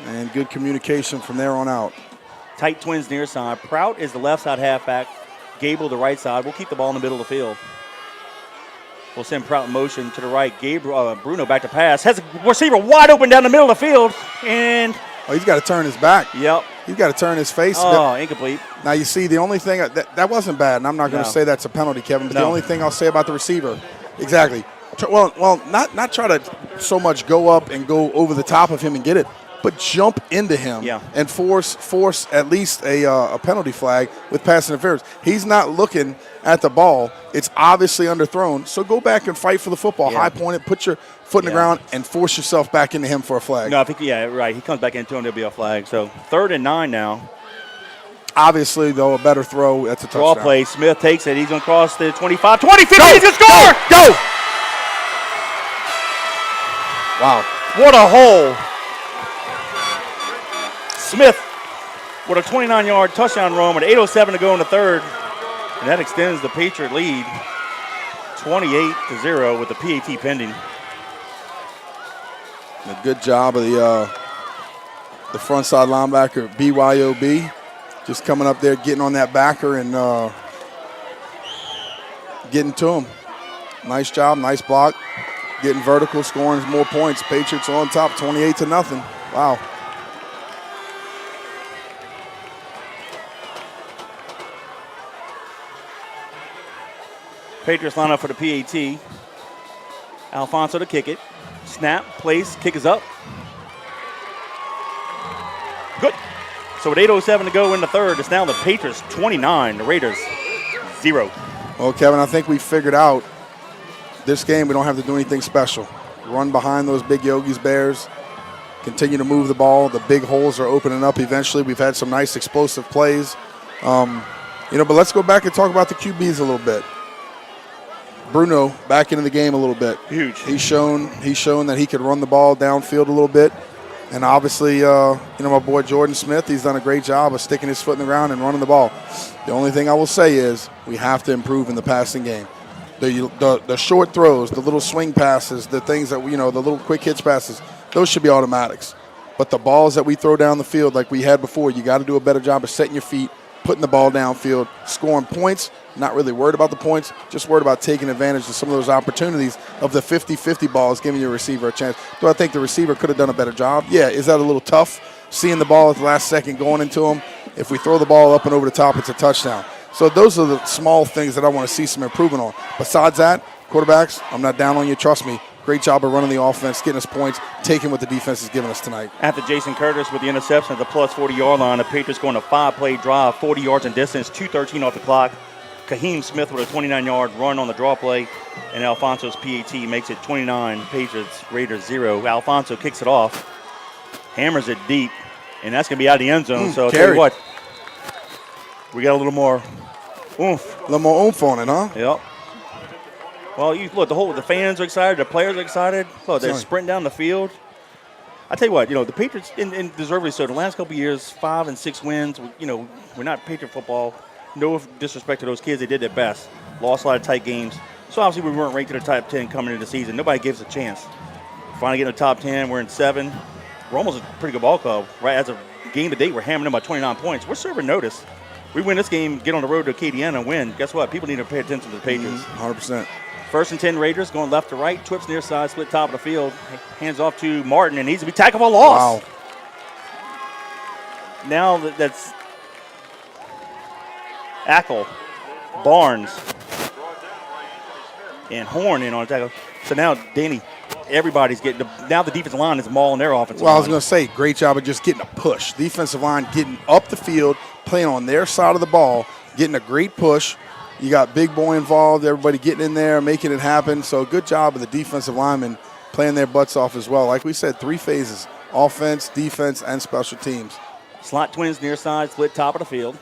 And good communication from there on out. Tight twins near side. Prout is the left side halfback. Gable the right side. We'll keep the ball in the middle of the field. We'll send Prout in motion to the right. Bruno back to pass. Has a receiver wide open down the middle of the field. And he's got to turn his back. Yep. He's got to turn his face. Oh, incomplete. Now, you see, the only thing, that wasn't bad, and I'm not going to say that's a penalty, Kevin, but the only thing I'll say about the receiver, exactly. Well, not try to so much go up and go over the top of him and get it, but jump into him and force at least a penalty flag with pass interference. He's not looking at the ball. It's obviously underthrown. So go back and fight for the football. High point it, put your foot in the ground, and force yourself back into him for a flag. No, I think, right. He comes back into him, there'll be a flag. So 3rd and 9 now. Obviously, though, a better throw. That's a touchdown. Draw play. Smith takes it. He's going to cross the 25, 20, 50. He's going to score! Go! Wow. What a hole. Smith with a 29-yard touchdown run with 8:07 to go in the third. And that extends the Patriot lead 28-0 with the PAT pending. A good job of the front side linebacker, BYOB. Just coming up there, getting on that backer and getting to him. Nice job, nice block. Getting vertical, scoring more points. Patriots on top, 28-0. Wow. Patriots line up for the PAT. Alfonso to kick it. Snap, place, kick is up. Good. So with 8:07 to go in the third, it's now the Patriots 29, the Raiders 0. Well, Kevin, I think we figured out this game we don't have to do anything special. Run behind those big Yogi's Bears. Continue to move the ball. The big holes are opening up eventually. We've had some nice explosive plays. But let's go back and talk about the QBs a little bit. Bruno back into the game a little bit. Huge. He's shown that he could run the ball downfield a little bit. And obviously, my boy Jordan Smith, he's done a great job of sticking his foot in the ground and running the ball. The only thing I will say is we have to improve in the passing game. The short throws, the little swing passes, the things that, the little quick hitch passes, those should be automatics. But the balls that we throw down the field like we had before, you got to do a better job of setting your feet, putting the ball downfield, scoring points. Not really worried about the points, just worried about taking advantage of some of those opportunities of the 50-50 balls, giving your receiver a chance. Do I think the receiver could have done a better job? Yeah. Is that a little tough, seeing the ball at the last second going into him? If we throw the ball up and over the top, it's a touchdown. So those are the small things that I want to see some improvement on. Besides that, quarterbacks, I'm not down on you. Trust me. Great job of running the offense, getting us points, taking what the defense is giving us tonight. After Jason Curtis with the interception at the plus 40-yard line, the Patriots going a 5-play drive, 40 yards in distance, 2:13 off the clock. Kaheem Smith with a 29-yard run on the draw play, and Alfonso's PAT makes it 29, Patriots, Raiders 0. Alfonso kicks it off, hammers it deep, and that's going to be out of the end zone. So I'll tell you what, we got a little more oomph. A little more oomph on it, huh? Yep. Well, you look, the fans are excited, the players are excited. Look, they're sprinting down the field. I tell you what, the Patriots, and deservedly so, the last couple of years, 5 and 6 wins. We're not Patriot football. No disrespect to those kids, they did their best. Lost a lot of tight games. So obviously we weren't ranked in the top 10 coming into the season. Nobody gives us a chance. Finally get in the top 10, we're in 7. We're almost a pretty good ball club. Right as of game to date, we're hammering them by 29 points. We're serving notice. We win this game, get on the road to Acadiana and win. Guess what? People need to pay attention to the Patriots. 100%. First and 10 Raiders going left to right, trips near side, split top of the field. Hands off to Martin and needs to be tackled for loss. Wow. Now that's Ackle, Barnes, and Horn in on the tackle. So now, Danny, everybody's getting now the defensive line is mauling their offensive line. Well, I was going to say, great job of just getting a push. Defensive line getting up the field, playing on their side of the ball, getting a great push. You got Big Boy involved, everybody getting in there, making it happen. So good job of the defensive linemen playing their butts off as well. Like we said, 3 phases, offense, defense, and special teams. Slot twins near side, split top of the field.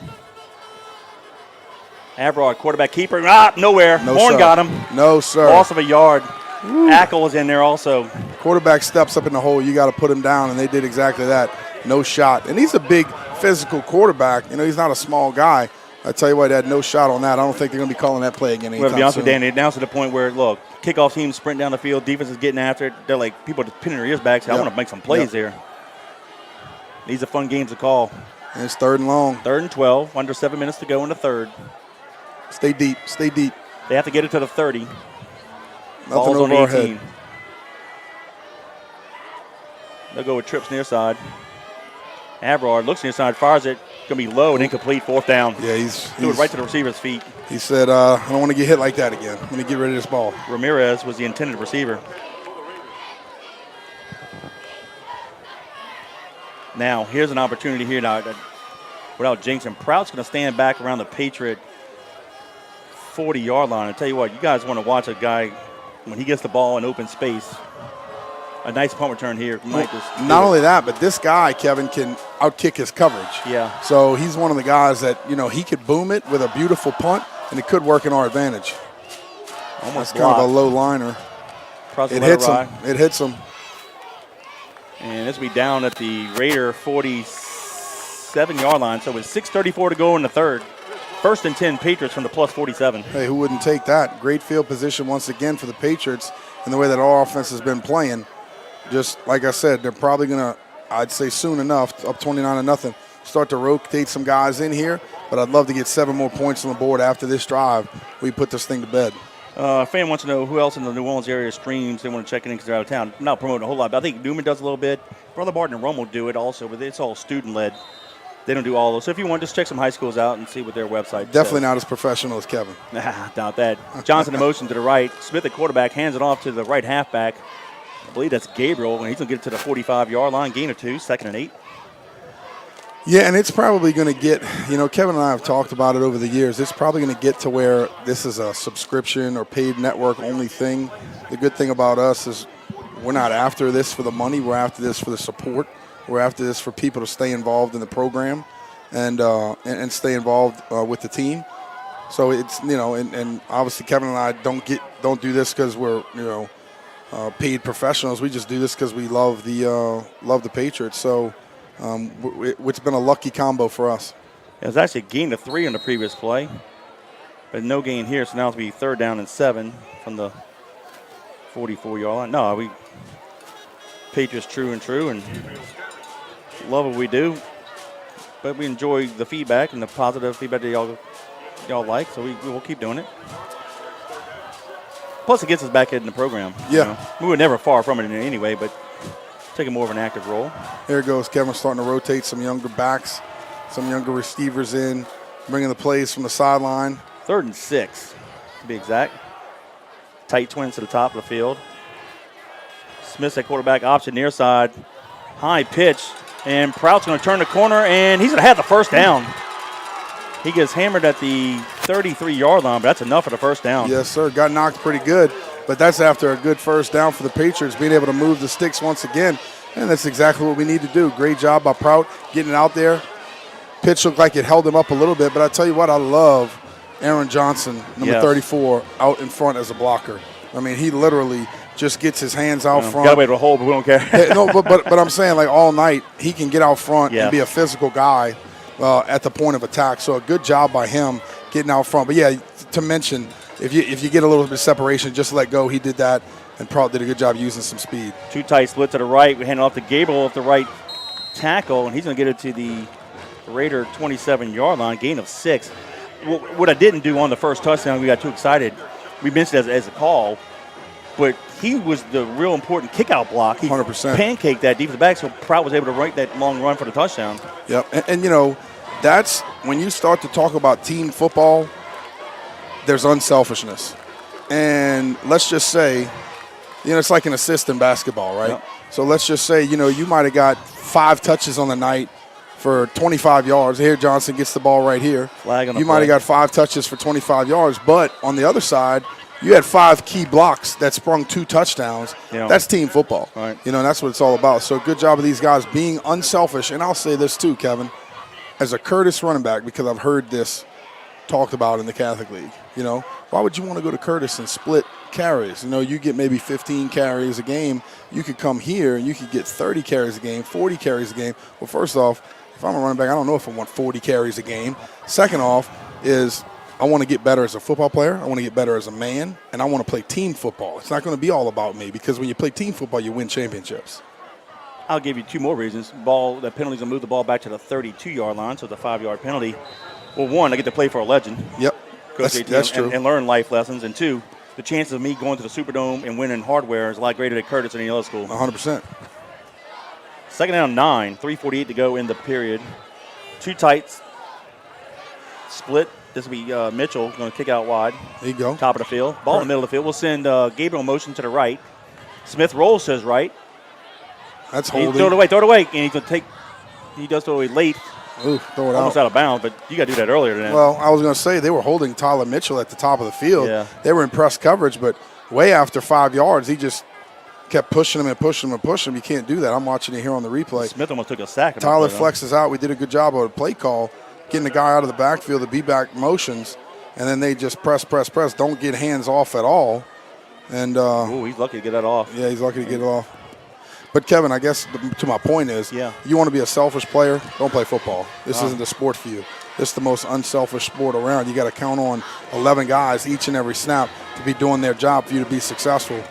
Avrod, quarterback keeper, nowhere. No, Horn sir. got him. No, sir. Loss of a yard. Ackle was in there also. Quarterback steps up in the hole, you got to put him down, and they did exactly that. No shot. And he's a big physical quarterback. He's not a small guy. I tell you what, they had no shot on that. I don't think they're going to be calling that play again anytime soon. To be honest with Danny, now to the point where, look, kickoff teams sprint down the field, defense is getting after it. They're like, people are just pinning their ears back, saying, I want to make some plays here. These are fun games to call. And it's 3rd and long. 3rd and 12, under 7 minutes to go in the 3rd. Stay deep, stay deep. They have to get it to the 30. Nothing Ball's over on our 18. head. They'll go with trips near side. Avrard looks near side, fires it. Going to be low and incomplete, 4th down. Yeah, he's Threw it right to the receiver's feet. He said, I don't want to get hit like that again. I'm going to get rid of this ball. Ramirez was the intended receiver. Now, here's an opportunity here now without jinxing. Prout's going to stand back around the Patriot 40-yard line. I tell you what, you guys want to watch a guy when he gets the ball in open space. A nice punt return here. Not only that, but this guy, Kevin, can outkick his coverage. Yeah. So he's one of the guys that, he could boom it with a beautiful punt, and it could work in our advantage. Almost kind of a low liner. It hits him. It hits him. And this will be down at the Raider 47-yard line. So with 6:34 to go in the 3rd. 1st and 10 Patriots from the plus 47. Hey, who wouldn't take that? Great field position once again for the Patriots and the way that our offense has been playing. Just like I said, they're probably going to, I'd say soon enough, up 29-0, start to rotate some guys in here. But I'd love to get 7 more points on the board after this drive. We put this thing to bed. A fan wants to know who else in the New Orleans area streams. They want to check in because they're out of town. I'm not promoting a whole lot, but I think Newman does a little bit. Brother Barton and Rummel do it also, but it's all student-led. They don't do all those. So if you want, just check some high schools out and see what their website Definitely says. not as professional as Kevin. Doubt that. Johnson in motion to the right. Smith at quarterback hands it off to the right halfback. I believe that's Gabriel, and he's going to get it to the 45-yard line. Gain of 2, 2nd and 8. Yeah, and it's probably going to get, Kevin and I have talked about it over the years. It's probably going to get to where this is a subscription or paid network only thing. The good thing about us is we're not after this for the money. We're after this for the support. We're after this for people to stay involved in the program and stay involved with the team. So it's, and obviously Kevin and I don't do this because we're, paid professionals. We just do this because we love the Patriots. So it's been a lucky combo for us. It was actually a gain of 3 on the previous play. But no gain here, so now it'll be 3rd down and 7 from the 44-yard line. No, Patriots true and love what we do. But we enjoy the feedback and the positive feedback that y'all like, so we will keep doing it. Plus, it gets us back in the program. Yeah. You know? We were never far from it anyway, but taking more of an active role. Here it goes. Kevin starting to rotate some younger backs, some younger receivers in, bringing the plays from the sideline. 3rd and 6, to be exact. Tight twins to the top of the field. Smith's at quarterback option near side. High pitch, and Prout's going to turn the corner, and he's going to have the first down. He gets hammered at the 33-yard line, but that's enough for the first down. Yes, sir. Got knocked pretty good, but that's after a good first down for the Patriots, being able to move the sticks once again, and that's exactly what we need to do. Great job by Prout getting it out there. Pitch looked like it held him up a little bit, but I tell you what, I love Aaron Johnson, number 34, out in front as a blocker. I mean, he literally just gets his hands out front. Got to wait to hold, but we don't care. No, but I'm saying, like, all night, he can get out front and be a physical guy at the point of attack. So a good job by him getting out front. But, yeah, to mention, if you get a little bit of separation, just let go. He did that, and Prout did a good job using some speed. 2 tight split to the right. We hand it off to Gabriel off the right tackle, and he's going to get it to the Raider 27-yard line, gain of 6. What I didn't do on the first touchdown, we got too excited. We mentioned it as a call, but he was the real important kick-out block. He 100%. pancaked that defensive back, so Prout was able to write that long run for the touchdown. Yep, and you know, that's when you start to talk about team football, there's unselfishness. And let's just say, you know, it's like an assist in basketball, right? Yep. So let's just say, you know, you might have got 5 touches on the night for 25 yards. Here, Johnson gets the ball right here. Flag on the you might have got 5 touches for 25 yards, but on the other side, you had 5 key blocks that sprung 2 touchdowns. Yeah. That's team football. Right. You know, and that's what it's all about. So good job of these guys being unselfish. And I'll say this too, Kevin, as a Curtis running back, because I've heard this talked about in the Catholic League. You know, why would you want to go to Curtis and split carries? You know, you get maybe 15 carries a game. You could come here and you could get 30 carries a game, 40 carries a game. Well, first off, if I'm a running back, I don't know if I want 40 carries a game. Second off is I want to get better as a football player. I want to get better as a man, and I want to play team football. It's not going to be all about me, because when you play team football, you win championships. I'll give you 2 more reasons. The penalty's going to move the ball back to the 32-yard line, so it's a 5-yard penalty. Well, 1, I get to play for a legend. Yep, that's true. And learn life lessons. And 2, the chances of me going to the Superdome and winning hardware is a lot greater at Curtis than any other school. 100%. 2nd down 9, 3:48 to go in the period. 2 tights, split. This will be Mitchell going to kick out wide. There you go. Top of the field. Ball in the middle of the field. We'll send Gabriel in motion to the right. Smith rolls to his right. That's holding. Throw it away. And he's going to take – he does throw it away late. Ooh, throw it almost out of bounds, but you got to do that earlier than that. Well, I was going to say they were holding Tyler Mitchell at the top of the field. Yeah. They were in press coverage, but way after 5 yards, he just kept pushing him and pushing him and pushing him. You can't do that. I'm watching it here on the replay. Smith almost took a sack. Tyler flexes out. We did a good job of a play call, getting the guy out of the backfield, the be-back motions, and then they just press. Don't get hands off at all. And he's lucky to get that off. Yeah, he's lucky to get it off. But, Kevin, I guess to my point is, you want to be a selfish player, don't play football. This isn't the sport for you. This is the most unselfish sport around. You got to count on 11 guys each and every snap to be doing their job for you to be successful.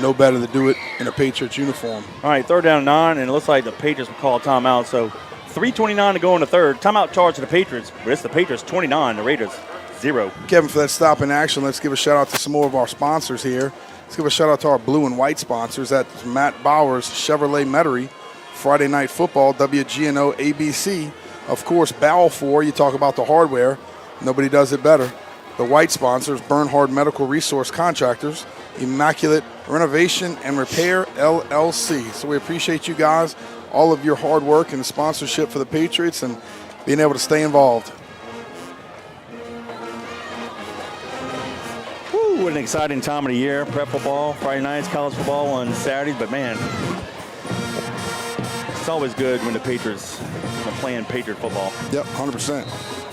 No better to do it in a Patriots uniform. All right, 3rd down 9, and it looks like the Patriots will call a timeout. So 3:29 to go in the third. Timeout charge to the Patriots, but it's the Patriots 29, the Raiders 0. Kevin, for that stop in action, let's give a shout-out to some more of our sponsors here. Let's give a shout-out to our blue and white sponsors. That's Matt Bowers, Chevrolet Metairie, Friday Night Football, WGNO ABC. Of course, Balfour, you talk about the hardware. Nobody does it better. The white sponsors, Bernhard Medical Resource Contractors, Immaculate Renovation and Repair, LLC. So we appreciate you guys, all of your hard work and sponsorship for the Patriots and being able to stay involved. What an exciting time of the year. Prep football, Friday nights, college football on Saturdays. But, man, it's always good when the Patriots are playing Patriot football. Yep, 100%.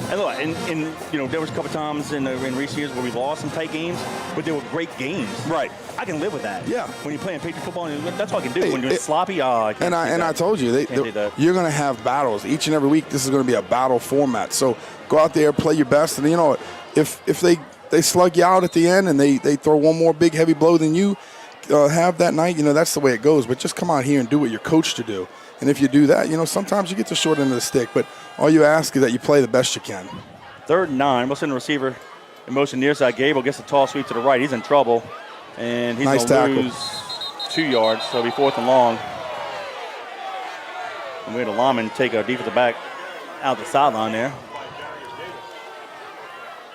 And look, there was a couple times in recent years where we lost some tight games, but they were great games. Right. I can live with that. Yeah. When you're playing Patriot football, that's all I can do. When you're sloppy, I can't. I told you, you're going to have battles each and every week. This is going to be a battle format. So go out there, play your best, and if they slug you out at the end and they throw one more big heavy blow than you have that night, that's the way it goes. But just come out here and do what you're coached to do. And if you do that, sometimes you get the short end of the stick. But all you ask is that you play the best you can. 3rd and 9. We'll send the receiver in motion near side. Gable gets a tall sweep to the right. He's in trouble. And he's going to lose 2 yards. So it'll be 4th and long. And we had a lineman take a defensive back out the sideline there.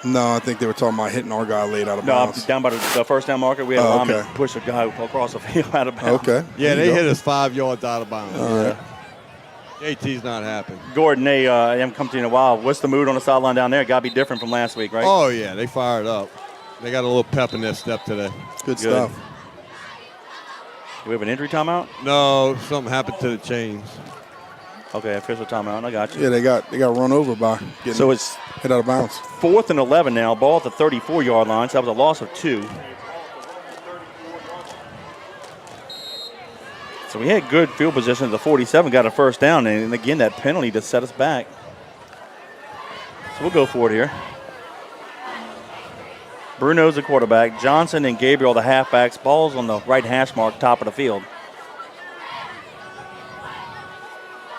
No, I think they were talking about hitting our guy late out of bounds. No, down by the first down marker. We had a lineman push a guy across the field out of bounds. Okay. Yeah, they hit us 5 yards out of bounds. All right. JT's not happy. Gordon, they haven't come to you in a while. What's the mood on the sideline down there? Got to be different from last week, right? Oh, yeah, they fired up. They got a little pep in their step today. Good stuff. Do we have an injury timeout? No, something happened to the chains. Okay, official timeout. I got you. Yeah, they got run over by getting it's hit out of bounds. 4th and 11 now. Ball at the 34-yard line. So that was a loss of 2. So we had good field position at the 47. Got a first down, and again that penalty to set us back. So we'll go for it here. Bruno's the quarterback. Johnson and Gabriel the halfbacks. Ball's on the right hash mark, top of the field.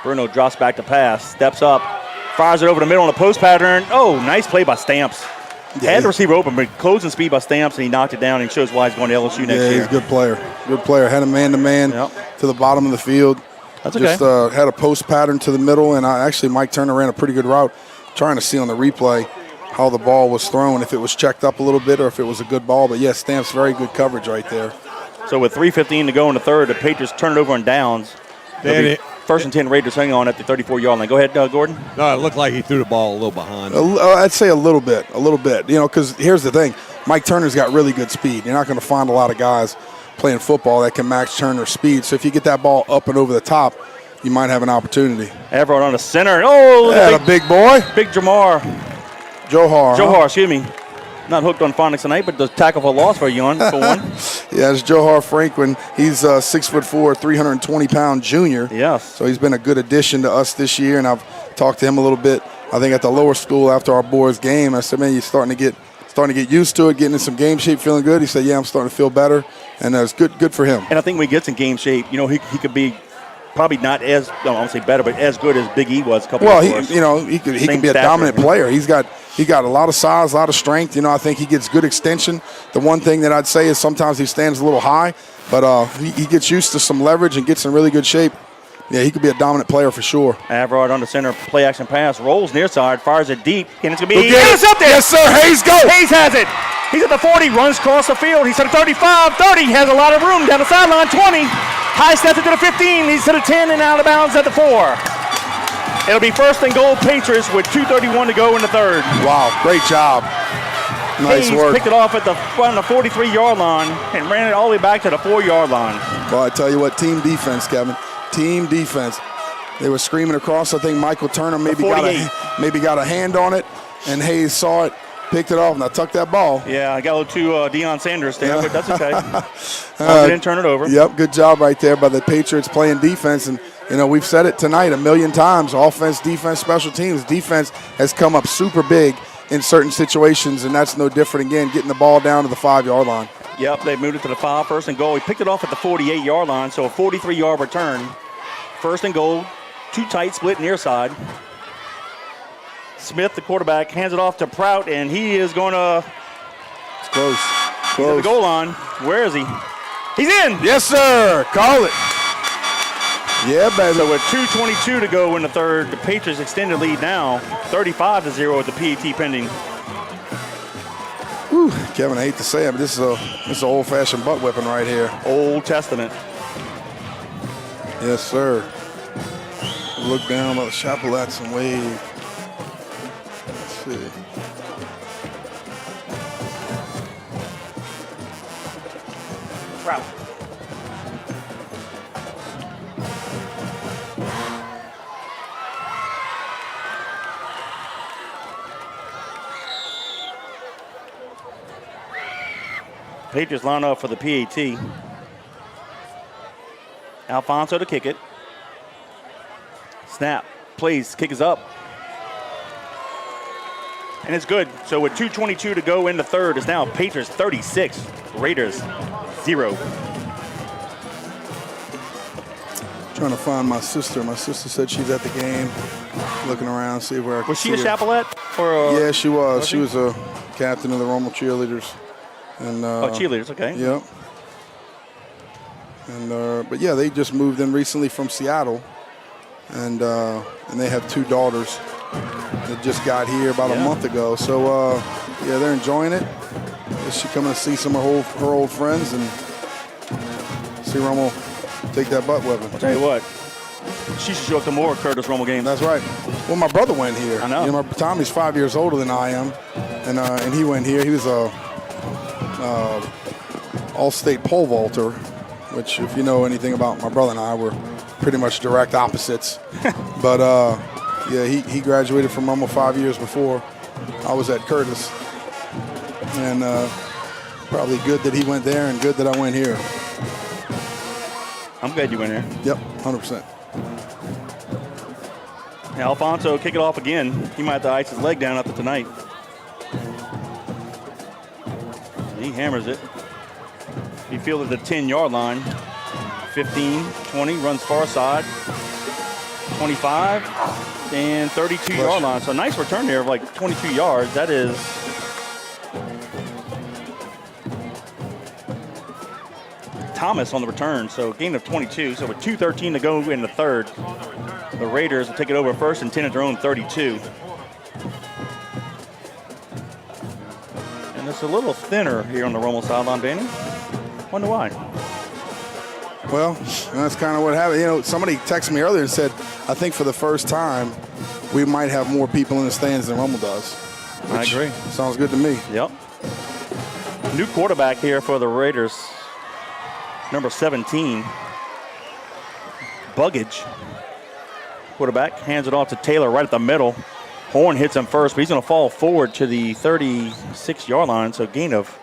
Bruno drops back to pass, steps up, fires it over the middle on a post pattern. Oh, nice play by Stamps. Yeah, Had the receiver open, but closing speed by Stamps, and he knocked it down and shows why he's going to LSU next year. Yeah, he's a good player. Good player. Had a man-to-man to the bottom of the field. That's okay. Just had a post pattern to the middle, and Mike Turner ran a pretty good route, trying to see on the replay how the ball was thrown, if it was checked up a little bit or if it was a good ball. But, yeah, Stamps, very good coverage right there. So with 3:15 to go in the third, the Patriots turn it over on downs. First and 10 Raiders hanging on at the 34-yard line. Go ahead, Gordon. No, it looked like he threw the ball a little behind. I'd say a little bit. Because here's the thing. Mike Turner's got really good speed. You're not going to find a lot of guys playing football that can match Turner's speed. So if you get that ball up and over the top, you might have an opportunity. Everett on the center. Oh, a big boy. Big Johar, excuse me. Not hooked on phonics tonight, but the tackle for loss for one. Yeah, it's Johar Franklin. He's a 6'4", 320-pound junior. Yes. So he's been a good addition to us this year, and I've talked to him a little bit. I think at the lower school after our boys' game, I said, "Man, you're starting to get used to it, getting in some game shape, feeling good." He said, "Yeah, I'm starting to feel better," and it's good for him. And I think when he gets in game shape, he could be probably not as, I won't say better, but as good as Big E was a couple of years ago. He can be a dominant player. He got a lot of size, a lot of strength. I think he gets good extension. The one thing that I'd say is sometimes he stands a little high, but he gets used to some leverage and gets in really good shape. Yeah, he could be a dominant player for sure. Averard on the center, play action pass, rolls near side, fires it deep, and it's going to be intercepted. Yes, sir. Hayes, go. Hayes has it. He's at the 40, runs across the field. He's at the 35, 30, has a lot of room down the sideline, 20. High steps it to the 15. He's to the 10 and out of bounds at the 4. It'll be 1st and goal Patriots with 2:31 to go in the third. Wow, great job. Nice work. Picked it off on the 43-yard line and ran it all the way back to the 4-yard line. Well, I tell you what, team defense, Kevin. Team defense. They were screaming across. I think Michael Turner maybe got a hand on it, and Hayes saw it, picked it off, and I tucked that ball. Yeah, I got a little too Deion Sanders there, but that's okay. I didn't turn it over. Yep, good job right there by the Patriots playing defense. And, we've said it tonight a million times, offense, defense, special teams. Defense has come up super big in certain situations, and that's no different, again, getting the ball down to the 5-yard line. Yep, they moved it to the 5, 1st and goal. He picked it off at the 48-yard line, so a 43-yard return. 1st and goal, too tight, split near side. Smith, the quarterback, hands it off to Prout, and he is going to. It's close. He's at the goal line. Where is he? He's in. Yes, sir. Call it. Yeah, baby. So with 2:22 to go in the third, the Patriots extend the lead now, 35-0 with the PAT pending. Whew, Kevin, I hate to say it, but this is an old-fashioned butt whipping right here. Old Testament. Yes, sir. Look down by the chapelettes and wave. Let's see. Prout. Patriots line up for the PAT. Alfonso to kick it. Snap, plays, kick is up. And it's good. So with 2:22 to go in the third, it's now Patriots 36, Raiders 0. Trying to find my sister. My sister said she's at the game, looking around, see where I can Was she see a her. Chapelette? Or Yeah, she was. She was a captain of the Rummel cheerleaders. And cheerleaders, okay. Yep. And but yeah, they just moved in recently from Seattle, and they have 2 daughters that just got here about a month ago. So yeah, they're enjoying it. She coming to see some of her old friends and see Rummel take that butt whipping. I'll tell you what, she should show up to more Curtis Rummel games. That's right. Well, my brother went here. I know. You know, Tommy's 5 years older than I am, and he went here. He was a all-state pole vaulter, which, if you know anything about my brother and I, we're pretty much direct opposites. But yeah, he graduated from Rummel 5 years before I was at Curtis, and probably good that he went there and good that I went here. I'm glad you went here. Yep, 100%. Alfonso kick it off again. He might have to ice his leg down after tonight. He hammers it. He fielded the 10-yard line. 15, 20, runs far side. 25, and 32-yard line. So nice return there of like 22 yards. That is Thomas on the return, so gain of 22. So with 2:13 to go in the third, the Raiders will take it over first and 10 at their own 32. And it's a little thinner here on the Rummel sideline, Danny. Wonder why. Well, that's kind of what happened. You know, somebody texted me earlier and said, I think for the first time, we might have more people in the stands than Rummel does. I agree. Sounds good to me. Yep. New quarterback here for the Raiders, number 17, Buggage. Quarterback hands it off to Taylor right at the middle. Horn hits him first, but he's going to fall forward to the 36-yard line, so gain of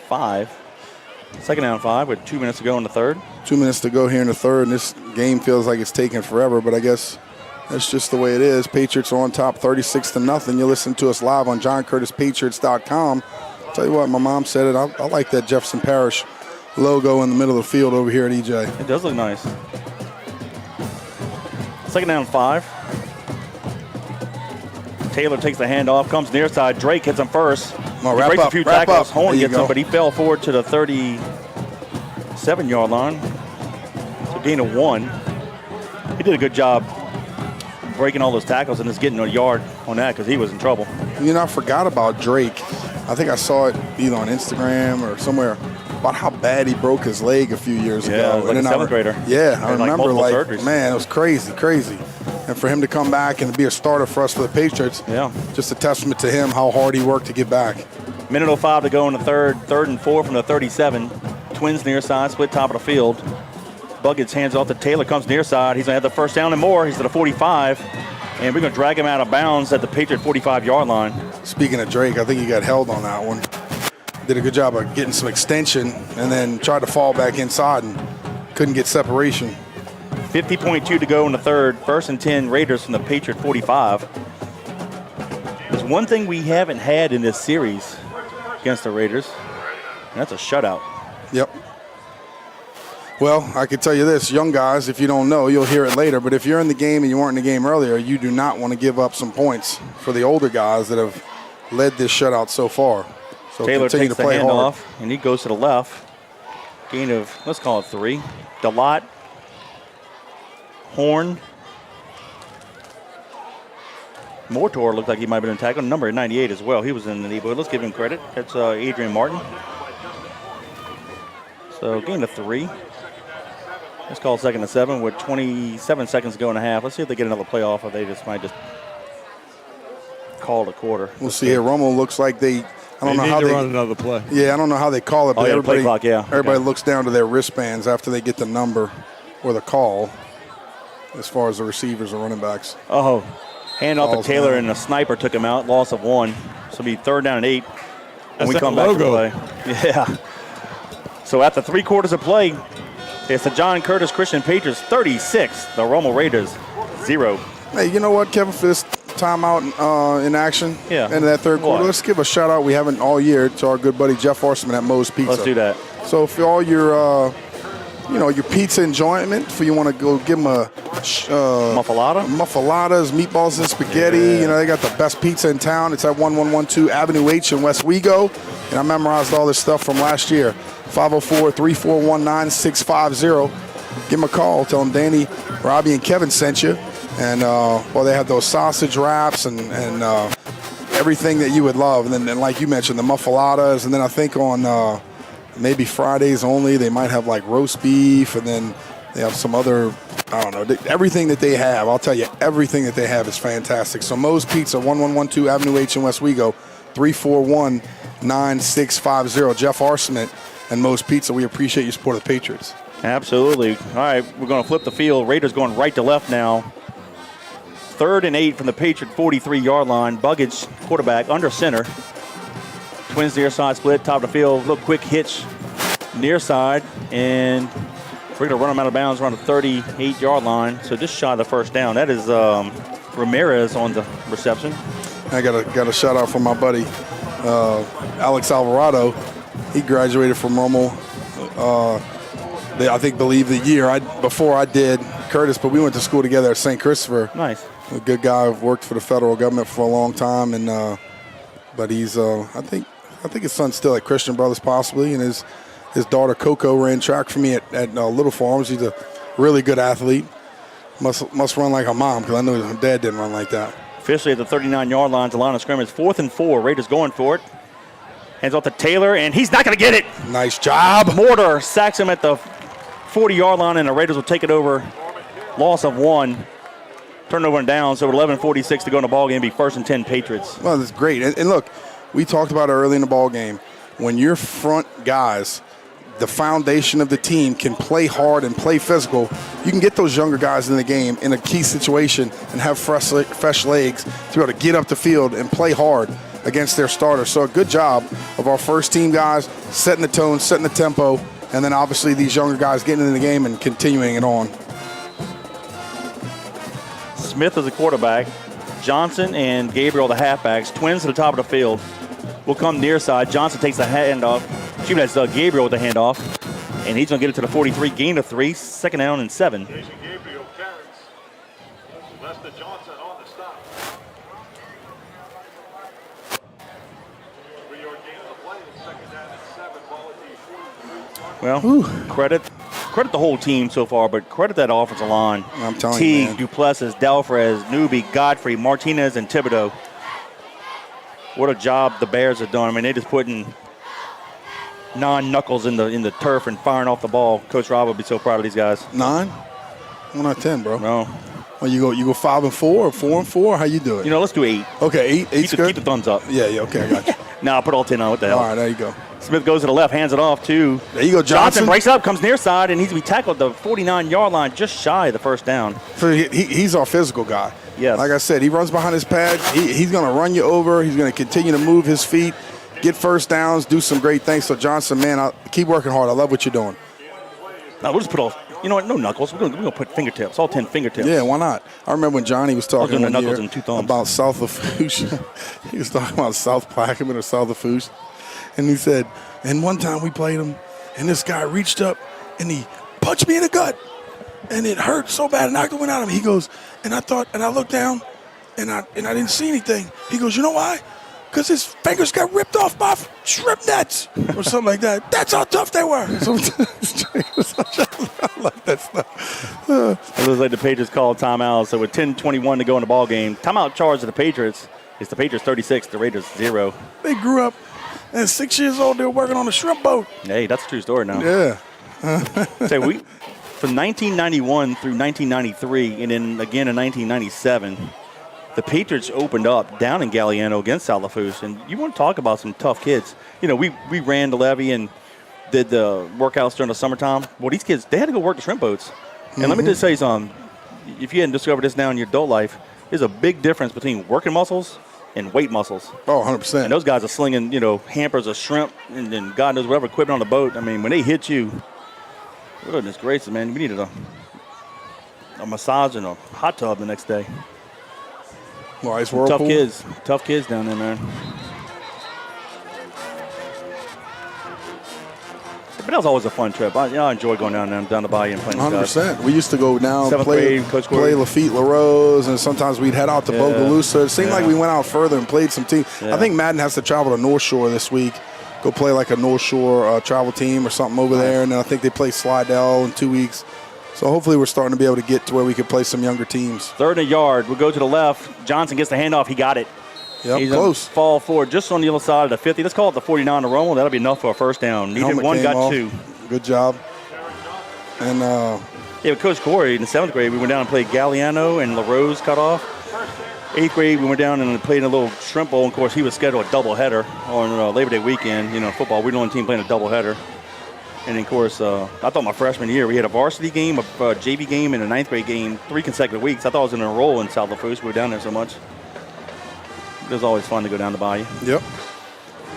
5. Second down 5 with 2 minutes to go in the third. 2 minutes to go here in the third, and this game feels like it's taking forever, but I guess that's just the way it is. Patriots are on top 36-0. You listen to us live on JohnCurtisPatriots.com. Tell you what, my mom said it. I like that Jefferson Parish logo in the middle of the field over here at EJ. It does look nice. Second down 5. Taylor takes the handoff, comes near side. Drake hits him first. He breaks a few tackles. Horn gets go. him, but he fell forward to the 37-yard line. So gain of 1. He did a good job breaking all those tackles and just getting a yard on that because he was in trouble. You know, I forgot about Drake. I think I saw it either on Instagram or somewhere about how bad he broke his leg a few years ago. Like and a 7th grader. Yeah, I remember, like, surgeries. Man, it was crazy. And for him to come back and be a starter for us for the Patriots, just a testament to him, how hard he worked to get back. Minute 05 to go in the third. 3rd and 4 from the 37. Twins near side, split top of the field. Buggets hands off to Taylor, comes near side. He's going to have the first down and more. He's at the 45. And we're going to drag him out of bounds at the Patriot 45-yard line. Speaking of Drake, I think he got held on that one. Did a good job of getting some extension and then tried to fall back inside and couldn't get separation. 50.2 to go in the third. 1st and 10 Raiders from the Patriot 45. There's one thing we haven't had in this series against the Raiders, and that's a shutout. Yep. Well, I can tell you this, young guys, if you don't know, you'll hear it later, but if you're in the game and you weren't in the game earlier, you do not want to give up some points for the older guys that have led this shutout so far. So Taylor continue takes to play the hard. handoff, and he goes to the left. Gain of, let's call it 3. Delott, Horn. Mortor looked like he might have been tackled. Number 98 as well. He was in the neighborhood. Let's give him credit. That's Adrian Martin. So gain of 3. Let's call it 2nd and 7 with 27 seconds to go in a half. Let's see if they get another play off or they might just call it a quarter. We'll see here. Rummel looks like I don't know how they run another play. Yeah, I don't know how they call it, but play clock, everybody looks down to their wristbands after they get the number or the call as far as the receivers or running backs. Hand off to Taylor, and the sniper took him out. Loss of 1. So it'll be 3rd down and 8. when we That's come that back to logo. play. Yeah. So after 3 quarters of play, it's the John Curtis Christian Patriots 36, the Rummel Raiders 0. Hey, you know what, Kevin, for this timeout in action Yeah. in that third quarter, What? let's give a shout out we haven't all year to our good buddy Jeff Arsman at Moe's Pizza. Let's do that. So for all your, your pizza enjoyment, if you want to go give them a Muffalata? muffaladas, meatballs and spaghetti. Yeah. You know, they got the best pizza in town. It's at 1112 Avenue H in West Wego. And I memorized all this stuff from last year. 504-341-9650. Give them a call. Tell them Danny, Robbie, and Kevin sent you. And, they have those sausage wraps and everything that you would love. And then, like you mentioned, the muffaladas. And then I think on maybe Fridays only, they might have like roast beef. And then they have some other, I don't know, everything that they have. I'll tell you, everything that they have is fantastic. So Moe's Pizza, 1112 Avenue H in West Wego, 341-9650. Jeff Arsman and Moe's Pizza, we appreciate your support of the Patriots. Absolutely. All right, we're going to flip the field. Raiders going right to left now. 3rd and 8 from the Patriot 43-yard line. Buggage, quarterback, under center. Twins near side split, top of the field. Little quick hitch near side. And we're going to run them out of bounds around the 38-yard line. So just shy of the first down. That is Ramirez on the reception. I got a shout out from my buddy Alex Alvarado. He graduated from Rummel. I believe the year before I did, Curtis, but we went to school together at St. Christopher. Nice. A good guy. I've worked for the federal government for a long time, and but he's I think his son's still at Christian Brothers possibly, and his daughter Coco ran track for me at Little Farms. He's a really good athlete. Must run like her mom, because I know her dad didn't run like that. Officially at the 39-yard line, the line of scrimmage, 4th and 4. Raiders going for it. Hands off to Taylor, and he's not going to get it. Nice job. Mortar sacks him at the 40-yard line, and the Raiders will take it over. Loss of 1. Turnover and down, so 11:46 to go in the ballgame. Be 1st and 10 Patriots. Well, that's great. And look, we talked about it early in the ball game. When your front guys, the foundation of the team, can play hard and play physical, you can get those younger guys in the game in a key situation and have fresh legs to be able to get up the field and play hard against their starters. So a good job of our first team guys setting the tone, setting the tempo, and then obviously these younger guys getting in the game and continuing it on. Smith is a quarterback. Johnson and Gabriel the halfbacks. Twins to the top of the field. Will come near side. Johnson takes the handoff. That's Gabriel with the handoff. And he's going to get it to the 43. Gain of 3. 2nd down and 7. Jason Gabriel carries. Lester Johnson on the stop. 3-yard gain on the play. 2nd down and 7. Ball at the 43. Well, credit the whole team so far, but credit that offensive line. I'm telling you, Teague, man. Duplessis, Delfres, Newby, Godfrey, Martinez, and Thibodeau. What a job the Bears have done. I mean, they just putting non-knuckles in the turf and firing off the ball. Coach Rob would be so proud of these guys. 9? 1 out of 10, bro. No. Well, you go 5 and 4 or 4 and 4? How you do it? Let's do 8. Okay, 8's good. Keep the thumbs up. Yeah, okay, I got you. I'll put all 10 on. What the hell? All right, there you go. Smith goes to the left, hands it off to There you go, Johnson. breaks up, comes near side, and he's going to be tackled at the 49-yard line, just shy of the first down. So he's our physical guy. Yes. Like I said, he runs behind his pads. He's going to run you over. He's going to continue to move his feet, get first downs, do some great things. So, Johnson, man, keep working hard. I love what you're doing. No, we'll just put all, no knuckles. We're going to put fingertips, all 10 fingertips. Yeah, why not? I remember when Johnny was talking doing the one knuckles year and 2 thumbs. about South Lafourche. He was talking about South Plaquemine or South Lafourche. And he said, and one time we played him, and this guy reached up, and he punched me in the gut. And it hurt so bad, and knocked the wind out of me. He goes, and I looked down, and I didn't see anything. He goes, you know why? Because his fingers got ripped off by shrimp nets or something like that. That's how tough they were. So, I like that stuff. It looks like the Patriots called timeout. So with 10:21 to go in the ball game, timeout charge to the Patriots. It's the Patriots 36, the Raiders 0. They grew up, and at 6 years old, they were working on a shrimp boat. Hey, that's a true story now. Yeah. So from 1991 through 1993, and then again in 1997, the Patriots opened up down in Galliano against South Lafourche. And you want to talk about some tough kids. We ran the levee and did the workouts during the summertime. Well, these kids, they had to go work the shrimp boats. And let me just say something. If you hadn't discovered this now in your adult life, there's a big difference between working muscles and weight muscles. Oh, 100%. And those guys are slinging, hampers of shrimp and then God knows whatever equipment on the boat. I mean, when they hit you, goodness gracious, man, we needed a massage and a hot tub the next day. Well, ice whirlpool. Tough kids down there, man. But that was always a fun trip. I enjoyed going down the bayou and playing with guys. 100%. We used to go down, play Lafitte, LaRose, and sometimes we'd head out to Bogalusa. It seemed like we went out further and played some teams. I think Madden has to travel to North Shore this week, go play like a North Shore travel team or something over there, and then I think they play Slidell in 2 weeks. So hopefully we're starting to be able to get to where we could play some younger teams. 3rd and a yard. We'll go to the left. Johnson gets the handoff. He got it. Yep, He's close. Fall forward just on the other side of the 50. Let's call it the 49 to Rummel. That'll be enough for a first down. Needed one, got off. 2. Good job. And with Coach Corey in the 7th grade, we went down and played Galliano and LaRose cut off. 8th grade, we went down and played in a little shrimp bowl. And of course, he was scheduled a doubleheader on Labor Day weekend. Football, we're the only team playing a doubleheader. And then, of course, I thought my freshman year, we had a varsity game, a JV game, and a 9th grade game 3 consecutive weeks. I thought I was going to enroll in South Lafourche. We were down there so much. It was always fun to go down the bayou. Yep.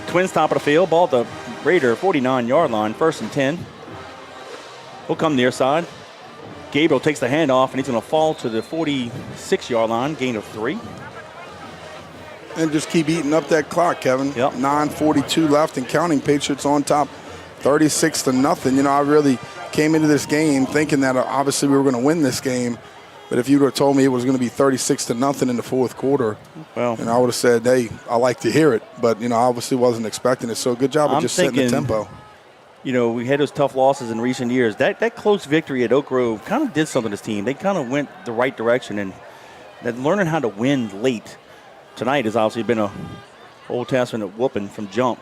Twins top of the field, ball at the Raider 49-yard line, 1st and 10. He'll come near side. Gabriel takes the handoff, and he's going to fall to the 46-yard line, gain of 3. And just keep eating up that clock, Kevin. Yep. 9:42 left and counting. Patriots on top, 36-0. I really came into this game thinking that obviously we were going to win this game. But if you would have told me it was going to be 36-0 in the 4th quarter, I would have said, hey, I like to hear it. But, I obviously wasn't expecting it. So good job of just setting the tempo. We had those tough losses in recent years. That close victory at Oak Grove kind of did something to this team. They kind of went the right direction. And that learning how to win late tonight has obviously been a Old Testament whooping from jump.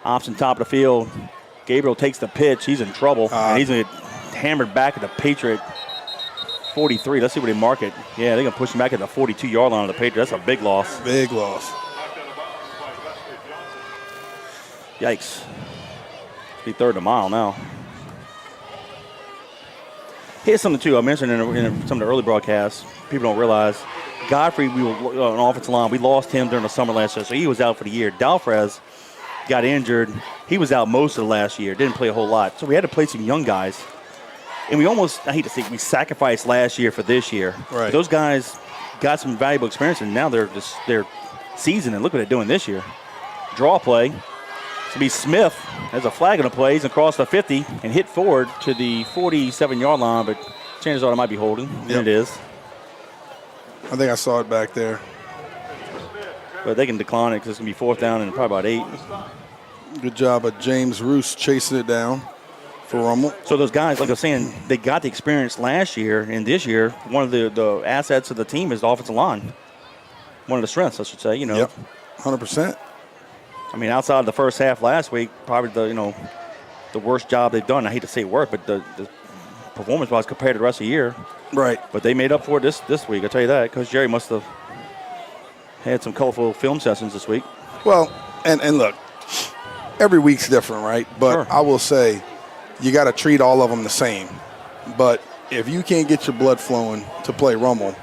Option top of the field. Gabriel takes the pitch. He's in trouble. And he's going to get hammered back at the Patriot 43. Let's see where they mark it. Yeah, they're going to push him back at the 42-yard line of the Patriots. That's a big loss. Big loss. Yikes. Be 3rd and a mile now. Here's something, too, I mentioned in some of the early broadcasts. People don't realize. Godfrey, we were on offensive line. We lost him during the summer last year, so he was out for the year. Dalfrez got injured. He was out most of the last year. Didn't play a whole lot. So we had to play some young guys. And we almost, I hate to say, we sacrificed last year for this year. Right. Those guys got some valuable experience, and now they're seasoned, and look what they're doing this year. Draw play. It's going to be Smith. There's a flag on the play. He's across the 50 and hit forward to the 47-yard line, but chances are it might be holding. Yep. And it is. I think I saw it back there. But they can decline it because it's going to be 4th down and probably about 8. Good job of James Roos chasing it down for Rummel. So those guys, like I was saying, they got the experience last year, and this year, one of the assets of the team is the offensive line. One of the strengths, I should say. Yep, 100%. I mean, outside of the first half last week, probably the worst job they've done. I hate to say work, but the performance-wise compared to the rest of the year. Right. But they made up for it this week. I'll tell you that. Coach Jerry must have had some colorful film sessions this week. Well, and look, every week's different, right? But sure. I will say you got to treat all of them the same. But if you can't get your blood flowing to play Rummel,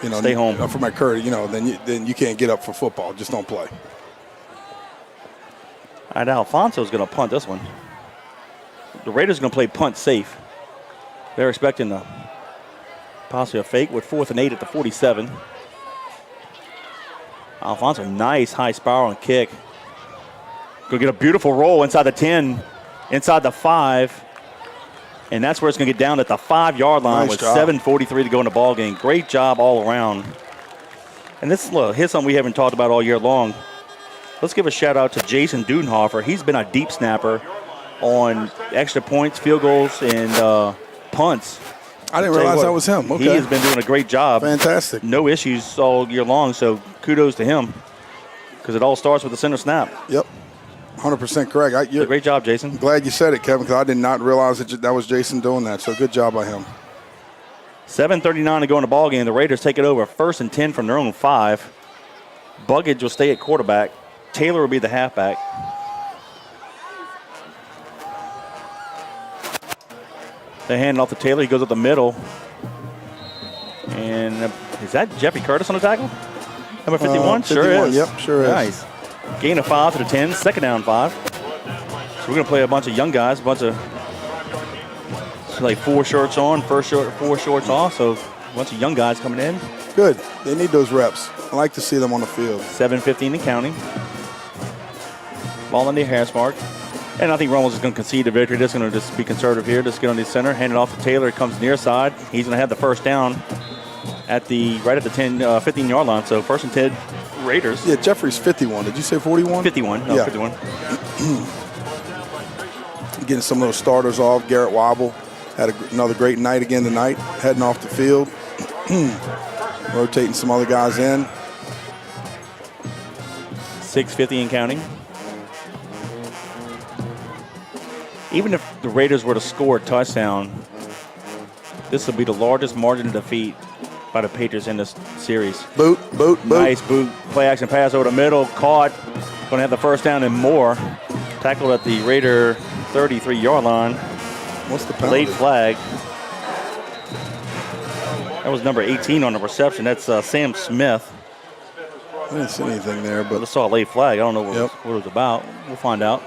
stay home. For my Curry, then you can't get up for football. Just don't play. All right, Alfonso's going to punt this one. The Raiders are going to play punt safe. They're expecting possibly a fake with 4th and 8 at the 47. Alfonso, nice high spiral and kick. Going to get a beautiful roll inside the 10, inside the 5. And that's where it's going to get down at the 5-yard line with 7:43 to go in the ball game. Great job all around. And here's something we haven't talked about all year long. Let's give a shout-out to Jason Dudenhofer. He's been a deep snapper on extra points, field goals, and punts. I didn't realize that was him. Okay. He has been doing a great job. Fantastic. No issues all year long, so kudos to him because it all starts with the center snap. Yep, 100% correct. Great job, Jason. Glad you said it, Kevin, because I did not realize that was Jason doing that, so good job by him. 7:39 to go in the ball game. The Raiders take it over 1st and 10 from their own 5. Buggage will stay at quarterback. Taylor will be the halfback. They hand it off to Taylor. He goes up the middle. And is that Jeffrey Curtis on the tackle? Number 51? Sure 51, is. Yep, sure is. Nice. Gain of 5 to the 10, second down 5. So we're going to play a bunch of young guys, a bunch of like 4 shorts on, 4 shorts off. So a bunch of young guys coming in. Good. They need those reps. I like to see them on the field. 7:15 and counting. Ball on the hash mark. And I think Rummel's just going to concede the victory. Just going to just be conservative here. Just get on the center, hand it off to Taylor. It comes near side. He's going to have the first down right at the 15-yard line. So first and 10 Raiders. Yeah, Jeffrey's 51. Did you say 41? 51. No, Yeah. 51. Getting some of those starters off. Garrett Wobble had another great night again tonight. Heading off the field. Rotating some other guys in. 6:50 and counting. Even if the Raiders were to score a touchdown, this will be the largest margin of defeat by the Patriots in this series. Boot. Nice boot. Play action pass over the middle. Caught. Going to have the first down and more. Tackled at the Raider 33-yard line. What's the penalty? Late flag. That was number 18 on the reception. That's Sam Smith. I didn't see anything there, I but just saw a late flag. I don't know what, Yep. what it was about. We'll find out.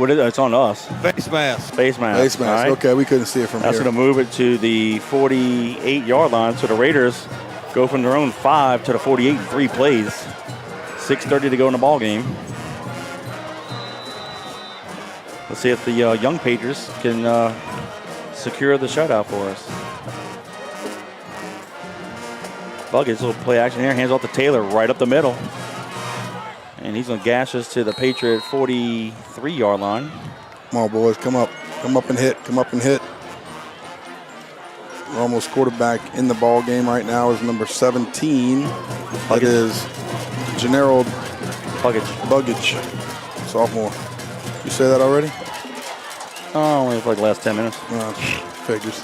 It's on us. Face mask. Face mask. face mask. all right? Okay, we couldn't see it from That's here. going to move it to the 48-yard line. So the Raiders go from their own 5 to the 48 in 3 plays. 6:30 to go in the ball game. Let's see if the young Patriots can secure the shutout for us. Buckets, little play action here. Hands off to Taylor right up the middle. And he's going to gash us to the Patriot 43-yard line. Come on, boys. Come up. Come up and hit. Come up and hit. Rummel's quarterback in the ball game right now is number 17. That is Gennaro Buggage, sophomore. You say that already? Oh, only for like the last 10 minutes. Figures.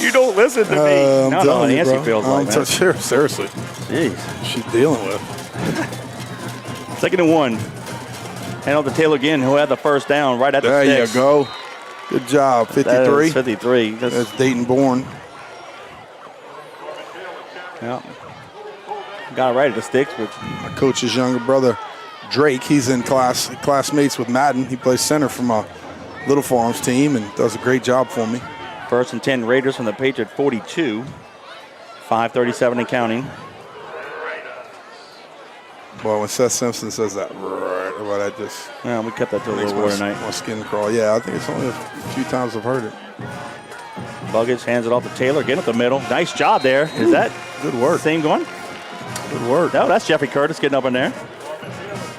You don't listen to me. I'm No, telling you, Nancy bro. feels like, man. Seriously. Jeez. She's dealing with. 2nd and 1. Hand off to Taylor again, who had the first down right at the There six. you go. Good job. 53. That is 53. That's Dayton born. Yeah. Got it right at the sticks, but My coach's younger brother, Drake, he's in classmates with Madden. He plays center for my Little Farms team and does a great job for me. 1st and 10 Raiders from the Patriot 42. 5:37 and counting. Well, when Seth Simpson says that, well, that just Yeah, we kept that to a makes little more tonight. my skin crawl. Yeah, I think it's only a few times I've heard it. Buggets hands it off to Taylor, getting up the middle. Nice job there. Is that Good work. same going? Good work. No, that's Jeffrey Curtis getting up in there.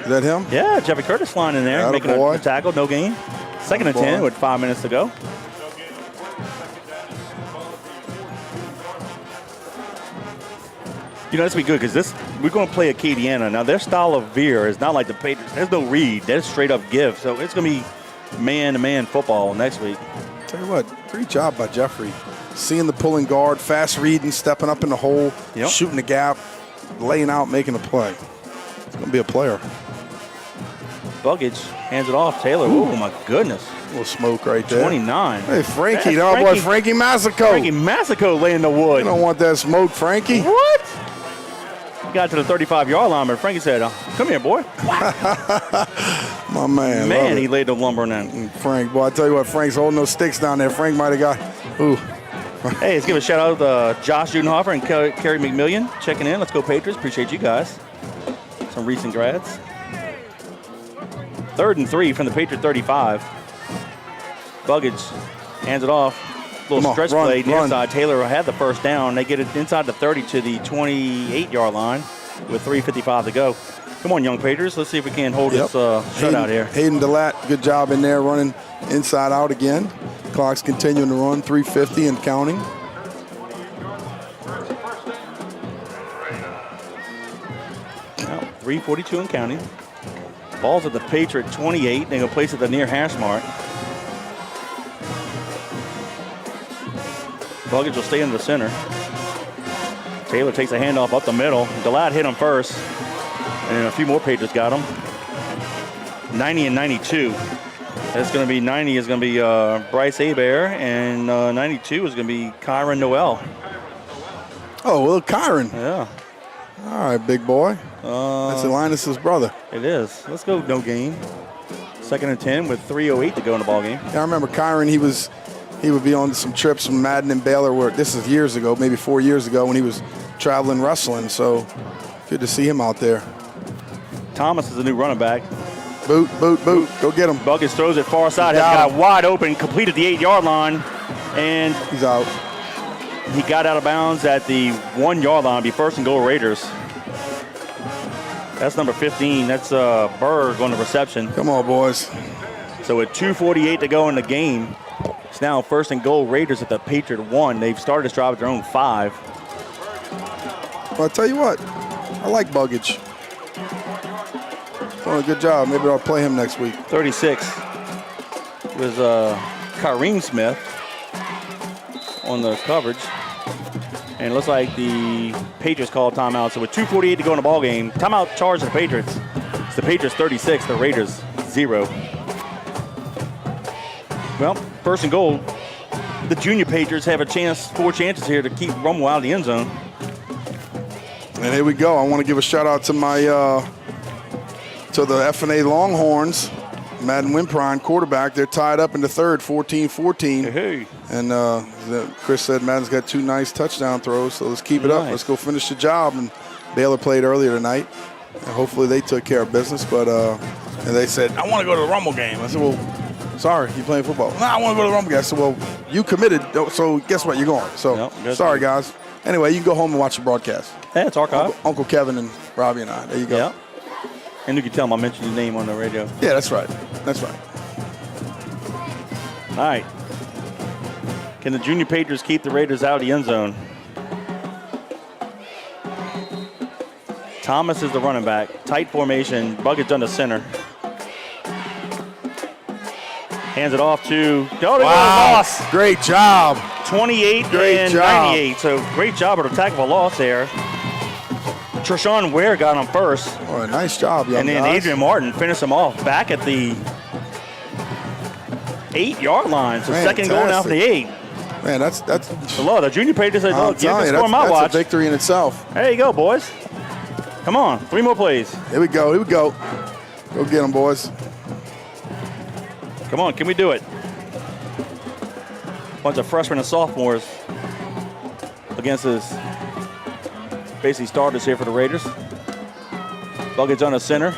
Is that him? Yeah, Jeffrey Curtis flying in there, Atta making boy. a tackle, no gain. 2nd and 10 boy. with 5 minutes to go. You know, this will be good because we're going to play Acadiana. Now, their style of veer is not like the Patriots. There's no read. There's straight up give. So it's going to be man-to-man football next week. Tell you what, great job by Jeffrey. Seeing the pulling guard, fast reading, stepping up in the hole, Yep. shooting the gap, laying out, making a play. It's going to be a player. Buggage hands it off. Taylor, oh my goodness. A little smoke right there. 29. Hey, Frankie, That's our boy Frankie Massico. Frankie Massico laying the wood. You don't want that smoke, Frankie. What? He got to the 35-yard line, but Frankie said, come here, boy. My man. Man, love he it. laid the lumber in that. Frank, boy, I tell you what, Frank's holding those sticks down there. Frank might have got, ooh. Hey, let's give a shout out to Josh Judenhofer and Kerry McMillian checking in. Let's go Patriots. Appreciate you guys. Some recent grads. 3rd and 3 from the Patriot 35. Buggage hands it off. Little Come on, stretch run, play near run. side. Taylor had the first down. They get it inside the 30 to the 28-yard line with 3:55 to go. Come on, young Patriots. Let's see if we can hold this shutout here. Hayden DeLatte, good job in there running inside out again. Clock's continuing to run, 3:50 and counting. Now, 3:42 and counting. Ball's at the Patriot 28. They're going to place it at the near hash mark. Buggage will stay in the center. Taylor takes a handoff up the middle. DeLatte hit him first. And a few more Patriots got him. 90 and 92. That's going to be 90 is going to be Bryce Hebert, and 92 is going to be Kyron Noel. Oh, well, Kyron. Yeah. All right, big boy. That's Linus's brother. It is. Let's go no gain. 2nd and 10 with 3:08 to go in the ball game. Yeah, I remember Kyron. He would be on some trips from Madden and Baylor. Where this is years ago, maybe 4 years ago, when he was traveling wrestling. So good to see him out there. Thomas is the new running back. Boot. Go get him. Buckets throws it far side. Has Got got wide open, completed the 8-yard line, and He's out. he got out of bounds at the 1-yard line. Be 1st and goal Raiders. That's number 15. That's Berg on the reception. Come on, boys. So with 2:48 to go in the game, it's now 1st and goal Raiders at the Patriot 1. They've started this drive at their own 5. Well, I tell you what, I like Buggage. Doing a good job. Maybe I'll play him next week. 36 was Kareem Smith on the coverage. And it looks like the Patriots called timeout. So with 2:48 to go in the ball game, timeout charge to the Patriots. It's the Patriots 36, the Raiders 0. Well, 1st and goal. The junior Patriots have 4 chances here to keep Rummel out of the end zone. And here we go. I want to give a shout out to my to the F&A Longhorns. Madden Wimprine, quarterback. They're tied up in the 3rd, 14-14. Hey. And Chris said Madden's got 2 nice touchdown throws, so let's keep it up. Let's go finish the job. And Baylor played earlier tonight, and hopefully they took care of business. But and they said, I want to go to the Rummel game. I said, well, sorry, you playing football. No, I want to go to the Rummel game. I said, well, you committed, so guess what? You're going. So sorry, guys. Anyway, you can go home and watch the broadcast. Yeah, it's archived. Uncle Kevin and Robbie and I. There you go. Yeah. And you can tell them I mentioned your name on the radio. Yeah, that's right. That's right. All right. Can the junior Patriots keep the Raiders out of the end zone? Thomas is the running back. Tight formation. Buckets under center. Hands it off to Loss. Great job. 28 Great and job. 98. So great job at a tackle for loss there. Treshawn Ware got him first. Oh, nice job, young And then guys. Adrian Martin finished him off back at the 8-yard line. So 2nd goal now for the 8. Man, that's The junior Patriots said, I'm look, you telling can you, score my that's watch. a victory in itself. There you go, boys. Come on, 3 more plays. Here we go. Go get them, boys. Come on, can we do it? Bunch of freshmen and sophomores against his basically starters here for the Raiders. Buckets on the center.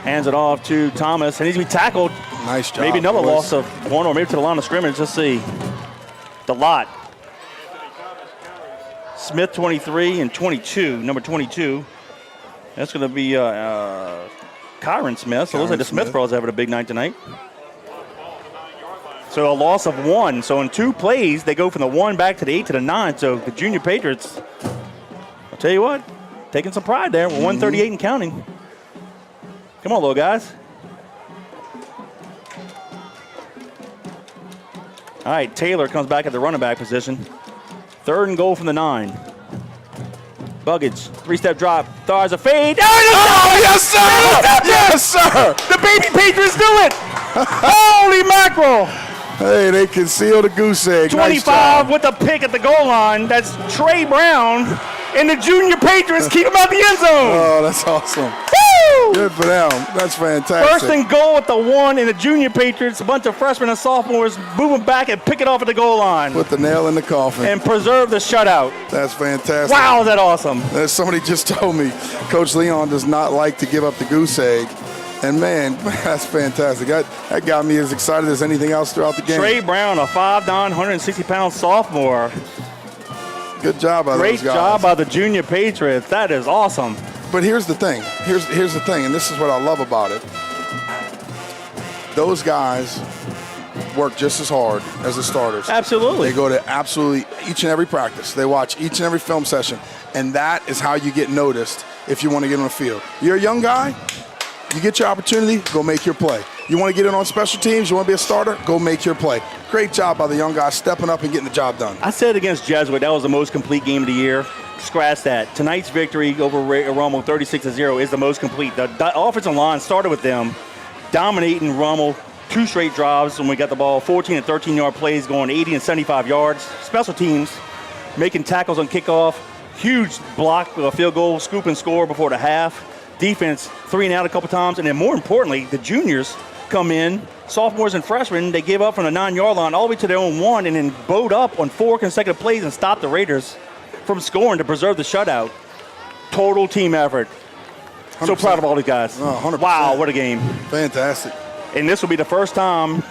Hands it off to Thomas. And he's going to be tackled. Nice job. Maybe another boys. loss of 1 or maybe to the line of scrimmage. Let's see. The lot. Smith 23 and 22, number 22. That's going to be Kyron Smith. So it looks like the Smith Bros having a big night tonight. So a loss of 1. So in 2 plays, they go from the 1 back to the 8 to the 9. So the junior Patriots, I'll tell you what, taking some pride there. We're 138 and counting. Come on, little guys. All right, Taylor comes back at the running back position. 3rd and goal from the 9. Buggage, 3-step drop, throws a fade. Oh, yes, sir! Yes, sir! The baby Patriots do it! Holy mackerel! Hey, they concealed a goose egg. 25 with a pick at the goal line. That's Trey Brown. And the junior Patriots keep him out the end zone. Oh, that's awesome. Woo! Good for them. That's fantastic. 1st and goal at the 1, and the junior Patriots, a bunch of freshmen and sophomores, moving back and pick it off at the goal line. Put the nail in the coffin. And preserve the shutout. That's fantastic. Wow, is that awesome. Somebody just told me Coach Leon does not like to give up the goose egg. And, man, that's fantastic. That got me as excited as anything else throughout the game. Trey Brown, a 5'9", 160-pound sophomore. Good job by Great those guys. job by the junior Patriots. That is awesome. But here's the thing. Here's the thing, and this is what I love about it. Those guys work just as hard as the starters. Absolutely. They go to absolutely each and every practice. They watch each and every film session. And that is how you get noticed if you want to get on the field. You're a young guy, you get your opportunity, go make your play. You want to get in on special teams, you want to be a starter, go make your play. Great job by the young guys stepping up and getting the job done. I said against Jesuit, that was the most complete game of the year. Scratch that. Tonight's victory over Rummel, 36-0, is the most complete. The offensive line started with them dominating Rummel 2 straight drives when we got the ball, 14 and 13-yard plays going 80 and 75 yards. Special teams making tackles on kickoff, huge block, field goal, scoop and score before the half. Defense 3 and out a couple times, and then more importantly, the juniors come in, sophomores and freshmen, they give up from the 9-yard line all the way to their own 1 and then bowed up on 4 consecutive plays and stopped the Raiders from scoring to preserve the shutout. Total team effort. 100%. So proud of all these guys. 100%. Wow, what a game. Fantastic. And this will be the first time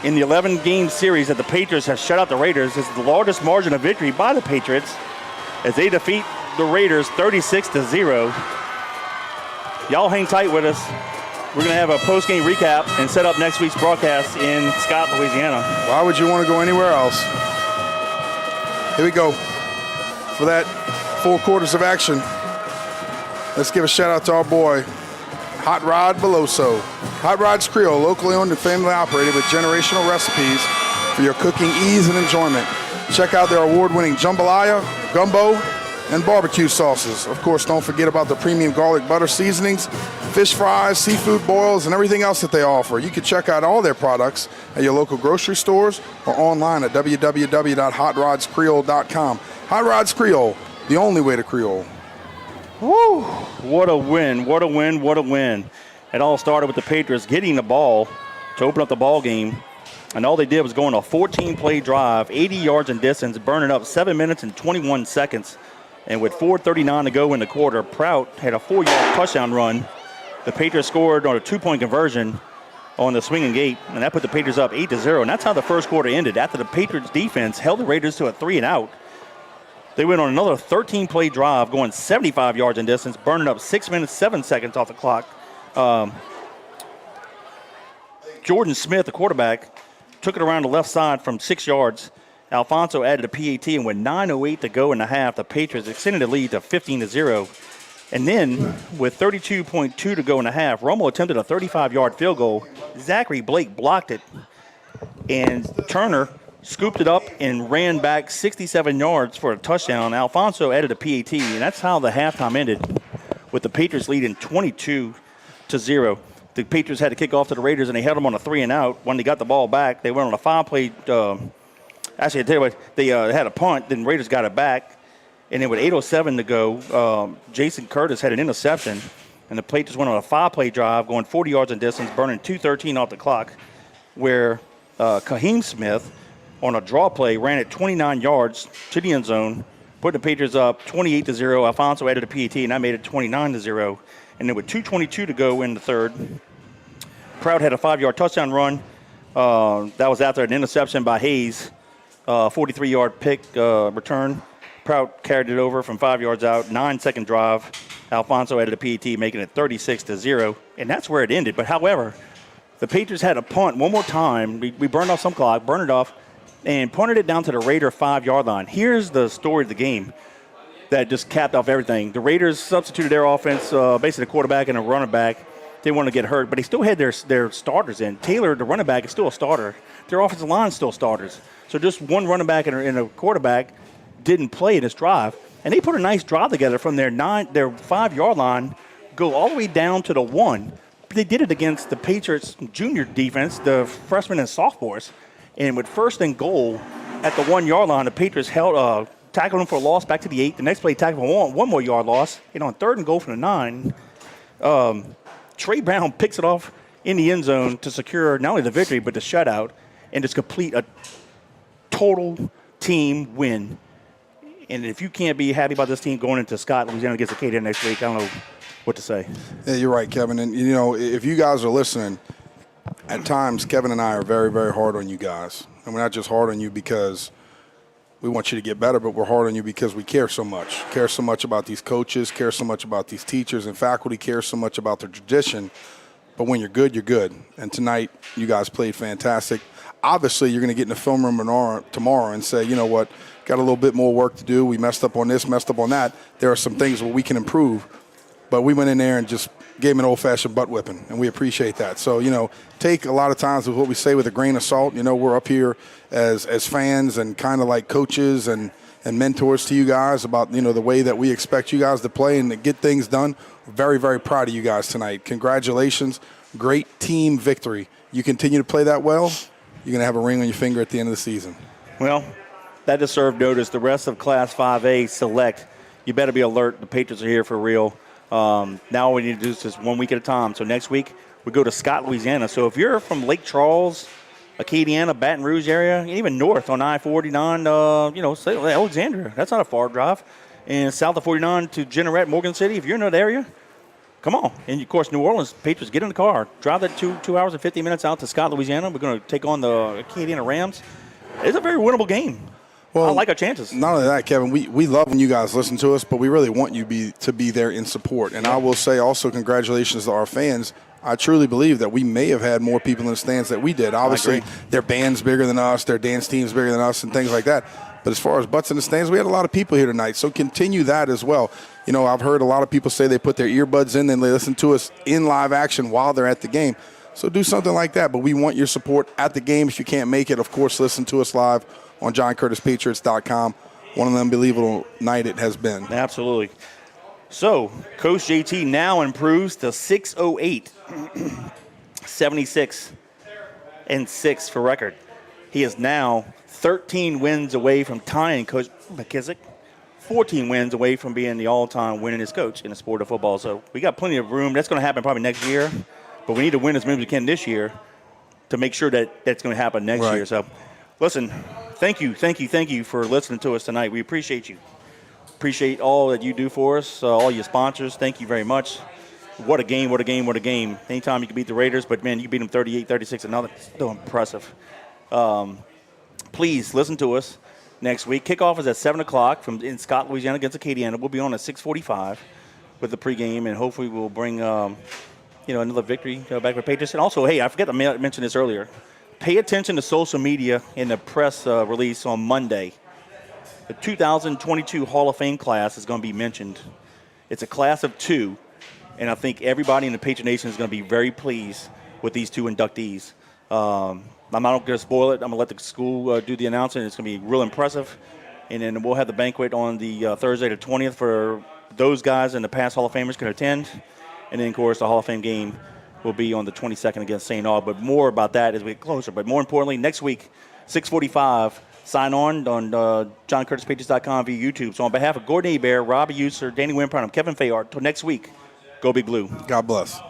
in the 11-game series that the Patriots have shut out the Raiders. This is the largest margin of victory by the Patriots as they defeat the Raiders 36-0. Y'all hang tight with us. We're going to have a post-game recap and set up next week's broadcast in Scott, Louisiana. Why would you want to go anywhere else? Here we go. For that 4 quarters of action, let's give a shout out to our boy, Hot Rod Veloso. Hot Rod's Creole, locally owned and family operated with generational recipes for your cooking ease and enjoyment. Check out their award-winning jambalaya, gumbo, and barbecue sauces. Of course, don't forget about the premium garlic butter seasonings, fish fries, seafood boils, and everything else that they offer. You can check out all their products at your local grocery stores or online at www.hotrodscreole.com. Hot Rods Creole, the only way to Creole. Woo! What a win, what a win, what a win. It all started with the Patriots getting the ball to open up the ball game. And all they did was go on a 14-play drive, 80 yards in distance, burning up 7 minutes and 21 seconds. And with 4:39 to go in the quarter, Prout had a 4-yard touchdown run. The Patriots scored on a 2-point conversion on the swinging gate, and that put the Patriots up 8-0. And that's how the first quarter ended. After the Patriots defense held the Raiders to a 3-and-out, they went on another 13-play drive, going 75 yards in distance, burning up 6 minutes, 7 seconds off the clock. Jordan Smith, the quarterback, took it around the left side from 6 yards. Alfonso added a PAT, and with 9:08 to go in the half, the Patriots extended the lead to 15-0. And then, with 32.2 to go in the half, Rummel attempted a 35-yard field goal. Zachary Blake blocked it, and Turner scooped it up and ran back 67 yards for a touchdown. Alfonso added a PAT, and that's how the halftime ended, with the Patriots leading 22-0. The Patriots had to kick off to the Raiders, and they held them on a 3-and-out. When they got the ball back, they went on a 5-play actually, I tell you what, they had a punt, then Raiders got it back. And then with 8:07 to go, Jason Curtis had an interception, and the Patriots went on a 5-play drive, going 40 yards in distance, burning 2:13 off the clock, where Kaheem Smith, on a draw play, ran it 29 yards to the end zone, put the Patriots up 28-0. Alfonso added a PAT, and that made it 29-0. And then with 2:22 to go in the third, Prout had a 5-yard touchdown run. That was after an interception by Hayes. 43-yard pick return. Prout carried it over from 5 yards out. 9-second drive. Alfonso added a PAT, making it 36-0. And that's where it ended. But however, the Patriots had a punt one more time. We burned off some clock, burned it off, and punted it down to the Raider 5-yard line. Here's the story of the game that just capped off everything. The Raiders substituted their offense, basically the quarterback and a running back. They didn't want to get hurt, but they still had their starters in. Taylor, the running back, is still a starter. Their offensive line is still starters. So just one running back and a quarterback didn't play in this drive. And they put a nice drive together from their 5-yard line, go all the way down to the 1. But they did it against the Patriots junior defense, the freshmen and sophomores. And with 1st and goal at the 1-yard line, the Patriots tackled them for a loss back to the 8. The next play tackled for one more yard loss. And on 3rd and goal from the 9, Trey Brown picks it off in the end zone to secure not only the victory but the shutout and just complete a total team win. And if you can't be happy about this team going into Scott, Louisiana against Acadia next week, I don't know what to say. Yeah, you're right, Kevin. And, you know, if you guys are listening, at times Kevin and I are very, very hard on you guys. And we're not just hard on you because we want you to get better, but we're hard on you because we care so much. Care so much about these coaches, care so much about these teachers and faculty, care so much about the tradition. But when you're good, you're good. And tonight, you guys played fantastic. Obviously, you're going to get in the film room tomorrow and say, you know what, got a little bit more work to do. We messed up on this, messed up on that. There are some things where we can improve. But we went in there and just gave him an old-fashioned butt whipping, and we appreciate that. So, you know, take a lot of times with what we say with a grain of salt. You know, we're up here as fans and kind of like coaches and mentors to you guys about, you know, the way that we expect you guys to play and to get things done. We're very, very proud of you guys tonight. Congratulations. Great team victory. you continue to play that well, you're going to have a ring on your finger at the end of the season. Well, that deserved notice. The rest of Class 5A select, you better be alert. The Patriots are here for real. Now all we need to do is just 1 week at a time. So next week, we go to Scott, Louisiana. So if you're from Lake Charles, Acadiana, Baton Rouge area, and even north on I-49, say Alexandria, that's not a far drive. And south of 49 to Jeanerette, Morgan City, if you're in that area, come on. And, of course, New Orleans, Patriots, get in the car. Drive that 2 hours and 50 minutes out to Scott, Louisiana. We're going to take on the Acadiana Rams. It's a very winnable game. Well, I like our chances. Not only that, Kevin, we love when you guys listen to us, but we really want you to be there in support. And I will say also congratulations to our fans. I truly believe that we may have had more people in the stands than we did. Obviously, their band's bigger than us, their dance team's bigger than us, and things like that. But as far as butts in the stands, we had a lot of people here tonight, so continue that as well. I've heard a lot of people say they put their earbuds in and they listen to us in live action while they're at the game. So do something like that. But we want your support at the game. If you can't make it, of course, listen to us live on JohnCurtisPatriots.com. One of the unbelievable night it has been. Absolutely. So, Coach JT now improves to 608, 76-6 for record. He is now 13 wins away from tying Coach McKissick, 14 wins away from being the all-time winningest coach in the sport of football. So we got plenty of room. That's going to happen probably next year, but we need to win as many as we can this year to make sure that that's going to happen next year. So, listen, thank you for listening to us tonight. We appreciate you. Appreciate all that you do for us, all your sponsors. Thank you very much. What a game, what a game, what a game. Anytime you can beat the Raiders, but, man, you beat them 38-36 another. Still impressive. Please listen to us next week. Kickoff is at 7 o'clock in Scott, Louisiana against Acadiana. We'll be on at 6:45 with the pregame, and hopefully we'll bring another victory back for Patriots. And also, hey, I forgot to mention this earlier. Pay attention to social media in the press release on Monday. The 2022 Hall of Fame class is going to be mentioned. It's a class of 2, and I think everybody in the Patriot Nation is going to be very pleased with these 2 inductees. I'm not going to spoil it. I'm going to let the school do the announcement. It's going to be real impressive. And then we'll have the banquet on the Thursday the 20th for those guys and the past Hall of Famers can attend. And then, of course, the Hall of Fame game will be on the 22nd against St. Aug. But more about that as we get closer. But more importantly, next week, 6:45, sign on JohnCurtisPatriots.com via YouTube. So on behalf of Gordon Hebert, Robbie User, Danny Wimpern, I'm Kevin Fayard. Until next week, go Big Blue. God bless.